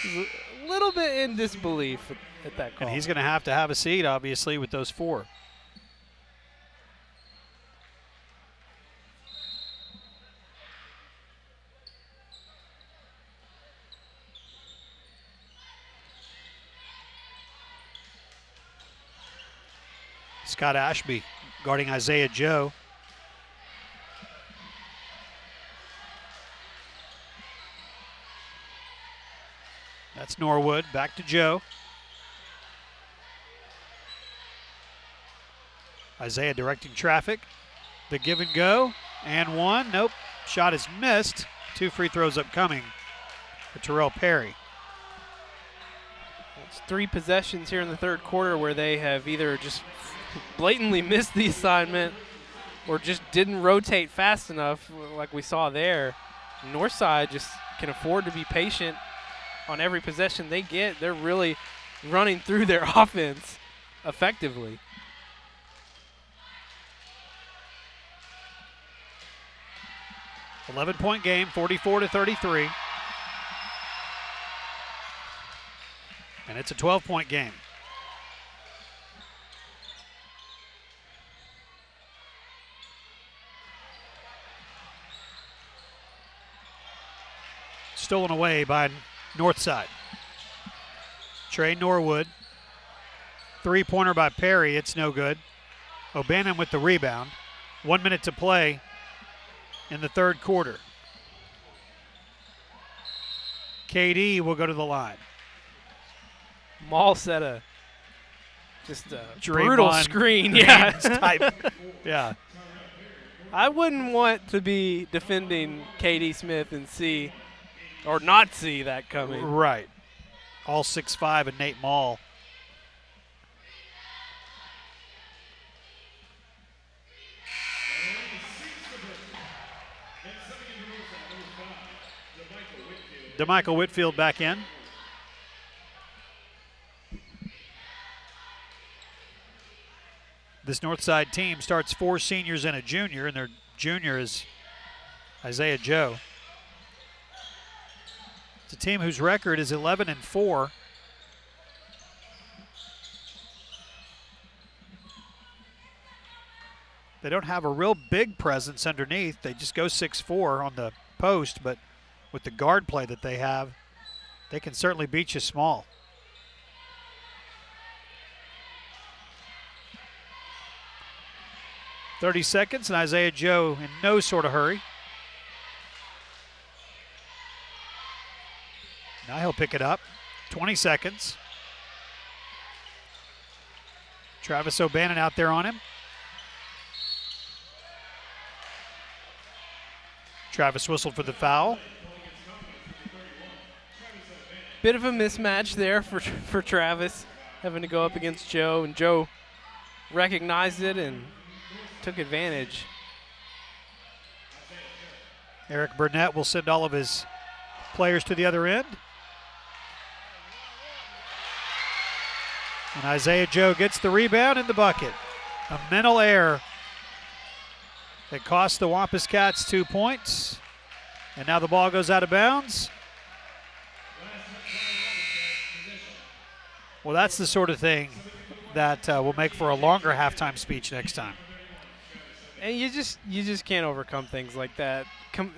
was a little bit in disbelief at that call. And he's going to have a seat, obviously, with those four. Scott Ashby guarding Isaiah Joe. That's Norwood, back to Joe. Isaiah directing traffic. The give and go, and one, nope. Shot is missed. 2 free throws upcoming for Terrell Perry. It's 3 possessions here in the third quarter where they have either just blatantly missed the assignment or just didn't rotate fast enough like we saw there. Northside just can afford to be patient on every possession they get. They're really running through their offense effectively. .11-point game, 44-33. And it's a 12-point game. Stolen away by Northside. Trey Norwood. Three-pointer by Perry. It's no good. O'Bannon with the rebound. 1 minute to play in the third quarter. KD will go to the line. Maul set a brutal screen. Yeah. Type. Yeah. I wouldn't want to be defending KD Smith and see or not see that coming. Right. All 6'5" and Nate Maul. DeMichael Whitfield back in. This Northside team starts 4 seniors and a junior, and their junior is Isaiah Joe. It's a team whose record is 11-4. They don't have a real big presence underneath. They just go 6'4" on the post, but with the guard play that they have, they can certainly beat you small. .30 seconds, and Isaiah Joe in no sort of hurry. Now he'll pick it up. 20 seconds. Travis O'Bannon out there on him. Travis whistled for the foul. Bit of a mismatch there for Travis, having to go up against Joe, and Joe recognized it and took advantage. Eric Burnett will send all of his players to the other end. And Isaiah Joe gets the rebound in the bucket. A mental error that cost the Wampus Cats 2 points. And now the ball goes out of bounds. Well, that's the sort of thing that will make for a longer halftime speech next time. And you just can't overcome things like that,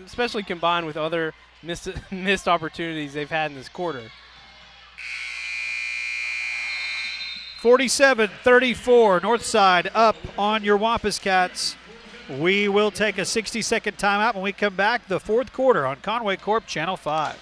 especially combined with other missed opportunities they've had in this quarter. 47-34, Northside up on your Wampus Cats. We will take a 60-second timeout when we come back. The fourth quarter on Conway Corp Channel 5.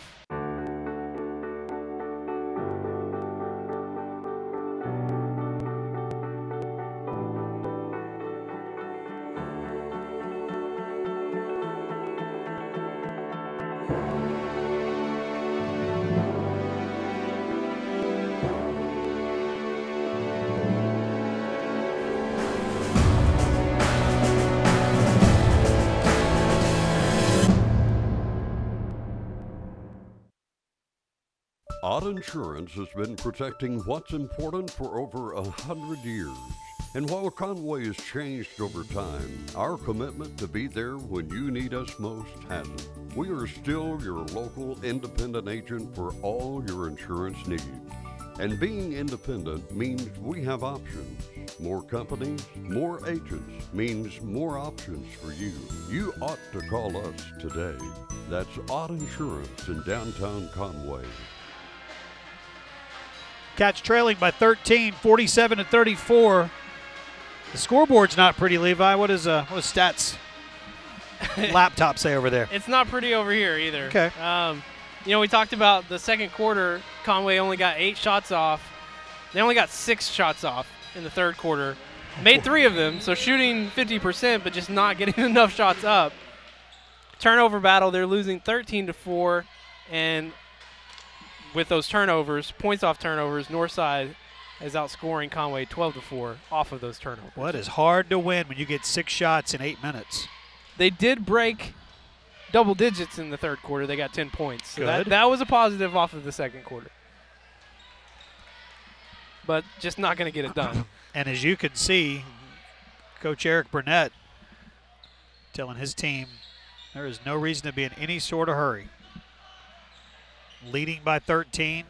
Odd Insurance has been protecting what's important for over 100 years. And while Conway has changed over time, our commitment to be there when you need us most hasn't. We are still your local independent agent for all your insurance needs. And being independent means we have options. More companies, more agents means more options for you. You ought to call us today. That's Odd Insurance in downtown Conway. Cats trailing by 13, 47-34. The scoreboard's not pretty, Levi. What does stats laptop say over there? It's not pretty over here either. Okay. We talked about the second quarter. Conway only got 8 shots off. They only got 6 shots off in the third quarter. Made 3 of them, so shooting 50%, but just not getting enough shots up. Turnover battle, they're losing 13-4, and with those turnovers, points off turnovers, Northside is outscoring Conway 12-4 off of those turnovers. Well, it is hard to win when you get 6 shots in 8 minutes. They did break double digits in the third quarter. They got 10 points. So Good. that was a positive off of the second quarter. But just not going to get it done. And as you can see, Coach Eric Burnett telling his team there is no reason to be in any sort of hurry. Leading by 13.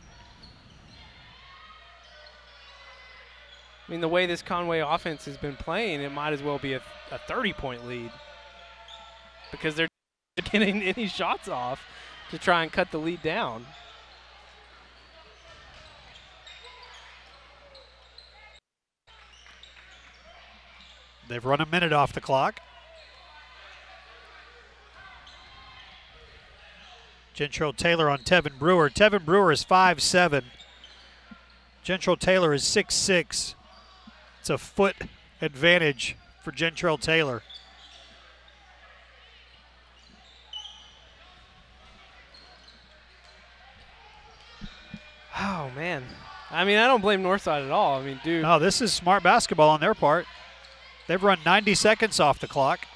I mean, the way this Conway offense has been playing, it might as well be a 30-point lead because they're getting any shots off to try and cut the lead down. They've run a minute off the clock. Gentryl Taylor on Tevin Brewer. Tevin Brewer is 5'7". Gentryl Taylor is 6'6". It's a foot advantage for Gentryl Taylor. Oh, man. I mean, I don't blame Northside at all. I mean, dude. No, this is smart basketball on their part. They've run 90 seconds off the clock.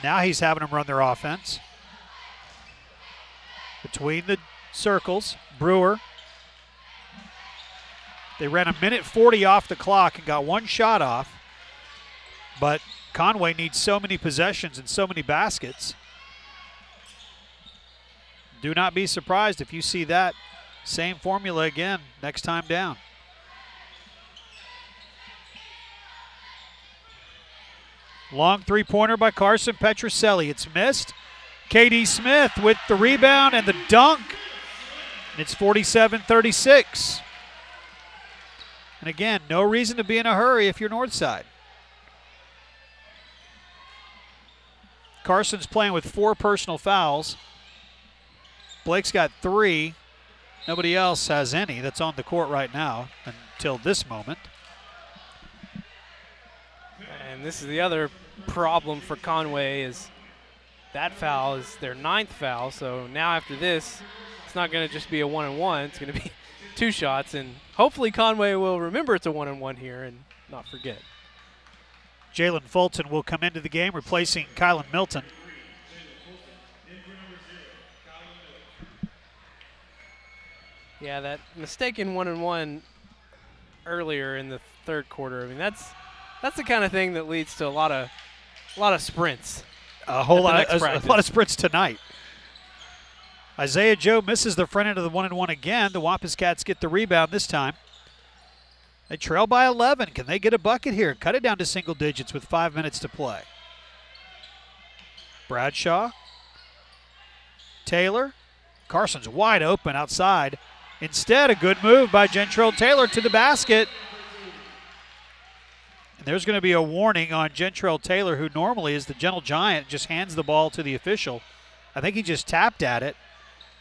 Now he's having them run their offense. Between the circles, Brewer. They ran a minute 40 off the clock and got 1 shot off. But Conway needs so many possessions and so many baskets. Do not be surprised if you see that same formula again next time down. Long three-pointer by Carson Petroselli. It's missed. K.D. Smith with the rebound and the dunk. It's 47-36. And again, no reason to be in a hurry if you're Northside. Carson's playing with 4 personal fouls. Blake's got 3. Nobody else has any that's on the court right now until this moment. And this is the other problem for Conway is that foul is their 9th foul. So now after this, it's not going to just be a 1-and-1. It's going to be 2 shots. And hopefully Conway will remember it's a 1-and-1 here and not forget. Jalen Fulton will come into the game replacing Kylan Milton. Yeah, that mistaken 1-and-1 earlier in the third quarter. I mean, that's the kind of thing that leads to a lot of sprints. A lot of sprints tonight. Isaiah Joe misses the front end of the 1-and-1 again. The Wampus Cats get the rebound this time. They trail by 11. Can they get a bucket here? Cut it down to single digits with 5 minutes to play. Bradshaw. Taylor. Carson's wide open outside. Instead, a good move by Gentrell Taylor to the basket. And there's going to be a warning on Gentrell Taylor, who normally is the gentle giant, just hands the ball to the official. I think he just tapped at it,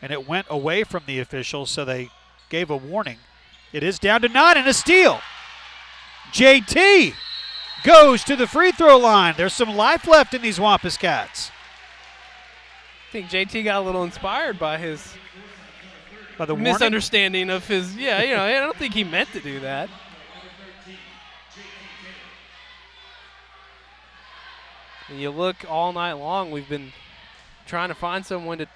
and it went away from the official, so they gave a warning. It is down to 9 and a steal. JT goes to the free throw line. There's some life left in these Wampus Cats. I think JT got a little inspired by the misunderstanding of his, I don't think he meant to do that. And you look all night long, we've been trying to find someone to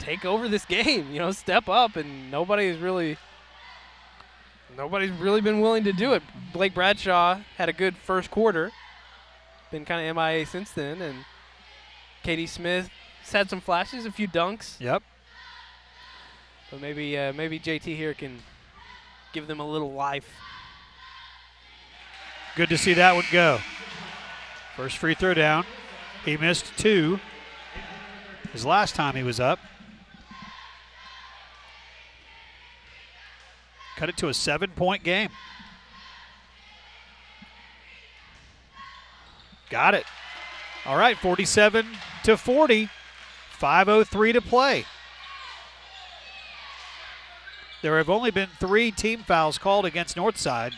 take over this game, step up, and nobody's really been willing to do it. Blake Bradshaw had a good first quarter, been kind of MIA since then, and Katie Smith has had some flashes, a few dunks. Yep. But maybe JT here can give them a little life. Good to see that one go. First free throw down. He missed 2 his last time he was up. Cut it to a 7-point game. Got it. All right, 47-40. 5:03 to play. There have only been 3 team fouls called against Northside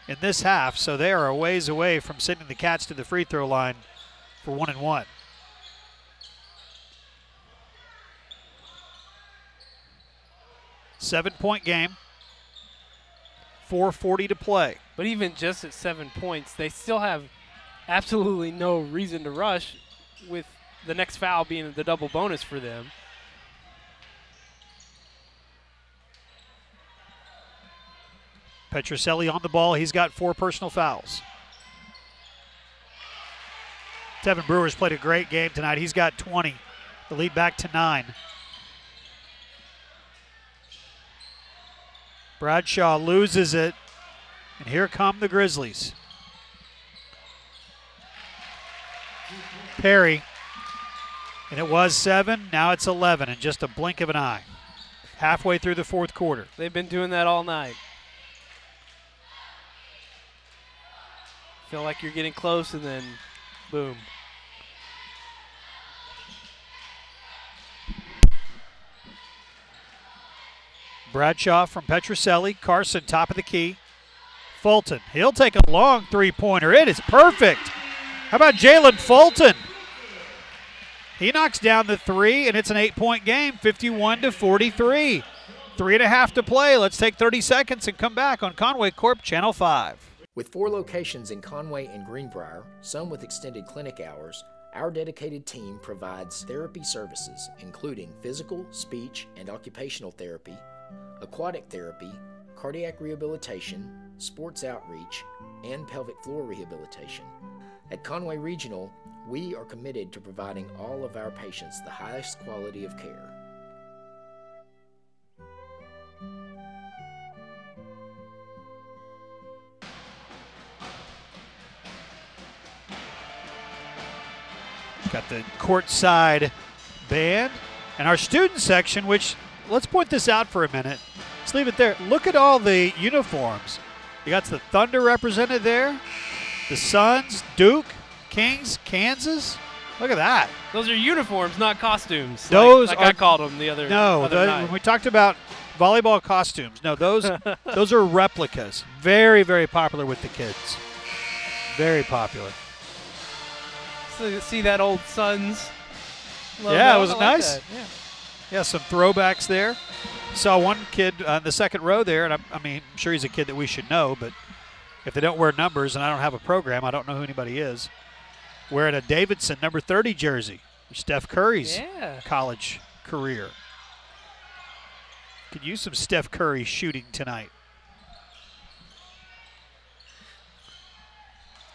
in this half, so they are a ways away from sending the Cats to the free throw line for 1 and 1. Seven-point game. 4:40 to play. But even just at 7 points, they still have absolutely no reason to rush, with the next foul being the double bonus for them. Petroselli on the ball. He's got 4 personal fouls. Tevin Brewer's played a great game tonight. He's got 20. The lead back to 9. Bradshaw loses it, and here come the Grizzlies. Perry, and it was 7, now it's 11 in just a blink of an eye. Halfway through the fourth quarter. They've been doing that all night. Feel like you're getting close, and then boom. Bradshaw from Petroselli. Carson, top of the key. Fulton, he'll take a long three-pointer. It is perfect. How about Jalen Fulton? He knocks down the 3, and it's an 8-point game, 51-43. 3.5 to play. Let's take 30 seconds and come back on Conway Corp Channel 5. With 4 locations in Conway and Greenbrier, some with extended clinic hours, our dedicated team provides therapy services, including physical, speech, and occupational therapy, aquatic therapy, cardiac rehabilitation, sports outreach, and pelvic floor rehabilitation. At Conway Regional, we are committed to providing all of our patients the highest quality of care. Got the courtside band and our student section, which, let's point this out for a minute. Let's leave it there. Look at all the uniforms. You got the Thunder represented there, the Suns, Duke, Kings, Kansas. Look at that. Those are uniforms, not costumes. Those like are, I called them the other night. When we talked about volleyball costumes, no, those those are replicas. Very, very popular with the kids. Very popular. So see that old Suns logo? Yeah, it was nice. Yeah. Yeah, some throwbacks there. Saw one kid on the second row there, and I'm sure he's a kid that we should know, but if they don't wear numbers and I don't have a program, I don't know who anybody is, wearing a Davidson number 30 jersey, Steph Curry's college career. Could use some Steph Curry shooting tonight.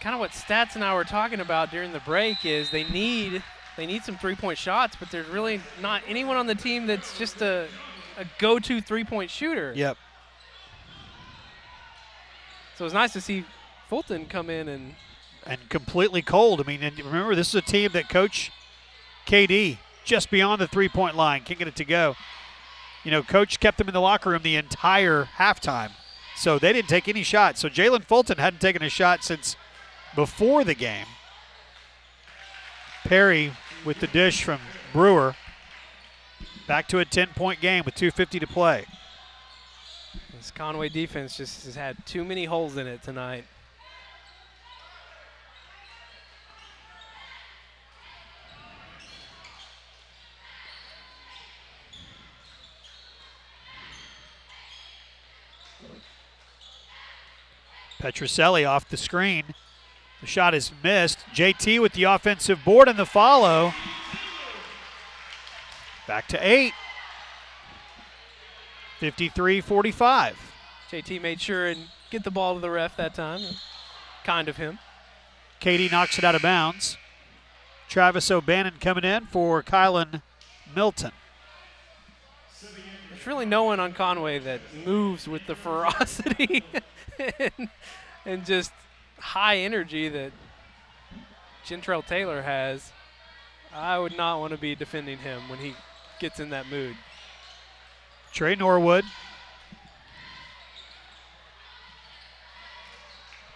Kind of what Stats and I were talking about during the break is they need some three-point shots, but there's really not anyone on the team that's just a go-to three-point shooter. Yep. So it's nice to see Fulton come in and completely cold. I mean, and remember, this is a team that Coach KD just beyond the three-point line, can't get it to go. You know, Coach kept them in the locker room the entire halftime, so they didn't take any shots. So Jalen Fulton hadn't taken a shot since before the game. Perry with the dish from Brewer. Back to a 10-point game with 2:50 to play. This Conway defense just has had too many holes in it tonight. Petroselli off the screen. The shot is missed. JT with the offensive board and the follow. Back to 8. 53-45. JT made sure and get the ball to the ref that time. Kind of him. Katie knocks it out of bounds. Travis O'Bannon coming in for Kylan Milton. There's really no one on Conway that moves with the ferocity and just high energy that Gentrell Taylor has. I would not want to be defending him when he gets in that mood. Trey Norwood.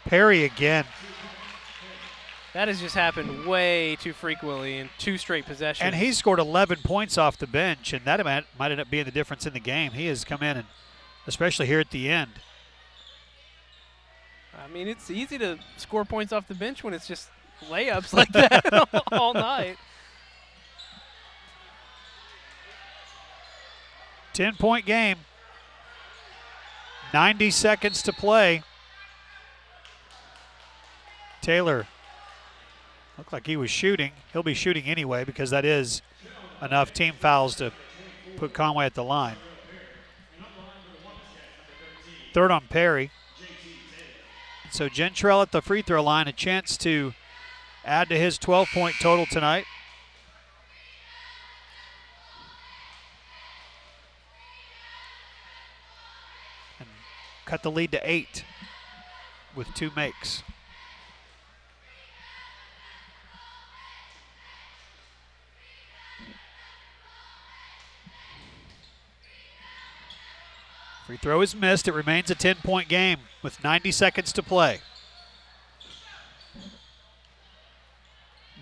Perry again. That has just happened way too frequently in 2 straight possessions. And he scored 11 points off the bench, and that might end up being the difference in the game. He has come in, and especially here at the end. I mean, it's easy to score points off the bench when it's just layups like that all night. 10-point game. 90 seconds to play. Taylor looked like he was shooting. He'll be shooting anyway because that is enough team fouls to put Conway at the line. Third on Perry. So Gentrell at the free throw line, a chance to add to his 12-point total tonight. And cut the lead to 8 with 2 makes. Free throw is missed. It remains a 10-point game with 90 seconds to play.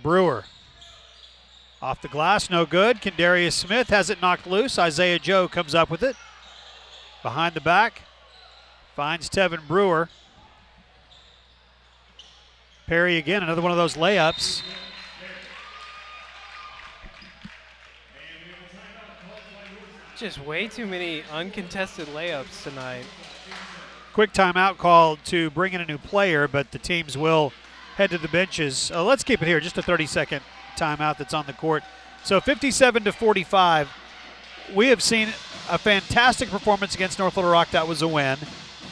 Brewer. Off the glass, no good. Kendarius Smith has it knocked loose. Isaiah Joe comes up with it. Behind the back. Finds Tevin Brewer. Perry again, another one of those layups. Just way too many uncontested layups tonight. Quick timeout called to bring in a new player, but the teams will head to the benches. Let's keep it here, just a 30-second timeout that's on the court. So 57-45. We have seen a fantastic performance against North Little Rock. That was a win.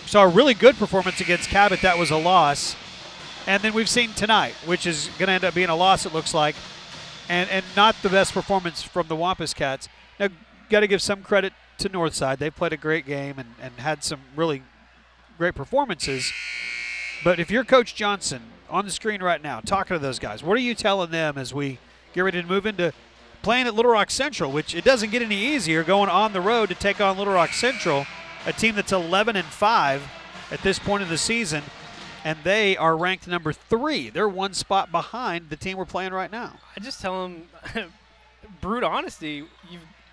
Saw a really good performance against Cabot. That was a loss. And then we've seen tonight, which is going to end up being a loss, it looks like, and not the best performance from the Wampus Cats. Now, got to give some credit to Northside. They played a great game and had some really great performances. But if you're Coach Johnson on the screen right now talking to those guys, what are you telling them as we get ready to move into playing at Little Rock Central, which it doesn't get any easier going on the road to take on Little Rock Central, a team that's 11-5 at this point of the season, and they are ranked number 3. They're one spot behind the team we're playing right now. I just tell them, brute honesty,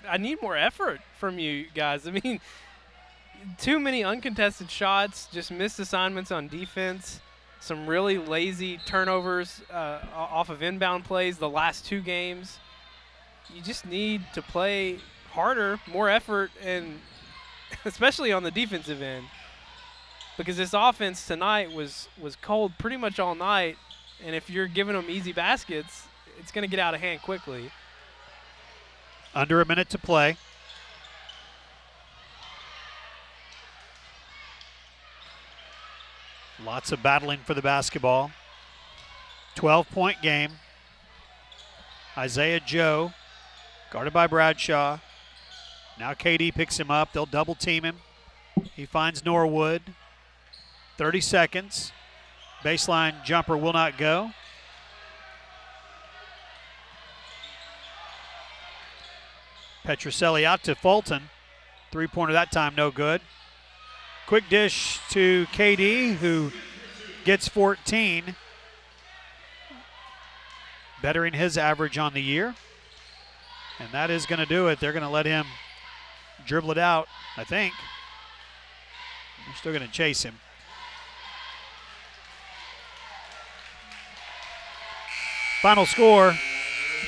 I need more effort from you guys. I mean, too many uncontested shots, just missed assignments on defense, some really lazy turnovers off of inbound plays the last 2 games. You just need to play harder, more effort, and especially on the defensive end, because this offense tonight was cold pretty much all night, and if you're giving them easy baskets, it's going to get out of hand quickly. Under a minute to play. Lots of battling for the basketball. 12-point game. Isaiah Joe, guarded by Bradshaw. Now KD picks him up. They'll double team him. He finds Norwood. 30 seconds. Baseline jumper will not go. Petroselli out to Fulton. Three-pointer that time, no good. Quick dish to KD, who gets 14. Bettering his average on the year. And that is going to do it. They're going to let him dribble it out, I think. They're still going to chase him. Final score,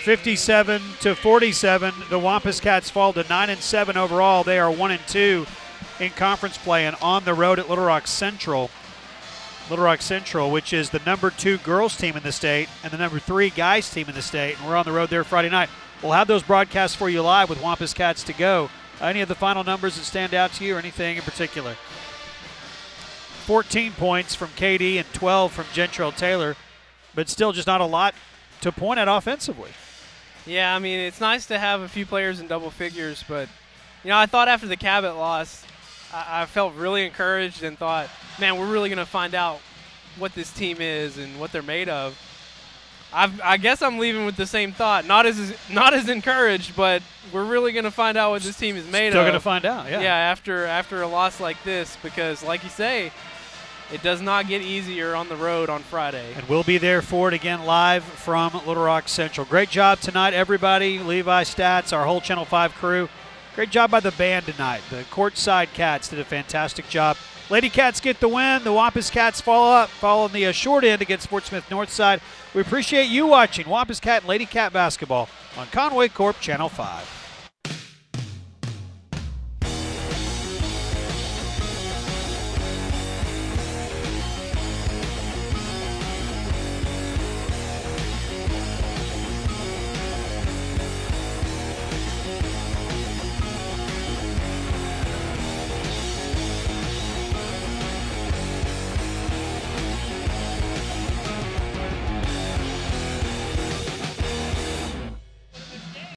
57-47. The Wampus Cats fall to 9-7 overall. They are 1-2 in conference play and on the road at Little Rock Central. Little Rock Central, which is the number 2 girls team in the state and the number 3 guys team in the state. And we're on the road there Friday night. We'll have those broadcasts for you live with Wampus Cats to go. Any of the final numbers that stand out to you or anything in particular? 14 points from KD and 12 from Gentrell Taylor, but still just not a lot to point at offensively. Yeah, I mean, it's nice to have a few players in double figures, but, you know, I thought after the Cabot loss, I felt really encouraged and thought, man, we're really going to find out what this team is and what they're made of. I guess I'm leaving with the same thought. Not as encouraged, but we're really going to find out what this team is made of. Still going to find out, yeah. Yeah, after a loss like this, because, like you say, it does not get easier on the road on Friday. And we'll be there for it again live from Little Rock Central. Great job tonight, everybody. Levi Stats, our whole Channel 5 crew. Great job by the band tonight. The Courtside Cats did a fantastic job. Lady Cats get the win. The Wampus Cats fall on the short end against Fort Smith Northside. We appreciate you watching Wampus Cat and Lady Cat basketball on Conway Corp Channel 5.